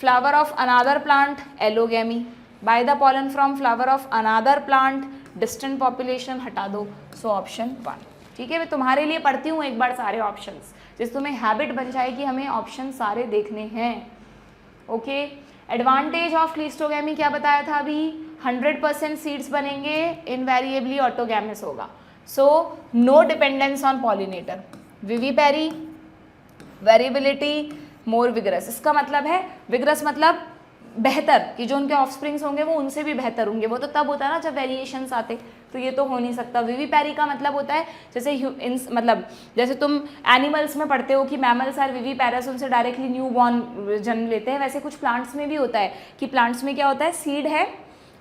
Flower of another plant, allogamy. By the pollen from flower of another plant, distant population, हटा दो, सो option 1, ठीक है। मैं तुम्हारे लिए पढ़ती हूँ एक बार सारे ऑप्शंस, जिससे तुम्हें हैबिट बन जाए कि हमें ऑप्शन सारे देखने हैं, ओके। एडवांटेज ऑफ क्लिस्टोगैमी क्या बताया था अभी? 100% सीड्स बनेंगे, इनवेरिएबली ऑटोगैमस होगा। So no dependence on pollinator, vivipary, variability, more vigorous. इसका मतलब है विगरस मतलब बेहतर, कि जो उनके ऑफस्प्रिंग्स होंगे वो उनसे भी बेहतर होंगे। वो तो तब होता है ना जब वेरिएशंस आते, तो ये तो हो नहीं सकता। विविपैरी का मतलब होता है मतलब जैसे तुम एनिमल्स में पढ़ते हो कि मैमल्स आर विविपैरस, उनसे डायरेक्टली न्यू बॉर्न जन्म लेते हैं, वैसे कुछ प्लांट्स में भी होता है कि प्लांट्स में क्या होता है, सीड है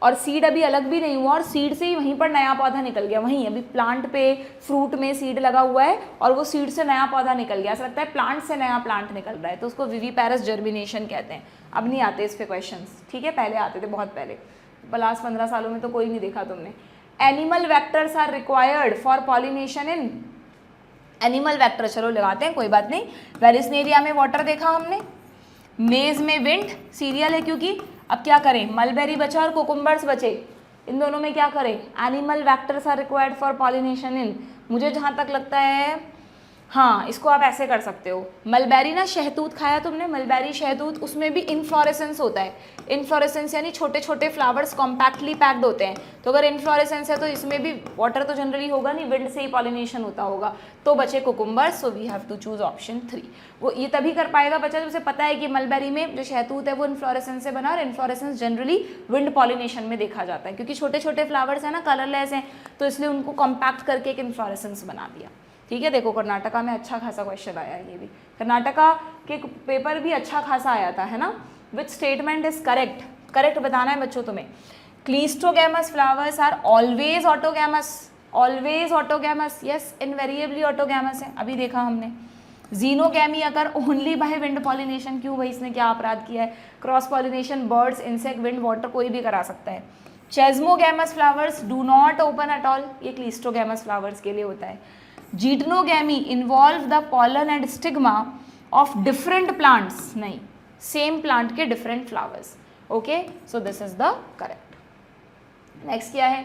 और सीड अभी अलग भी नहीं हुआ और सीड से ही वहीं पर नया पौधा निकल गया, वहीं अभी प्लांट पे फ्रूट में सीड लगा हुआ है और वो सीड से नया पौधा निकल गया, ऐसा लगता है प्लांट से नया प्लांट निकल रहा है, तो उसको विविपैरस जर्मिनेशन कहते हैं। अब नहीं आते इस पे क्वेश्चंस, ठीक है, पहले आते थे बहुत पहले, लास्ट 15 सालों में तो कोई नहीं देखा तुमने। Animal vectors are required for pollination in, animal vector चलो लगाते हैं कोई बात नहीं। वेरिसनेरिया में वाटर देखा हमने, मेज में विंड, सीरियल है क्योंकि, अब क्या करें, मलबेरी बचा और कुकुम्बर्स बचे, इन दोनों में क्या करें, animal vectors are required for pollination in. मुझे जहाँ तक लगता है हाँ इसको आप ऐसे कर सकते हो, मलबेरी ना शहतूत खाया तुमने, मलबेरी शहतूत, उसमें भी इनफ्लोरेसेंस होता है, इनफ्लोरेसेंस यानी छोटे छोटे फ्लावर्स कॉम्पैक्टली पैक्ड होते हैं, तो अगर इनफ्लोरेसेंस है तो इसमें भी वाटर तो जनरली होगा नहीं, विंड से ही पॉलिनेशन होता होगा, तो बचे cucumbers, so we have to choose option 3। वो ये तभी कर पाएगा बच्चा जब उसे पता है कि मलबेरी में जो शहतूत है वो इनफ्लोरेसेंस से बना, और इनफ्लोरेसेंस जनरली विंड पॉलिनेशन में देखा जाता है, क्योंकि छोटे छोटे फ्लावर्स हैं ना, कलरलेस हैं, तो इसलिए उनको कॉम्पैक्ट करके एक इनफ्लोरेसेंस बना दिया, ठीक है। देखो कर्नाटका में अच्छा खासा क्वेश्चन आया है, ये भी कर्नाटका के पेपर भी अच्छा खासा आया था, है ना। Which statement is correct, correct बताना है बच्चों तुम्हें। Cleistogamous flowers are always autogamous, always autogamous, yes invariably autogamous है, अभी देखा हमने। जीनोगैमी अगर ओनली बाय विंड पॉलिनेशन, क्यों भाई इसने क्या अपराध किया है, cross pollination birds, insect, wind, water कोई भी करा सकता है। Chasmogamous flowers do not open at all, ये क्लीस्टोगैमस फ्लावर्स के लिए होता है। Geitonogamy involve the pollen and stigma of different plants, नहीं सेम प्लांट के different flowers, okay, so this is the correct. Next क्या है,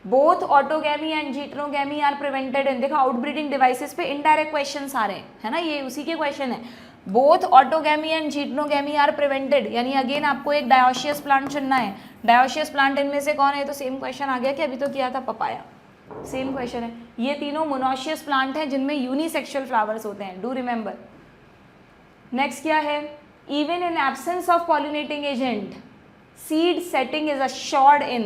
both autogamy and geitonogamy are prevented in, देखो आउटब्रीडिंग डिवाइसेस पे इनडायरेक्ट क्वेश्चंस आ रहे हैं, है ना, ये उसी के क्वेश्चन है। Both autogamy and geitonogamy are prevented, यानी अगेन आपको एक डायोशियस प्लांट चुनना है, डायोशियस प्लांट इनमें से कौन है, तो सेम क्वेश्चन आ गया कि अभी तो किया था पपाया, सेम क्वेश्चन है। ये तीनों मोनोशियस प्लांट हैं जिनमें यूनिसेक्सुअल फ्लावर्स होते हैं, डू रिमेंबर। नेक्स्ट क्या है, even in absence of pollinating agent seed setting is assured in,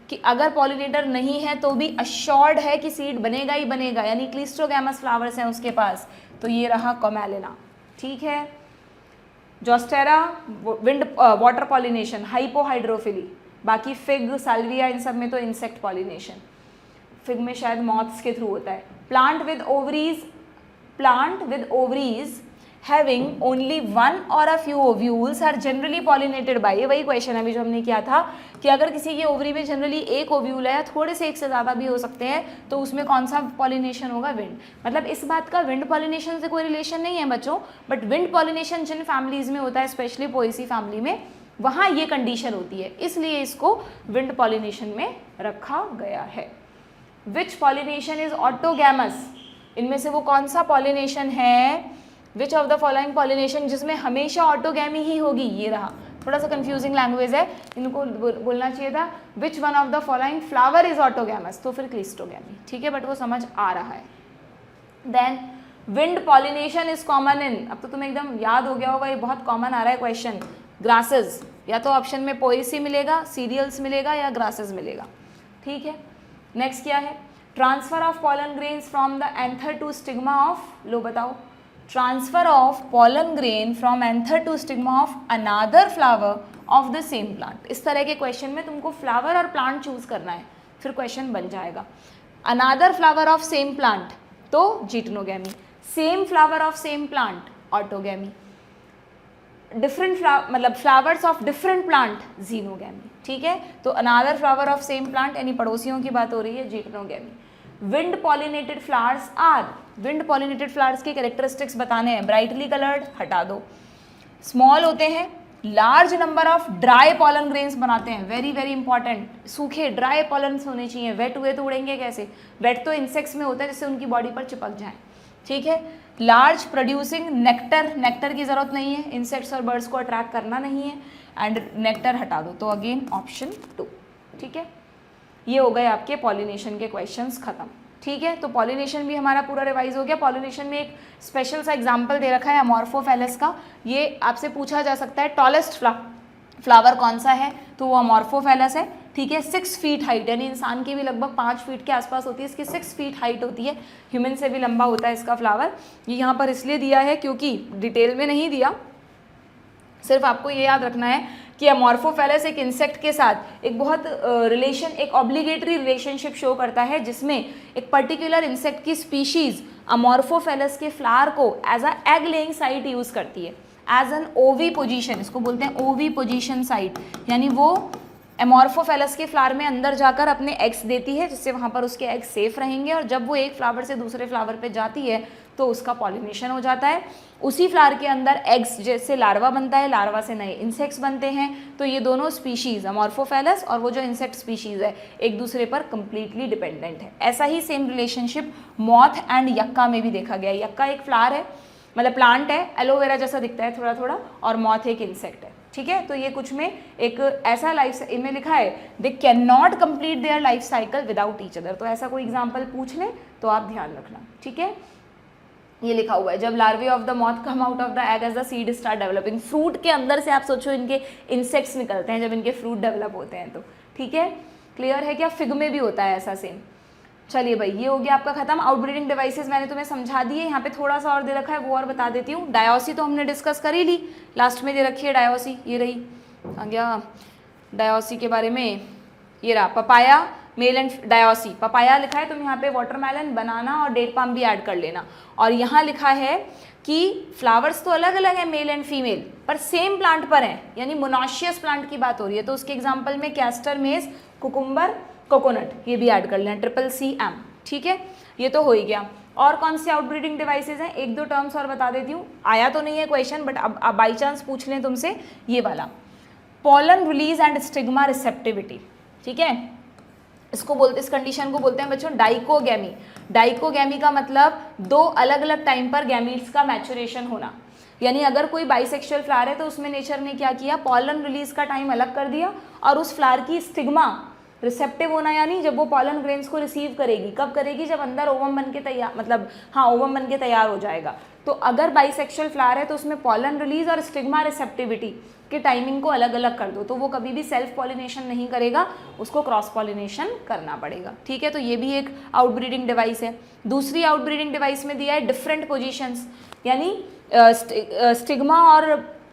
कि अगर पॉलिनेटर नहीं है तो भी अश्योर्ड है कि सीड बनेगा ही बनेगा, यानी क्लिस्टोगैमस फ्लावर्स हैं उसके पास, तो ये रहा कॉमेलिना, ठीक है। Zostera wind water pollination, hypohydrophily, बाकी फिग, साल्विया, इन सब में तो इंसेक्ट पॉलिनेशन, फिग में शायद मॉथ्स के थ्रू होता है। Plant with ovaries having only one और a few ovules are generally pollinated by, ये वही क्वेश्चन है अभी जो हमने किया था कि अगर किसी की ओवरी में जनरली एक ओव्यूल है या थोड़े से एक से ज़्यादा भी हो सकते हैं, तो उसमें कौन सा पॉलिनेशन होगा, विंड। मतलब इस बात का विंड पॉलिनेशन से कोई रिलेशन नहीं है बच्चों, बट विंड पॉलिनेशन जिन फैमिलीज में होता है, स्पेशली पोएसी फैमिली में, वहाँ ये कंडीशन होती है, इसलिए इसको विंड पॉलिनेशन में रखा गया है। विच पॉलिनेशन इज ऑटोगैमस, इनमें से वो कौन सा पॉलिनेशन है, विच ऑफ द फॉलोइंग पॉलिनेशन जिसमें हमेशा ऑटोगैमी ही होगी, ये रहा, थोड़ा सा कंफ्यूजिंग लैंग्वेज है, इनको बोलना चाहिए था which one of the following flower is autogamous, तो फिर क्लिस्टोगैमी, ठीक है, बट वो समझ आ रहा है। Then wind pollination is common in, अब तो तुम्हें एकदम याद हो गया होगा, ये बहुत कॉमन आ रहा है क्वेश्चन, ग्रासेस, या तो ऑप्शन में पोएसी मिलेगा, सीरियल्स मिलेगा या ग्रासेस मिलेगा, ठीक है। नेक्स्ट क्या है, transfer of pollen grains from the anther to stigma of, लो बताओ, transfer of pollen grain from anther to stigma of another flower of the same plant. इस तरह के क्वेश्चन में तुमको फ्लावर और प्लांट चूज करना है, फिर क्वेश्चन बन जाएगा। Another flower of same plant तो geitonogamy, same flower of same plant autogamy, different मतलब flowers of different plant xenogamy, ठीक है। तो another flower of same plant यानी पड़ोसियों की बात हो रही है, geitonogamy. Wind pollinated flowers are, wind pollinated flowers के कैरेक्टरिस्टिक्स बताने हैं, ब्राइटली कलर्ड हटा दो, स्मॉल होते हैं, large number of dry pollen grains बनाते हैं, वेरी वेरी इंपॉर्टेंट, सूखे ड्राई पॉलन्स होने चाहिए, वेट हुए तो उड़ेंगे कैसे, वेट तो इंसेक्ट्स में होता है जिससे उनकी बॉडी पर चिपक जाए, ठीक है। लार्ज प्रोड्यूसिंग नेक्टर, नेक्टर की जरूरत नहीं है, इंसेक्ट्स और बर्ड्स को अट्रैक्ट करना नहीं है, एंड नेक्टर हटा दो, तो अगेन ऑप्शन 2, ठीक है। ये हो गए आपके पॉलिनेशन के क्वेश्चंस खत्म, ठीक है। तो पॉलिनेशन भी हमारा पूरा रिवाइज हो गया। पॉलिनेशन में एक स्पेशल सा एग्जांपल दे रखा है अमॉर्फोफेलस का, ये आपसे पूछा जा सकता है टॉलेस्ट फ्लावर कौन सा है, तो वो अमॉर्फोफेलस है। ठीक है, 6 फीट हाइट, यानी इंसान की भी लगभग 5 फीट के आसपास होती है, इसकी 6 फीट हाइट होती है, ह्यूमन से भी लंबा होता है इसका फ्लावर। ये यहाँ पर इसलिए दिया है क्योंकि डिटेल में नहीं दिया, सिर्फ आपको ये याद रखना है कि अमॉर्फोफेलस एक इंसेक्ट के साथ एक बहुत रिलेशन, एक ऑब्लिगेटरी रिलेशनशिप शो करता है, जिसमें एक पर्टिकुलर इंसेक्ट की स्पीशीज अमॉर्फोफेलस के फ्लावर को as a egg laying site use करती है, एज एन ओवी पोजीशन, इसको बोलते हैं ओवी पोजीशन साइट, यानी वो एमॉर्फोफेलस के फ्लावर में अंदर जाकर अपने एग्स देती है, जिससे वहाँ पर उसके एग्स सेफ रहेंगे, और जब वो एक फ्लावर से दूसरे फ्लावर पे जाती है तो उसका पॉलिनेशन हो जाता है। उसी फ्लावर के अंदर एग्स जैसे लार्वा बनता है, लार्वा से नए इंसेक्ट्स बनते हैं। तो ये दोनों स्पीशीज़ अमॉर्फोफेलस और वो जो इंसेक्ट स्पीशीज़ है एक दूसरे पर कंप्लीटली डिपेंडेंट है। ऐसा ही सेम रिलेशनशिप मॉथ एंड यक्का में भी देखा गया है। यक्का एक फ्लावर है, मतलब प्लांट है, एलोवेरा जैसा दिखता है थोड़ा थोड़ा, और मॉथ एक इंसेक्ट है, ठीक है। तो ये कुछ में एक ऐसा लाइफ इनमें लिखा है, they can not complete their life cycle without each other. तो ऐसा कोई एग्जाम्पल पूछ ले तो आप ध्यान रखना, ठीक है। ये लिखा हुआ है, जब larvae of the moth come out of the egg as the seed start developing. Fruit के अंदर से आप सोचो इनके इंसेक्ट्स निकलते हैं जब इनके फ्रूट डेवलप होते हैं, तो ठीक है, क्लियर है क्या। फिग में भी होता है ऐसा सेम। चलिए भाई, ये हो गया आपका खत्म। आउटब्रीडिंग डिवाइसेस मैंने तुम्हें समझा दिए, यहाँ पे थोड़ा सा और दे रखा है वो और बता देती हूँ। डायोसी तो हमने डिस्कस कर ही ली, लास्ट में दे रखी है डायोसी, ये रही आ गया डायोसी के बारे में। ये रहा पपाया मेल एंड डायोसी, पपाया लिखा है, तुम यहाँ पे वाटरमेलन, बनाना और डेट पाम भी ऐड कर लेना। और यहाँ लिखा है कि फ्लावर्स तो अलग अलग है मेल एंड फीमेल, पर सेम प्लांट पर हैं, यानी मोनाशियस प्लांट की बात हो रही है। तो उसके एग्जाम्पल में कैस्टर, मेज, कुकुम्बर, कोकोनट, ये भी ऐड कर लेना, CCM, ठीक है। ये तो हो ही गया। और कौन से आउटब्रीडिंग डिवाइसेस हैं, एक दो टर्म्स और बता देती हूँ, आया तो नहीं है क्वेश्चन, बट अब बाई चांस पूछ लें तुमसे, ये वाला pollen release and stigma receptivity, ठीक है। इसको बोलते, इस कंडीशन को बोलते हैं बच्चों डाइकोगैमी। डाइकोगैमी का मतलब दो अलग अलग टाइम पर गैमीट्स का मैचुरेशन होना, यानी अगर कोई बाइसेक्सुअल फ्लावर है तो उसमें नेचर ने क्या किया, पॉलन रिलीज का टाइम अलग कर दिया, और उस फ्लावर की स्टिग्मा रिसेप्टिव होना, यानी जब वो पॉलन ग्रेन्स को रिसीव करेगी, कब करेगी, जब अंदर ओवम बन के तैयार, मतलब हाँ ओवम बन के तैयार हो जाएगा। तो अगर बाइसेक्सुअल फ्लावर है तो उसमें पॉलन रिलीज और स्टिग्मा रिसेप्टिविटी के टाइमिंग को अलग अलग कर दो, तो वो कभी भी सेल्फ पॉलिनेशन नहीं करेगा, उसको क्रॉस पॉलिनेशन करना पड़ेगा, ठीक है। तो ये भी एक आउटब्रीडिंग डिवाइस है। दूसरी आउटब्रीडिंग डिवाइस में दिया है डिफरेंट पोजीशंस, यानी स्टिग्मा और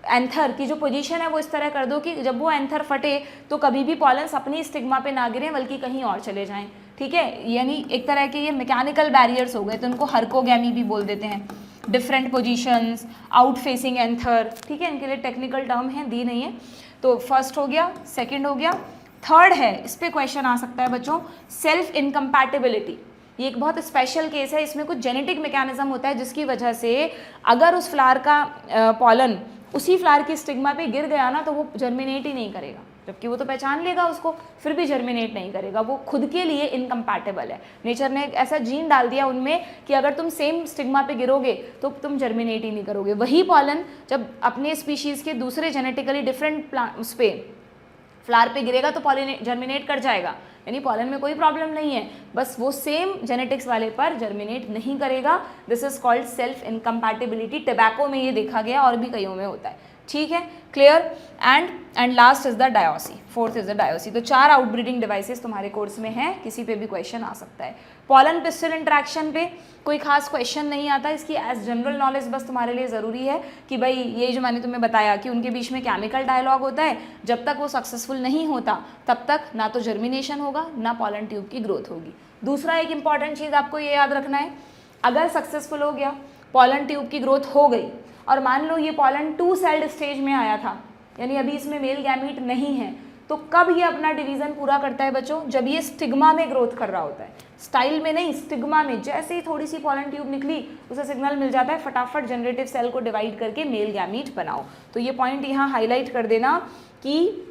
एंथर की जो पोजीशन है वो इस तरह कर दो कि जब वो एंथर फटे तो कभी भी पॉलन्स अपनी स्टिग्मा पे ना गिरें बल्कि कहीं और चले जाएं, ठीक है। यानी एक तरह के ये मैकेनिकल बैरियर्स हो गए, तो उनको हर्कोगैमी भी बोल देते हैं। Different positions, out facing anther, ठीक है, इनके लिए टेक्निकल टर्म है, दी नहीं है। तो फर्स्ट हो गया, सेकंड हो गया, थर्ड है, इस पर क्वेश्चन आ सकता है बच्चों, सेल्फ इनकम्पैटिबिलिटी। ये एक बहुत स्पेशल केस है, इसमें कुछ जेनेटिक मैकेनिज्म होता है जिसकी वजह से अगर उस फ्लावर का पॉलन उसी फ्लावर की स्टिग्मा पे गिर गया ना तो वो जर्मिनेट ही नहीं करेगा, जबकि वो तो पहचान लेगा उसको, फिर भी जर्मिनेट नहीं करेगा, वो खुद के लिए इनकम्पैटिबल है। नेचर ने एक ऐसा जीन डाल दिया उनमें कि अगर तुम सेम स्टिग्मा पे गिरोगे तो तुम जर्मिनेट ही नहीं करोगे। वही पॉलन जब अपने स्पीशीज़ के दूसरे जेनेटिकली डिफरेंट उस पर फ्लावर पे गिरेगा तो जर्मिनेट कर जाएगा, यानी पॉलन में कोई प्रॉब्लम नहीं है, बस वो सेम जेनेटिक्स वाले पर जर्मिनेट नहीं करेगा। This is called self incompatibility. Tobacco में ये देखा गया और भी कईयों में होता है, ठीक है, clear. And last is the dioecy, fourth is the dioecy. तो 4 आउटब्रीडिंग डिवाइसेस तुम्हारे कोर्स में हैं, किसी पे भी क्वेश्चन आ सकता है। पॉलन पिस्टल इंटरेक्शन पे कोई खास क्वेश्चन नहीं आता, इसकी एज जनरल नॉलेज बस तुम्हारे लिए ज़रूरी है कि भाई ये जो मैंने तुम्हें बताया कि उनके बीच में केमिकल डायलॉग होता है, जब तक वो सक्सेसफुल नहीं होता तब तक ना तो जर्मिनेशन होगा ना पॉलन ट्यूब की ग्रोथ होगी। दूसरा एक इंपॉर्टेंट चीज़ आपको ये याद रखना है, अगर सक्सेसफुल हो गया, पॉलन ट्यूब की ग्रोथ हो गई, और मान लो ये पॉलन 2 सेल्ड स्टेज में आया था, यानी अभी इसमें मेल गैमीट नहीं है, तो कब ये अपना डिवीजन पूरा करता है बच्चों, जब ये स्टिग्मा में ग्रोथ कर रहा होता है, स्टाइल में नहीं, स्टिग्मा में। जैसे ही थोड़ी सी पॉलन ट्यूब निकली उसे सिग्नल मिल जाता है, फटाफट जनरेटिव सेल को डिवाइड करके मेल गैमीट बनाओ। तो ये पॉइंट यहाँ हाईलाइट कर देना कि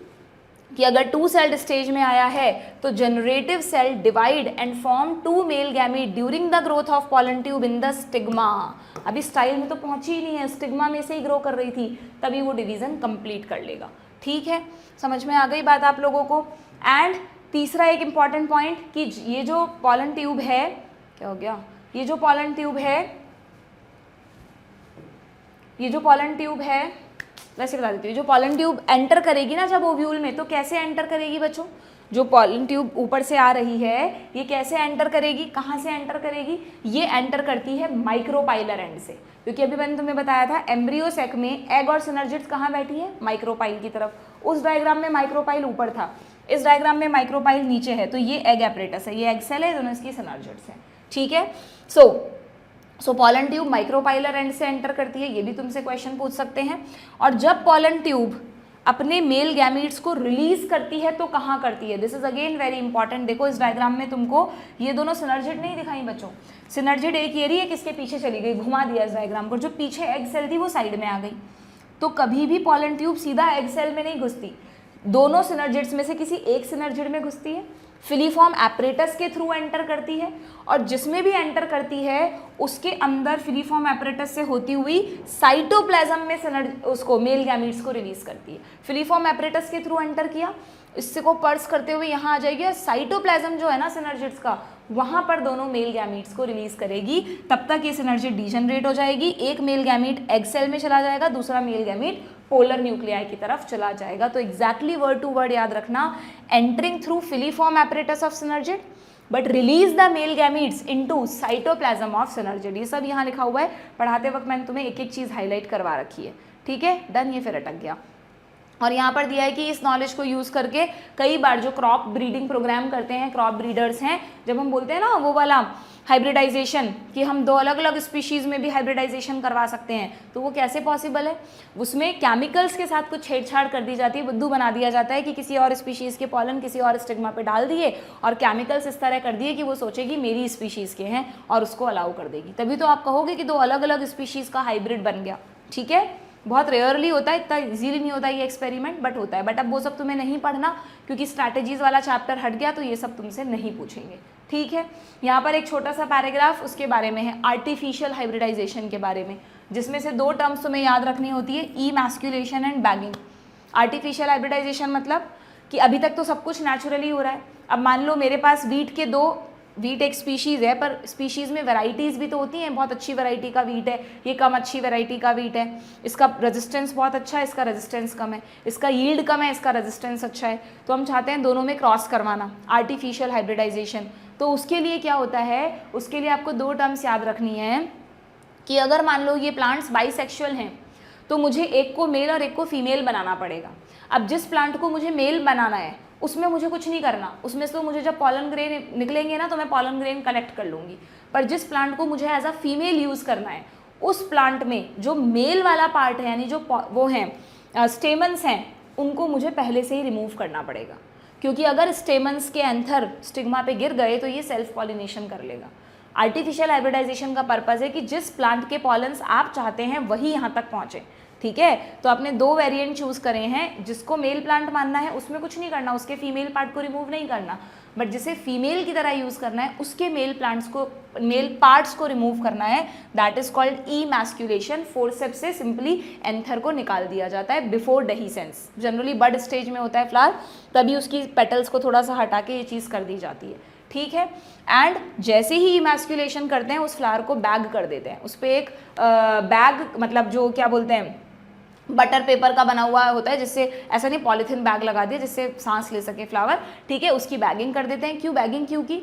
अगर 2 सेल्ड स्टेज में आया है तो generative cell divide and form 2 male gamete during the growth of pollen tube in the stigma. अभी स्टाइल में तो पहुंची ही नहीं है, स्टिग्मा में से ही ग्रो कर रही थी, तभी वो डिवीजन कंप्लीट कर लेगा, ठीक है। समझ में आ गई बात आप लोगों को। एंड तीसरा एक इंपॉर्टेंट पॉइंट कि ये जो पॉलन ट्यूब है, क्या हो गया, ये जो पॉलन ट्यूब है, ये जो पॉलन ट्यूब है, वैसे बता देती हूँ, जो पॉलन ट्यूब एंटर करेगी ना जब ओव्यूल में, तो कैसे एंटर करेगी बच्चों, जो पॉलन ट्यूब ऊपर से आ रही है ये कैसे एंटर करेगी, कहाँ से एंटर करेगी, ये एंटर करती है माइक्रोपाइलर एंड से, क्योंकि अभी मैंने तुम्हें बताया था एम्ब्रियो सेक में एग और सिनर्जिड्स कहाँ बैठी है, माइक्रोपाइल की तरफ। उस डायग्राम में माइक्रोपाइल ऊपर था, इस डायग्राम में माइक्रोपाइल नीचे है, तो ये एग एपरेटस है, ये एग सेल है, दोनों इसकी सिनर्जिड्स हैं, ठीक है। सो पॉलन ट्यूब माइक्रोपाइलर एंड से एंटर करती है, ये भी तुमसे क्वेश्चन पूछ सकते हैं। और जब पॉलन ट्यूब अपने मेल गैमीट्स को रिलीज करती है तो कहाँ करती है, this is again very important. देखो इस डायग्राम में तुमको ये दोनों सिनर्जिड नहीं दिखाई बच्चों, सिनर्जिड एक ये रही है, किसके पीछे चली गई, घुमा दिया इस डायग्राम को, जो पीछे एग सेल थी वो साइड में आ गई। तो कभी भी पॉलन ट्यूब सीधा एग सेल में नहीं घुसती, दोनों सिनर्जिड्स में से किसी एक सिनर्जिड में घुसती है, फिलीफॉर्म एपरेटस के थ्रू एंटर करती है, और जिसमें भी एंटर करती है उसके अंदर फिलीफॉर्म एपरेटस से होती हुई साइटोप्लाज्म में उसको मेल गैमीट्स को रिलीज करती है। फिलीफॉर्म एपरेटस के थ्रू एंटर किया, इससे को पर्स करते हुए यहाँ आ जाएगी, और साइटोप्लाज्म जो है ना सिनर्जिड्स का, वहाँ पर दोनों मेल गैमीट्स को रिलीज करेगी। तब तक ये सिनर्जिड डीजनरेट हो जाएगी, एक मेल गैमीट एग सेल में चला जाएगा, दूसरा मेल गैमीट पोलर न्यूक्लियाई की तरफ चला जाएगा। तो एग्जैक्टली वर्ड टू वर्ड याद रखना, entering through filiform apparatus of synergid but release the male gametes into cytoplasm of synergid. ये सब यहाँ लिखा हुआ है, पढ़ाते वक्त मैंने तुम्हें एक एक चीज़ हाईलाइट करवा रखी है, ठीक है, डन। ये फिर अटक गया। और यहाँ पर दिया है कि इस नॉलेज को यूज़ करके कई बार जो क्रॉप ब्रीडिंग प्रोग्राम करते हैं, क्रॉप ब्रीडर्स हैं, जब हम बोलते हैं ना वो वाला हाइब्रिडाइजेशन कि हम दो अलग अलग स्पीशीज़ में भी हाइब्रिडाइजेशन करवा सकते हैं, तो वो कैसे पॉसिबल है, उसमें केमिकल्स के साथ कुछ छेड़छाड़ कर दी जाती है, बुद्धू बना दिया जाता है कि किसी और स्पीशीज़ के पॉलन किसी और स्टिग्मा पे डाल दिए और केमिकल्स इस तरह कर दिए कि वो सोचेगी मेरी स्पीशीज़ के हैं और उसको अलाउ कर देगी, तभी तो आप कहोगे कि दो अलग अलग स्पीशीज़ का हाइब्रिड बन गया, ठीक है। बहुत रेयरली होता है, इतना इजीली नहीं होता ये एक्सपेरिमेंट, बट होता है। बट अब वो सब तुम्हें नहीं पढ़ना क्योंकि स्ट्रैटेजीज वाला चैप्टर हट गया, तो ये सब तुमसे नहीं पूछेंगे, ठीक है। यहाँ पर एक छोटा सा पैराग्राफ उसके बारे में है, आर्टिफिशियल हाइब्रिडाइजेशन के बारे में, जिसमें से दो टर्म्स तुम्हें याद रखनी होती है, ईमैस्कुलेशन एंड बैगिंग। आर्टिफिशियल हाइब्रिडाइजेशन मतलब कि अभी तक तो सब कुछ नेचुरली हो रहा है। अब मान लो मेरे पास वीट एक स्पीशीज़ है, पर स्पीशीज़ में वैराइटीज़ भी तो होती हैं, बहुत अच्छी वैरायटी का वीट है, ये कम अच्छी वैरायटी का वीट है, इसका रेजिस्टेंस बहुत अच्छा है, इसका रेजिस्टेंस कम है, इसका यील्ड कम है, इसका रेजिस्टेंस अच्छा है, तो हम चाहते हैं दोनों में क्रॉस करवाना, आर्टिफिशियल हाइब्रिडाइजेशन। तो उसके लिए क्या होता है, उसके लिए आपको दो टर्म्स याद रखनी है कि अगर मान लो ये प्लांट्स बाइसेक्सुअल हैं तो मुझे एक को मेल और एक को फीमेल बनाना पड़ेगा। अब जिस प्लांट को मुझे मेल बनाना है उसमें मुझे कुछ नहीं करना, उसमें से तो मुझे जब पॉलन ग्रेन निकलेंगे ना तो मैं पॉलन ग्रेन कलेक्ट कर लूँगी, पर जिस प्लांट को मुझे एज अ फीमेल यूज़ करना है उस प्लांट में जो मेल वाला पार्ट है, यानी जो वो हैं स्टेमन्स हैं, उनको मुझे पहले से ही रिमूव करना पड़ेगा, क्योंकि अगर स्टेमन्स के एंथर स्टिग्मा पे गिर गए तो ये सेल्फ पॉलिनेशन कर लेगा। आर्टिफिशियल हाइब्रिडाइजेशन का पर्पज़ है कि जिस प्लांट के पॉलन्स आप चाहते हैं वही यहाँ तक पहुँचे, ठीक है। तो आपने दो वेरिएंट चूज़ करे हैं, जिसको मेल प्लांट मानना है उसमें कुछ नहीं करना, उसके फीमेल पार्ट को रिमूव नहीं करना, बट जिसे फीमेल की तरह यूज़ करना है उसके मेल पार्ट्स को रिमूव करना है, दैट इज कॉल्ड ईमैस्कुलेशन। फोर्सेप्स से सिंपली एंथर को निकाल दिया जाता है बिफोर डेhiscence, जनरली बड स्टेज में होता है फ्लावर, तभी उसकी पेटल्स को थोड़ा सा हटा के ये चीज़ कर दी जाती है, ठीक है। एंड जैसे ही इमैस्कुलेशन करते हैं उस फ्लावर को बैग कर देते हैं, उस पर एक बैग मतलब जो क्या बोलते हैं बटर पेपर का बना हुआ होता है, जिससे ऐसा नहीं पॉलीथिन बैग लगा दिया जिससे सांस ले सके फ्लावर, ठीक है, उसकी बैगिंग कर देते हैं। क्यों बैगिंग क्यों की?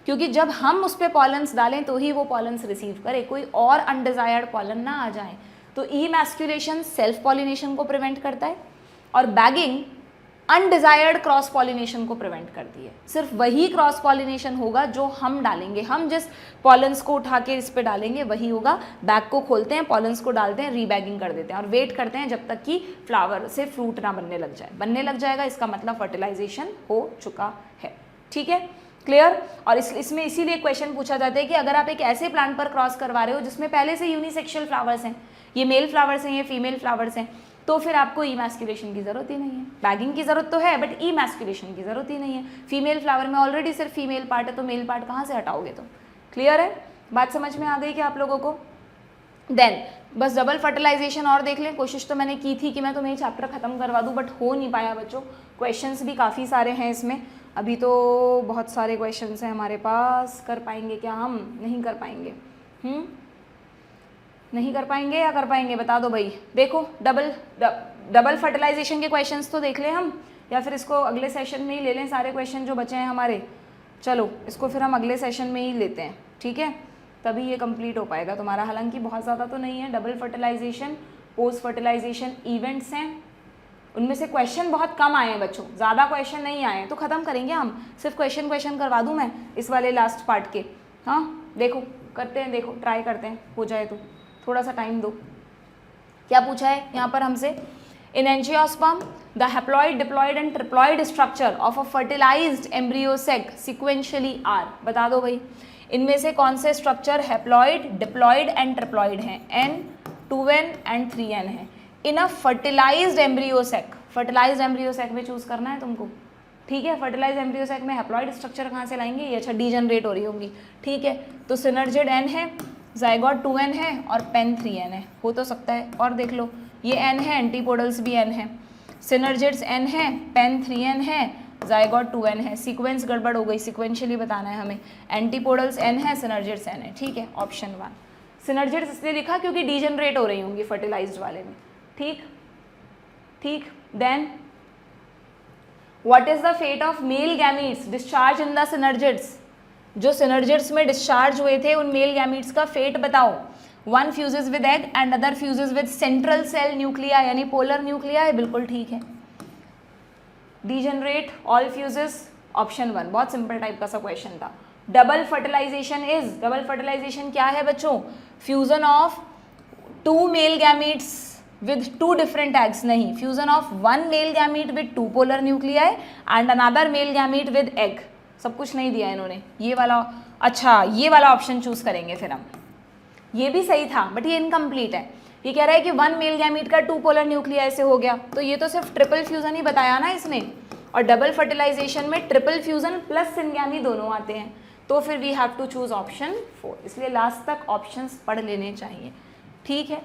क्योंकि जब हम उस पर पॉलन्स डालें तो ही वो पॉलन्स रिसीव करे, कोई और अनडिजायर्ड पॉलन ना आ जाए। तो ईमैस्कुलेशन सेल्फ पॉलिनेशन को प्रिवेंट करता है और बैगिंग अनडिजायर्ड क्रॉस पॉलिनेशन को प्रिवेंट करती है। सिर्फ वही क्रॉस पॉलिनेशन होगा जो हम डालेंगे, हम जिस पॉलन्स को उठा के इस पे डालेंगे वही होगा। बैग को खोलते हैं, पॉलन्स को डालते हैं, रीबैगिंग कर देते हैं और वेट करते हैं जब तक कि फ्लावर से फ्रूट ना बनने लग जाए। बनने लग जाएगा इसका मतलब फर्टिलाइजेशन हो चुका है, ठीक है, क्लियर। और इसमें इसीलिए क्वेश्चन पूछा जाता है कि अगर आप एक ऐसे प्लांट पर क्रॉस करवा रहे हो जिसमें पहले से यूनिसेक्सुअल फ्लावर्स हैं, ये मेल फ्लावर्स हैं, ये फीमेल फ्लावर्स हैं, तो फिर आपको ईमैस्कुलेशन की ज़रूरत ही नहीं है। बैगिंग की ज़रूरत तो है बट ईमैस्कुलेशन की ज़रूरत ही नहीं है। फीमेल फ्लावर में ऑलरेडी सिर्फ फीमेल पार्ट है तो मेल पार्ट कहाँ से हटाओगे तुम? क्लियर है, बात समझ में आ गई क्या आप लोगों को? देन बस डबल फर्टिलाइजेशन और देख लें। कोशिश तो मैंने की थी कि मैं तुम्हें ये चैप्टर ख़त्म करवा दूँ बट हो नहीं पाया बच्चों, क्वेश्चंस भी काफ़ी सारे हैं इसमें, अभी तो बहुत सारे क्वेश्चंस हैं हमारे पास। कर पाएंगे क्या हम? नहीं कर पाएंगे। नहीं कर पाएंगे या कर पाएंगे? बता दो भाई। देखो डबल फर्टिलाइजेशन के क्वेश्चंस तो देख ले हम, या फिर इसको अगले सेशन में ही ले लें, सारे क्वेश्चन जो बचे हैं हमारे। चलो इसको फिर हम अगले सेशन में ही लेते हैं, ठीक है, तभी ये कंप्लीट हो पाएगा तुम्हारा। हालांकि बहुत ज़्यादा तो नहीं है, double fertilization, post fertilization events हैं, उनमें से क्वेश्चन बहुत कम आए हैं बच्चों, ज़्यादा क्वेश्चन नहीं आए हैं, तो ख़त्म करेंगे हम। सिर्फ क्वेश्चन करवा दूँ मैं इस वाले लास्ट पार्ट के। हाँ देखो करते हैं, देखो ट्राई करते हैं, हो जाए तो, थोड़ा सा टाइम दो। क्या पूछा है यहाँ पर हमसे? In angiosperm the haploid, diploid and triploid structure of a fertilized embryo sac sequentially are. बता दो भाई, इनमें से कौन से structure haploid, diploid and triploid हैं? N, 2N एंड 3N है in a fertilized embryo sac. Fertilized embryo sac में चूज करना है तुमको, ठीक है। फर्टिलाइज्ड एम्ब्रियो सेक में हैप्लॉइड स्ट्रक्चर कहाँ से लाएंगे? ये अच्छा डीजनरेट हो रही होंगी, ठीक है। तो सिनर्जिड N है, जाइगोट 2N है और पेन 3N है, हो तो सकता है। और देख लो ये N है, एंटीपोडल्स भी N है, सिनर्जिड्स N है, पेन 3N है, जाइगोट 2N है। सीक्वेंस गड़बड़ हो गई, सीक्वेंशियली बताना है हमें। एंटीपोडल्स N है, सिनर्जिड्स N है, ठीक है। ऑप्शन 1 सिनर्जिड्स इसलिए लिखा क्योंकि डीजनरेट हो रही होंगी फर्टिलाइज्ड वाले में, ठीक ठीक। Then what is the fate of male gametes discharge in the synergids? जो सिनर्जिड्स में डिस्चार्ज हुए थे उन मेल गैमीट्स का फेट बताओ। One fuses with egg and other fuses with central cell nuclei, यानी पोलर न्यूक्लिया है, बिल्कुल ठीक है। डीजनरेट ऑल फ्यूजेस, ऑप्शन 1, बहुत सिंपल टाइप का सा क्वेश्चन था। Double fertilization is, double fertilization क्या है बच्चों? Fusion of 2 male gametes with 2 different eggs, नहीं, fusion of 1 male gamete with 2 polar nuclei and another male gamete with egg। सब कुछ नहीं दिया इन्होंने, ये वाला, अच्छा ये वाला ऑप्शन चूज करेंगे फिर हम। ये भी सही था बट ये इनकम्प्लीट है। ये कह रहा है कि 1 मेल गैमीट का 2 पोलर न्यूक्लियाई से हो गया, तो ये तो सिर्फ ट्रिपल फ्यूजन ही बताया ना इसने, और डबल फर्टिलाइजेशन में ट्रिपल फ्यूजन प्लस सिनगैमी दोनों आते हैं, तो फिर we have to choose option 4। इसलिए लास्ट तक ऑप्शंस पढ़ लेने चाहिए, ठीक है।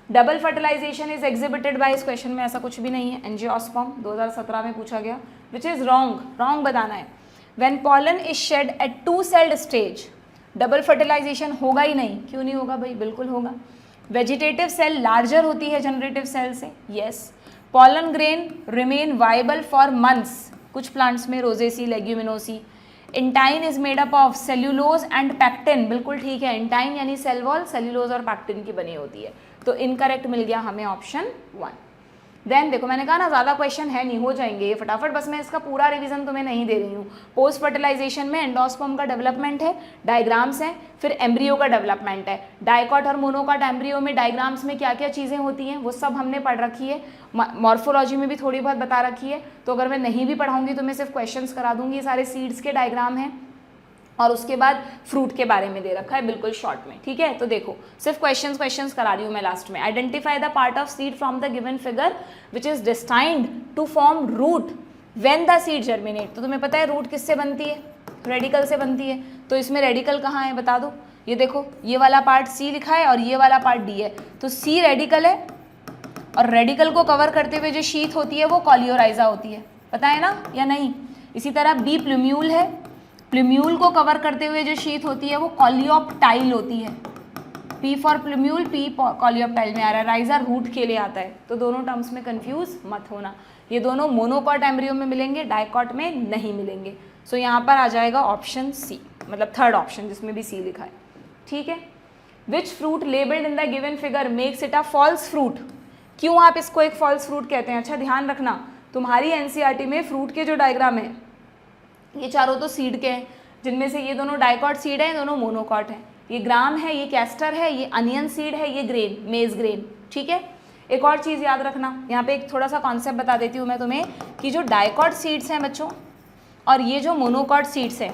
Double fertilization is exhibited by, इस क्वेश्चन में ऐसा कुछ भी नहीं है। एंजियोस्पर्म 2017 में पूछा गया, विच इज रॉन्ग, रॉन्ग बताना है। When pollen is shed at 2 celled stage, double fertilization होगा ही नहीं। क्यों नहीं होगा भाई? बिल्कुल होगा। वेजिटेटिव सेल लार्जर होती है जनरेटिव सेल से, yes. Pollen grain remain viable for months, कुछ प्लांट्स में, Rosaceae, Leguminosae. Intine is made up of cellulose and pectin, बिल्कुल ठीक है। इंटाइन यानी सेल वॉल सेल्यूलोज और पैक्टिन की बनी होती है, तो इनकरेक्ट मिल गया हमें ऑप्शन 1। देन देखो मैंने कहा ना ज़्यादा क्वेश्चन है नहीं, हो जाएंगे ये फटाफट, बस मैं इसका पूरा रिवीजन तुम्हें नहीं दे रही हूँ। पोस्ट फर्टिलाइजेशन में एंडोस्पर्म का डेवलपमेंट है, डायग्राम्स हैं, फिर एम्ब्रियो का डेवलपमेंट है। डाइकॉट और मोनोकॉट एम्ब्रियो में डायग्राम्स में क्या क्या चीज़ें होती हैं वो सब हमने पढ़ रखी है, मॉर्फोलॉजी में भी थोड़ी बहुत बता रखी है। तो अगर मैं नहीं भी पढ़ाऊंगी तो मैं सिर्फ क्वेश्चंस करा दूंगी। ये सारे सीड्स के डायग्राम हैं और उसके बाद फ्रूट के बारे में दे रखा है बिल्कुल शॉर्ट में, ठीक है। तो देखो सिर्फ क्वेश्चंस करा रही हूँ मैं लास्ट में। Identify the part of seed from the given figure which is destined to form root when the seed germinate. तो तुम्हें पता है रूट किससे बनती है? रेडिकल से बनती है। तो इसमें रेडिकल कहाँ है बता दो? ये देखो, ये वाला पार्ट सी लिखा है और ये वाला पार्ट डी है, तो सी रेडिकल है और रेडिकल को कवर करते हुए जो शीथ होती है वो कॉलियोराइजा होती है, पता है ना या नहीं? इसी तरह बी प्लूम्यूल है, प्लूम्यूल को कवर करते हुए जो शीथ होती है वो कॉलियोप्टाइल होती है। P for plumule, P coleoptile में आ रहा है, राइजा रूट के लिए आता है, तो दोनों टर्म्स में कंफ्यूज मत होना। ये दोनों मोनोकॉट एम्ब्रियो में मिलेंगे, डाइकॉट में नहीं मिलेंगे। सो यहाँ पर आ जाएगा ऑप्शन सी, मतलब थर्ड ऑप्शन जिसमें भी सी लिखा है, ठीक है। Which fruit labelled in the given figure makes it a false fruit? क्यों आप इसको एक फॉल्स फ्रूट कहते हैं? अच्छा ध्यान रखना, तुम्हारी एनसीईआरटी में फ्रूट के जो डायग्राम है ये चारों तो सीड के हैं, जिनमें से ये दोनों डाइकॉट सीड है, दोनों मोनोकॉट है। ये ग्राम है, ये कैस्टर है, ये अनियन सीड है, ये ग्रेन, मेज ग्रेन, ठीक है। एक और चीज़ याद रखना, यहाँ पे एक थोड़ा सा कॉन्सेप्ट बता देती हूँ मैं तुम्हें कि जो डाइकॉट सीड्स हैं बच्चों और ये जो मोनोकॉट सीड्स हैं,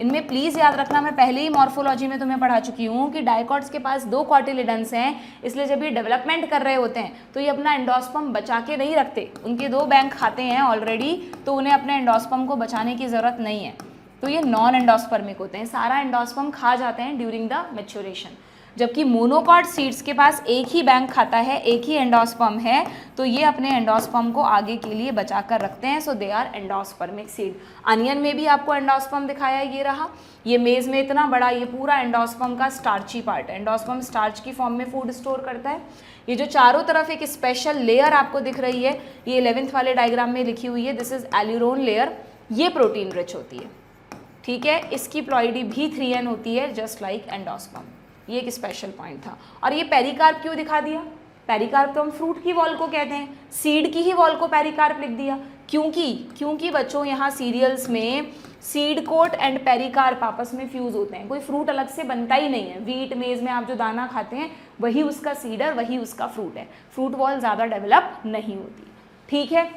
इनमें प्लीज़ याद रखना, मैं पहले ही मॉर्फोलॉजी में तुम्हें पढ़ा चुकी हूँ कि डाइकॉट्स के पास 2 कॉटिलिडन्स हैं, इसलिए जब ये डेवलपमेंट कर रहे होते हैं तो ये अपना एंडोस्पर्म बचा के नहीं रखते, उनके 2 बैंक खाते हैं ऑलरेडी, तो उन्हें अपने एंडोस्पर्म को बचाने की ज़रूरत नहीं है, तो ये नॉन एंडोस्पर्मिक होते हैं, सारा एंडोस्पर्म खा जाते हैं ड्यूरिंग द मैच्योरेशन। जबकि मोनोकॉट सीड्स के पास एक ही बैंक खाता है, एक ही एंडोस्पर्म है, तो ये अपने एंडोस्पर्म को आगे के लिए बचा कर रखते हैं, so they are endospermic seed. Onion में भी आपको एंडोस्पर्म दिखाया, ये रहा, ये मेज में इतना बड़ा, ये पूरा एंडोस्पर्म का स्टार्ची पार्ट है, एंडोस्पर्म स्टार्च की फॉर्म में फूड स्टोर करता है। ये जो चारों तरफ एक स्पेशल लेयर आपको दिख रही है, ये 11th वाले डायग्राम में लिखी हुई है, दिस इज एल्यूरोन लेयर, ये प्रोटीन रिच होती है, ठीक है। इसकी प्लॉइडी भी 3n होती है, जस्ट लाइक एंडोस्पर्म, ये एक स्पेशल पॉइंट था। और ये पेरिकार्प क्यों दिखा दिया? पेरिकार्प तो हम फ्रूट की वॉल को कहते हैं, सीड की ही वॉल को पेरिकार्प लिख दिया, क्योंकि बच्चों यहाँ सीरियल्स में सीड कोट एंड पेरिकार्प आपस में फ्यूज होते हैं, कोई फ्रूट अलग से बनता ही नहीं है। व्हीट मेज में आप जो दाना खाते हैं वही उसका सीड है, वही उसका फ्रूट है, फ्रूट वॉल ज़्यादा डेवलप नहीं होती, ठीक है,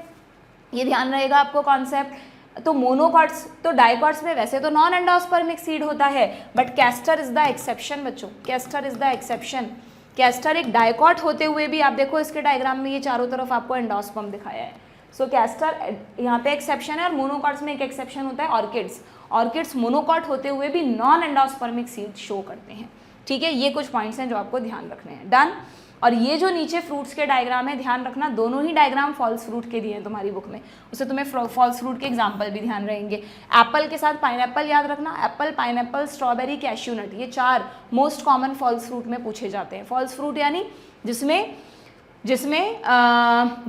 ये ध्यान रहेगा आपको कॉन्सेप्ट। तो मोनोकॉट्स, तो डाइकॉट्स में वैसे तो नॉन एंडोस्पर्मिक सीड होता है, but castor is the exception बच्चों, castor is the exception. Castor एक डाइकॉट होते हुए भी, आप देखो इसके डायग्राम में ये चारों तरफ आपको एंडोस्पर्म दिखाया है, सो कैस्टर यहाँ पे एक्सेप्शन है। और मोनोकॉट्स में एक एक्सेप्शन होता है ऑर्किड्स, ऑर्किड्स मोनोकॉट होते हुए भी नॉन एंडोस्पर्मिक सीड शो करते हैं, ठीक है। ये कुछ पॉइंट्स हैं जो आपको ध्यान रखने हैं, डन। और ये जो नीचे फ्रूट्स के डायग्राम है, ध्यान रखना दोनों ही डायग्राम फॉल्स फ्रूट के दिए हैं तुम्हारी बुक में, उससे तुम्हें फॉल्स फ्रूट के एग्जाम्पल भी ध्यान रहेंगे। एप्पल के साथ पाइनएप्पल याद रखना, apple, pineapple, strawberry, cashew nut, ये 4 मोस्ट कॉमन फॉल्स फ्रूट में पूछे जाते हैं। फॉल्स फ्रूट यानी जिसमें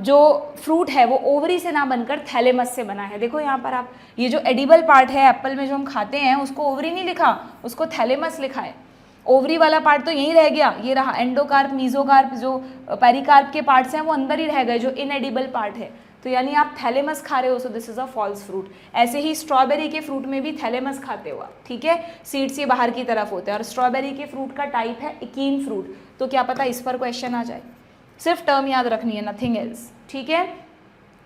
जो फ्रूट है वो ओवरी से ना बनकर थैलेमस से बना है। देखो यहाँ पर आप, ये जो एडिबल पार्ट है एप्पल में जो हम खाते हैं, उसको ओवरी नहीं लिखा, उसको थैलेमस लिखा है। ओवरी वाला पार्ट तो यहीं रह गया, ये रहा एंडोकार्प, मीजोकार्प, जो पेरिकार्प के पार्ट्स हैं वो अंदर ही रह गए, जो इनएडिबल पार्ट है, तो यानी आप थैलेमस खा रहे हो, so this is a false fruit. ऐसे ही स्ट्रॉबेरी के फ्रूट में भी थैलेमस खाते हो आप, ठीक है, सीड्स ये बाहर की तरफ होते हैं। और स्ट्रॉबेरी के फ्रूट का टाइप है इकीन फ्रूट, तो क्या पता इस पर क्वेश्चन आ जाए, सिर्फ टर्म याद रखनी है, नथिंग एल्स, ठीक है।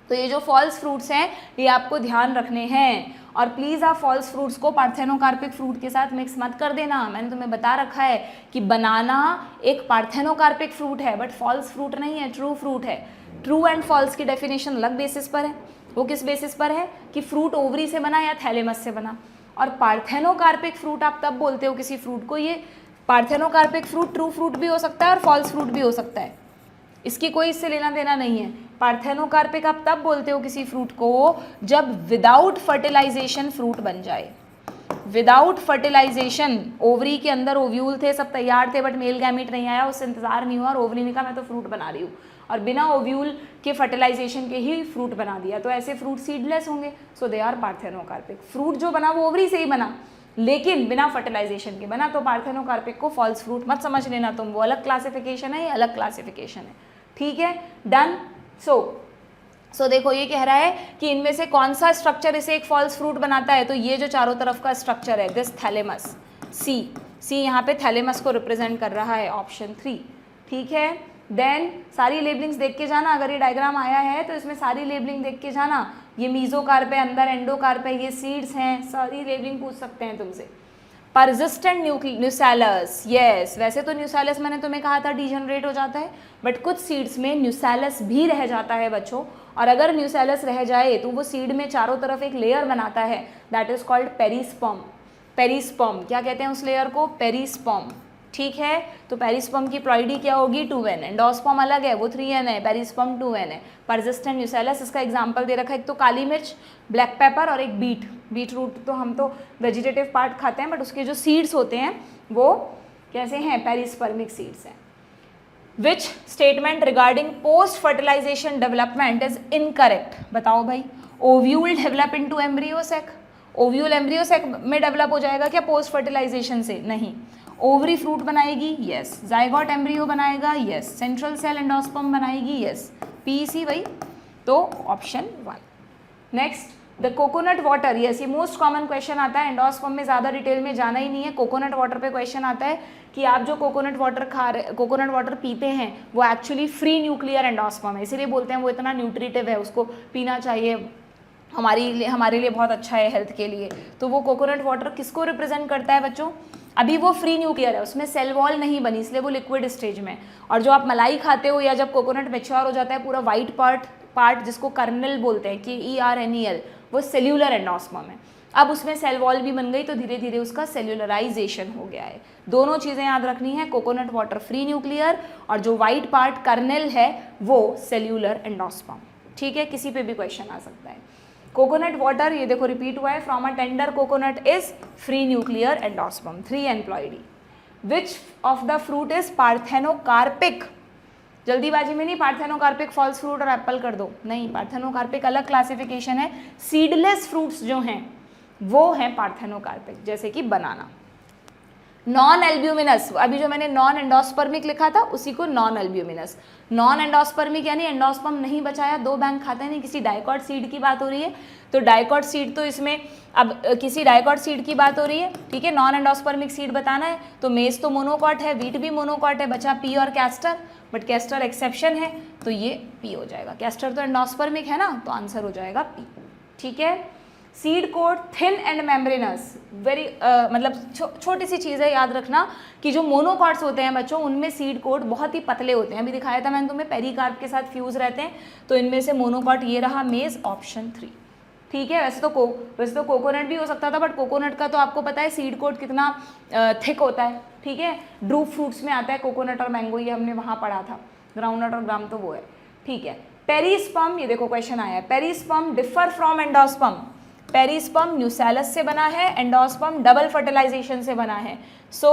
तो ये जो फॉल्स फ्रूट्स हैं ये आपको ध्यान रखने हैं, और प्लीज़ आप फॉल्स फ्रूट्स को पार्थेनोकार्पिक फ्रूट के साथ मिक्स मत कर देना। मैंने तुम्हें बता रखा है कि बनाना एक पार्थेनोकार्पिक फ्रूट है, बट फॉल्स फ्रूट नहीं है, ट्रू फ्रूट है। ट्रू एंड फॉल्स की डेफिनेशन अलग बेसिस पर है, वो किस बेसिस पर है कि फ्रूट ओवरी से बना या थैलेमस से बना। और पार्थेनोकार्पिक फ्रूट आप तब बोलते हो किसी फ्रूट को, ये पार्थेनोकार्पिक फ्रूट ट्रू फ्रूट भी हो सकता है और फॉल्स फ्रूट भी हो सकता है, इसकी कोई इससे लेना देना नहीं है। पार्थेनोकार्पिक आप तब बोलते हो किसी फ्रूट को जब विदाउट फर्टिलाइजेशन फ्रूट बन जाए। विदाउट फर्टिलाइजेशन, ओवरी के अंदर ओव्यूल थे, सब तैयार थे, बट मेल गैमीट नहीं आया, उससे इंतजार नहीं हुआ और ओवरी ने कहा मैं तो फ्रूट बना रही हूँ, और बिना ओव्यूल के फर्टिलाइजेशन के ही फ्रूट बना दिया, तो ऐसे फ्रूट सीडलेस होंगे, सो दे आर पार्थेनोकार्पिक। फ्रूट जो बना वो ओवरी से ही बना, लेकिन बिना फर्टिलाइजेशन के बना, तो पार्थेनोकार्पिक को फॉल्स फ्रूट मत समझ लेना तुम, वो अलग क्लासिफिकेशन है, ये अलग क्लासिफिकेशन है, ठीक है, डन। सो देखो ये कह रहा है कि इनमें से कौन सा स्ट्रक्चर इसे एक फॉल्स फ्रूट बनाता है, तो ये जो चारों तरफ का स्ट्रक्चर है, दिस थैलेमस, सी यहाँ पे थैलेमस को रिप्रेजेंट कर रहा है, ऑप्शन 3, ठीक है। देन सारी लेबलिंग्स देख के जाना, अगर ये डायग्राम आया है तो इसमें सारी लेबलिंग देख के जाना, ये मीजोकार्प है, अंदर एंडोकार्प है, ये सीड्स हैं, सारी लेबलिंग पूछ सकते हैं तुमसे। परसिस्टेंट न्यूसैलस, यस, वैसे तो न्यूसैलस मैंने तुम्हें कहा था डीजनरेट हो जाता है, बट कुछ सीड्स में न्यूसैलस भी रह जाता है बच्चों, और अगर न्यूसैलस रह जाए तो वो सीड में चारों तरफ एक लेयर बनाता है, that is called perisperm. Perisperm, क्या कहते हैं उस लेयर को, पेरिस्पर्म, ठीक है। तो पेरिस्पर्म की प्लॉइडी क्या होगी, 2n, एंडोस्पर्म अलग है, वो 3n है, पेरिस्पर्म 2n है। परसिस्टेंट न्यूसैलस, इसका एग्जांपल दे रखा है, एक तो काली मिर्च, ब्लैक पेपर, और एक बीट रूट, तो हम तो वेजिटेटिव पार्ट खाते हैं, बट उसके जो सीड्स होते हैं वो कैसे हैं, पेरिस्पर्मिक सीड्स हैं। Which statement regarding post fertilization development is incorrect, बताओ भाई। Ovule develop into embryo sac, ovule embryo sac में डेवलप हो जाएगा क्या पोस्ट फर्टिलाइजेशन से, नहीं। ओवरी फ्रूट बनाएगी, यस। जाइगोट एम्ब्रियो बनाएगा, यस। सेंट्रल सेल एंडोस्पर्म बनाएगी, यस। पीईसी भाई, तो option 1। Next, the coconut water, yes, ये मोस्ट कॉमन क्वेश्चन आता है, एंडोस्पर्म में ज़्यादा डिटेल में जाना ही नहीं है, कोकोनट वाटर पे क्वेश्चन आता है कि आप जो कोकोनट वाटर पीते हैं वो एक्चुअली फ्री न्यूक्लियर एंडोस्पर्म है, इसीलिए बोलते हैं वो इतना न्यूट्रिटिव है, उसको पीना चाहिए, हमारे लिए बहुत अच्छा है हेल्थ के लिए। तो वो कोकोनट वाटर किसको रिप्रेजेंट करता है बच्चों, अभी वो फ्री न्यूक्लियर है, उसमें सेल वॉल नहीं बनी, इसलिए वो लिक्विड स्टेज में। और जो आप मलाई खाते हो या जब कोकोनट मैच्योर हो जाता है, पूरा वाइट पार्ट जिसको कर्नल बोलते हैं, KERNEL, वो सेल्यूलर एंडोस्पर्म है। अब उसमें सेल वॉल भी बन गई तो धीरे धीरे उसका सेल्यूलराइजेशन हो गया है। दोनों चीज़ें याद रखनी है, कोकोनट वाटर फ्री न्यूक्लियर और जो वाइट पार्ट कर्नेल है वो सेल्यूलर एंडोस्पर्म। ठीक है, किसी पे भी क्वेश्चन आ सकता है। कोकोनट वाटर, ये देखो रिपीट हुआ है, from a tender coconut is free nuclear endosperm 3 एम्प्लॉयडी। Which of the fruit is parthenocarpic. जल्दीबाजी में नहीं पार्थेनोकार्पिक फॉल्स फ्रूट और एप्पल कर दो, नहीं, पार्थेनोकार्पिक अलग क्लासिफिकेशन है। सीडलेस फ्रूट्स जो हैं वो हैं पार्थेनोकार्पिक, जैसे कि बनाना। नॉन एल्ब्यूमिनस, अभी जो मैंने नॉन एंडोस्पर्मिक लिखा था उसी को नॉन एल्ब्यूमिनस। नॉन एंडोस्पर्मिक यानी एंडोस्पर्म नहीं बचाया, 2 बैंक खाते नहीं, किसी डाइकॉट सीड की बात हो रही है, तो डाइकॉट सीड तो इसमें अब किसी डाइकॉट सीड की बात हो रही है। ठीक है, नॉन एंडोस्पर्मिक सीड बताना है तो मेज तो मोनोकॉट है, वीट भी मोनोकॉट है, बचा पी और कैस्टर, बट कैस्टर एक्सेप्शन है तो ये पी हो जाएगा। कैस्टर तो एंडोस्पर्मिक है ना, तो आंसर हो जाएगा पी। ठीक है, seed coat thin and membranous, very मतलब छोटी सी चीज़ है, याद रखना कि जो मोनोकॉट्स होते हैं बच्चों उनमें सीड कोट बहुत ही पतले होते हैं। अभी दिखाया था मैंने तुम्हें, पेरिकार्प के साथ फ्यूज रहते हैं, तो इनमें से मोनोकॉट ये रहा मेज, ऑप्शन 3। ठीक है, वैसे तो कोकोनट भी हो सकता था, बट कोकोनट का तो आपको पता है सीड कोट कितना थिक होता है। ठीक है, ड्रूप फ्रूट्स में आता है कोकोनट और मैंगो, ये हमने वहाँ पढ़ा था, ग्राउंडनट और ग्राम तो वो है। ठीक है, पेरिस्पर्म, ये देखो क्वेश्चन आया है, perisperm differ from endosperm. Perisperm nucellus से बना है, एंडोस्पर्म डबल फर्टिलाइजेशन से बना है। So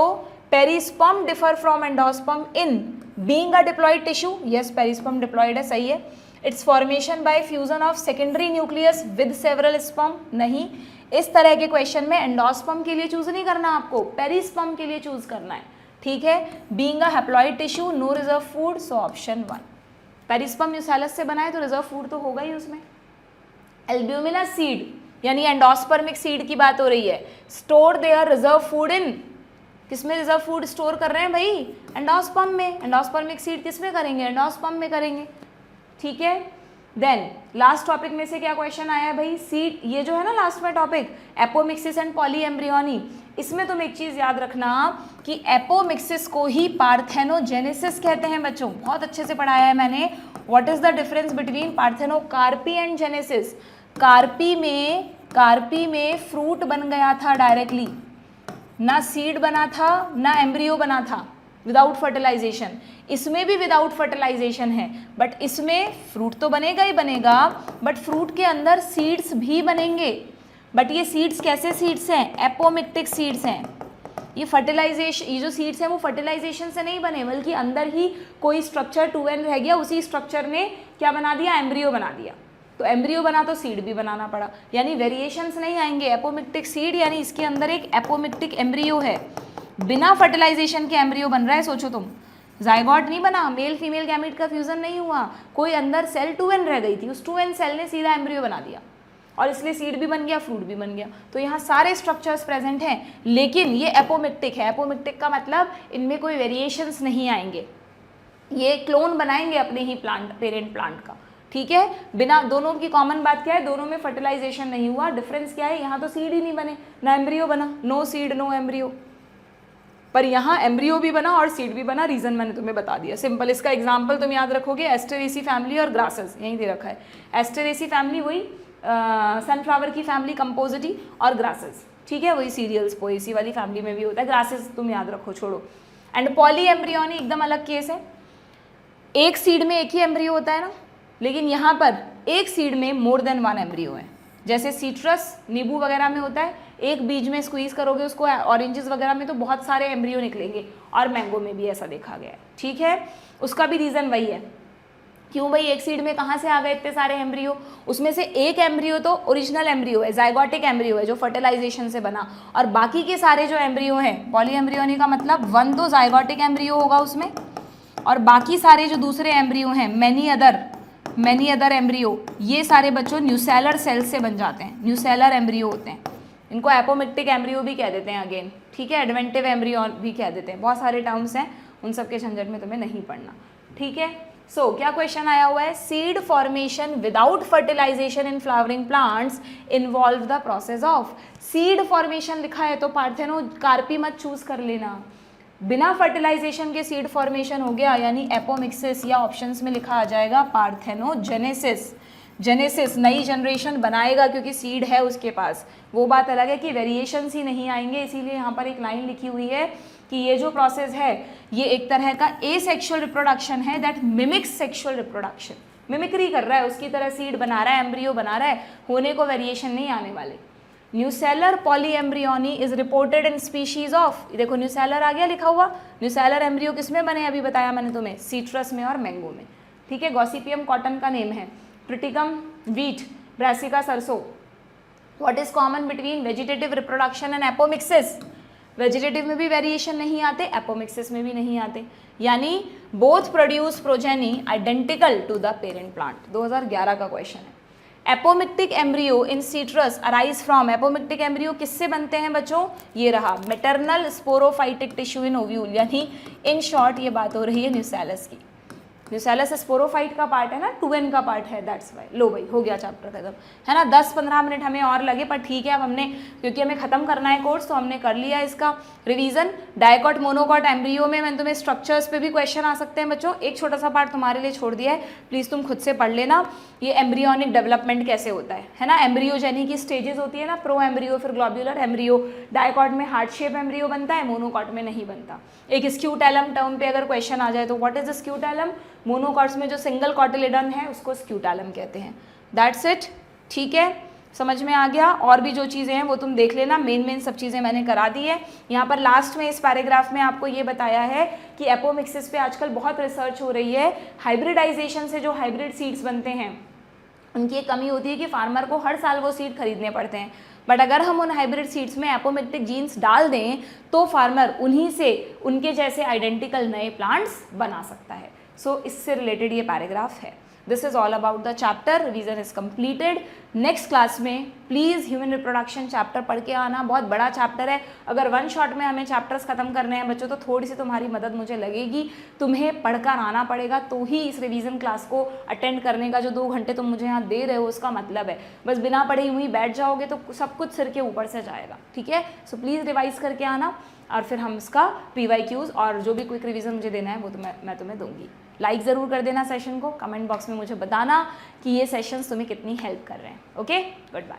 perisperm differ from endosperm in being a diploid tissue, yes perisperm diploid है, सही है। Its formation by fusion of secondary nucleus with several sperm, नहीं। इस तरह के क्वेश्चन में एंडोस्पर्म के लिए चूज नहीं करना आपको, पेरिस्पर्म के लिए चूज करना है। ठीक है, being a haploid tissue, no reserve food, so option 1। Perisperm nucellus से बना है तो रिजर्व फूड तो होगा ही उसमें। एल्ब्यूमिनस सीड यानी एंडोस्पर्मिक सीड की बात हो रही है, store their reserve food in, किसमें रिजर्व फूड स्टोर कर रहे हैं भाई, एंडोस्पर्म में। एंडोस्पर्मिक सीड किसमें करेंगे, एंडोस्पर्म में करेंगे। ठीक है, देन लास्ट टॉपिक में से क्या क्वेश्चन आया है भाई, सीड, ये जो है ना लास्ट में टॉपिक, एपोमिक्सिस एंड पॉलीएम्ब्रियोनी। इसमें तुम एक चीज याद रखना कि एपोमिक्सिस को ही पार्थेनोजेनेसिस कहते हैं बच्चों, बहुत अच्छे से पढ़ाया है मैंने। What is the difference between parthenocarpy and genesis. कार्पी में फ्रूट बन गया था डायरेक्टली, ना सीड बना था ना एम्ब्रियो बना था, विदाउट फर्टिलाइजेशन। इसमें भी विदाउट फर्टिलाइजेशन है, बट इसमें फ्रूट तो बनेगा ही बनेगा, बट फ्रूट के अंदर सीड्स भी बनेंगे। बट ये सीड्स कैसे सीड्स हैं, एपोमिक्टिक सीड्स हैं। ये फर्टिलाइजेशन, ये जो सीड्स हैं वो फर्टिलाइजेशन से नहीं बने, बल्कि अंदर ही कोई स्ट्रक्चर 2n रह गया, उसी स्ट्रक्चर ने क्या बना दिया, एम्ब्रियो बना दिया। तो एम्ब्रियो बना तो सीड भी बनाना पड़ा, यानी वेरिएशंस नहीं आएंगे। एपोमिक्टिक सीड यानी इसके अंदर एक एपोमिक्टिक एम्ब्रियो है, बिना फर्टिलाइजेशन के एम्ब्रियो बन रहा है। सोचो तुम, जाइगोट नहीं बना, मेल फीमेल गैमीट का फ्यूजन नहीं हुआ, कोई अंदर सेल 2n रह गई थी, उस 2n सेल ने सीधा एम्ब्रियो बना दिया और इसलिए सीड भी बन गया, फ्रूट भी बन गया। तो यहाँ सारे स्ट्रक्चर्स प्रेजेंट हैं, लेकिन ये एपोमिक्टिक है। एपोमिक्टिक का मतलब इनमें कोई वेरिएशंस नहीं आएंगे, ये क्लोन बनाएंगे अपने ही प्लांट, पेरेंट प्लांट का। ठीक है, बिना, दोनों की कॉमन बात क्या है, दोनों में फर्टिलाइजेशन नहीं हुआ। डिफरेंस क्या है, यहाँ तो सीड ही नहीं बने, ना एम्ब्रियो बना, नो सीड नो एम्ब्रियो, पर यहाँ एम्ब्रियो भी बना और सीड भी बना। रीजन मैंने तुम्हें बता दिया, सिंपल। इसका एग्जाम्पल तुम याद रखोगे, एस्टेरेसी फैमिली और ग्रासेस, यहीं दे रखा है। एस्टेरेसी फैमिली वही सनफ्लावर की फैमिली, कंपोजिटी, और ग्रासेस, ठीक है, वही सीरियल्स पोएसी वाली फैमिली में भी होता है। ग्रासेस तुम याद रखो, छोड़ो। एंड पॉली एम्ब्रियोनी एकदम अलग केस है, एक सीड में एक ही एम्ब्रियो होता है ना, लेकिन यहाँ पर एक सीड में मोर देन 1 एम्ब्रियो है। जैसे सीट्रस, नींबू वगैरह में होता है, एक बीज में स्क्वीज करोगे उसको, ऑरेंजेस वगैरह में तो बहुत सारे एम्ब्रियो निकलेंगे, और मैंगो में भी ऐसा देखा गया है। ठीक है, उसका भी रीज़न वही है, क्यों भाई एक सीड में कहाँ से आ गए इतने सारे एम्ब्रियो। उसमें से एक एम्ब्रियो तो ओरिजिनल एम्ब्रियो है, जाइगोटिक एम्ब्रियो है जो फर्टिलाइजेशन से बना, और बाकी के सारे जो एम्ब्रियो हैं, पॉली एम्ब्रियोनी का मतलब 1 तो जाइगोटिक एम्ब्रियो होगा उसमें, और बाकी सारे जो दूसरे एम्ब्रियो हैं, मैनी अदर एम्ब्रियो, ये सारे बच्चों न्यूसेलर सेल से बन जाते हैं, न्यूसेलर एम्ब्रियो होते हैं। इनको एपोमिक्टिक एम्ब्रियो भी कह देते हैं अगेन, ठीक है, एडवेंटिव एम्ब्रियो भी कह देते हैं, बहुत सारे टर्म्स हैं, उन सब के झंझट में तुम्हें नहीं पढ़ना। ठीक है, सो क्या क्वेश्चन आया हुआ है, seed formation without fertilization in flowering plants involve the process of. Seed formation लिखा है तो पार्थेनोकार्पी मत चूज कर लेना, बिना फर्टिलाइजेशन के सीड फॉर्मेशन हो गया, यानी एपोमिक्सिस, या ऑप्शंस में लिखा आ जाएगा पार्थेनोजेनेसिस। जेनेसिस नई जनरेशन बनाएगा क्योंकि सीड है उसके पास, वो बात अलग है कि वेरिएशंस ही नहीं आएंगे। इसीलिए यहाँ पर एक लाइन लिखी हुई है कि ये जो प्रोसेस है ये एक तरह का एसेक्सुअल रिप्रोडक्शन है that mimics sexual reproduction, mimicry कर रहा है, उसकी तरह सीड बना रहा है, एम्ब्रियो बना रहा है, होने को वेरिएशन नहीं आने वाले। Nucellar polyembryony is reported in species of, देखो न्यूसेलर आ गया लिखा हुआ, न्यूसेलर एम्ब्रियो किस में बने अभी बताया मैंने तुम्हें, सीट्रस में और मैंगो में, ठीक है। गॉसिपियम कॉटन का नेम है, ट्रिटिकम व्हीट, ब्रासिका सरसों। What is common between vegetative reproduction and apomixis, vegetative में भी वेरिएशन नहीं आते, एपोमिक्सिस में भी नहीं आते, यानी both produce progeny identical to the parent plant. 2011 का क्वेश्चन है। Apomictic embryo in citrus arise from, apomictic embryo किससे बनते हैं बच्चों, ये रहा maternal sporophytic tissue in ovule, यानी इन शॉर्ट ये बात हो रही है न्यूसेलस की। न्यूसेलस स्पोरोफाइट का पार्ट है ना, 2n का पार्ट है, दैट्स वाई। लो भाई हो गया चैप्टर खत्म, है ना। 10-15 मिनट हमें और लगे पर ठीक है, अब हमने क्योंकि हमें खत्म करना है कोर्स तो हमने कर लिया इसका रिवीजन। डायकॉट मोनोकॉट एम्ब्रियो में मैंने तुम्हें स्ट्रक्चर्स पे भी क्वेश्चन आ सकते हैं बच्चों, एक छोटा सा पार्ट तुम्हारे लिए छोड़ दिया है, प्लीज़ तुम खुद से पढ़ लेना। ये एम्ब्रियोनिक डेवलपमेंट कैसे होता है ना, एम्ब्रियोजेनी की स्टेजेस होती है ना, प्रो एम्ब्रियो फिर ग्लोब्यूलर एम्ब्रियो। डायकॉट में हार्ट शेप एम्ब्रियो बनता है, मोनोकॉट में नहीं बनता। एक स्क्यूटैलम टर्म पे अगर क्वेश्चन आ जाए तो व्हाट इज स्क्यूटैलम, मोनोकॉट्स में जो सिंगल कॉटिलेडन है उसको स्क्यूटैलम कहते हैं। दैट्स इट, ठीक है, समझ में आ गया। और भी जो चीज़ें हैं वो तुम देख लेना, मेन सब चीज़ें मैंने करा दी है। यहाँ पर लास्ट में इस पैराग्राफ में आपको ये बताया है कि एपोमिक्सिस पे आजकल बहुत रिसर्च हो रही है। हाइब्रिडाइजेशन से जो हाइब्रिड सीड्स बनते हैं उनकी एक कमी होती है कि फार्मर को हर साल वो सीड खरीदने पड़ते हैं, बट अगर हम उन हाइब्रिड सीड्स में एपोमिक्टिक जीन्स डाल दें तो फार्मर उन्हीं से उनके जैसे आइडेंटिकल नए प्लांट्स बना सकता है। सो इससे रिलेटेड ये पैराग्राफ है। This is all about the chapter, revision is completed. Next class में प्लीज़ ह्यूमन रिप्रोडक्शन चैप्टर पढ़ के आना, बहुत बड़ा चैप्टर है। अगर वन शॉट में हमें चैप्टर्स खत्म करने हैं बच्चों तो थोड़ी सी तुम्हारी मदद मुझे लगेगी, तुम्हें पढ़कर आना पड़ेगा तो ही इस रिवीजन क्लास को अटेंड करने का जो 2 घंटे तुम मुझे यहाँ दे रहे हो उसका मतलब है। बस बिना पढ़े हुई बैठ जाओगे तो सब कुछ सिर के ऊपर से जाएगा, ठीक है। सो प्लीज़ रिवाइज करके आना और फिर हम इसका PYQs और जो भी क्विक रिवीजन मुझे देना है वो मैं तुम्हें दूंगी। लाइक ज़रूर कर देना सेशन को, कमेंट बॉक्स में मुझे बताना कि ये सेशंस तुम्हें कितनी हेल्प कर रहे हैं। Okay, good bye.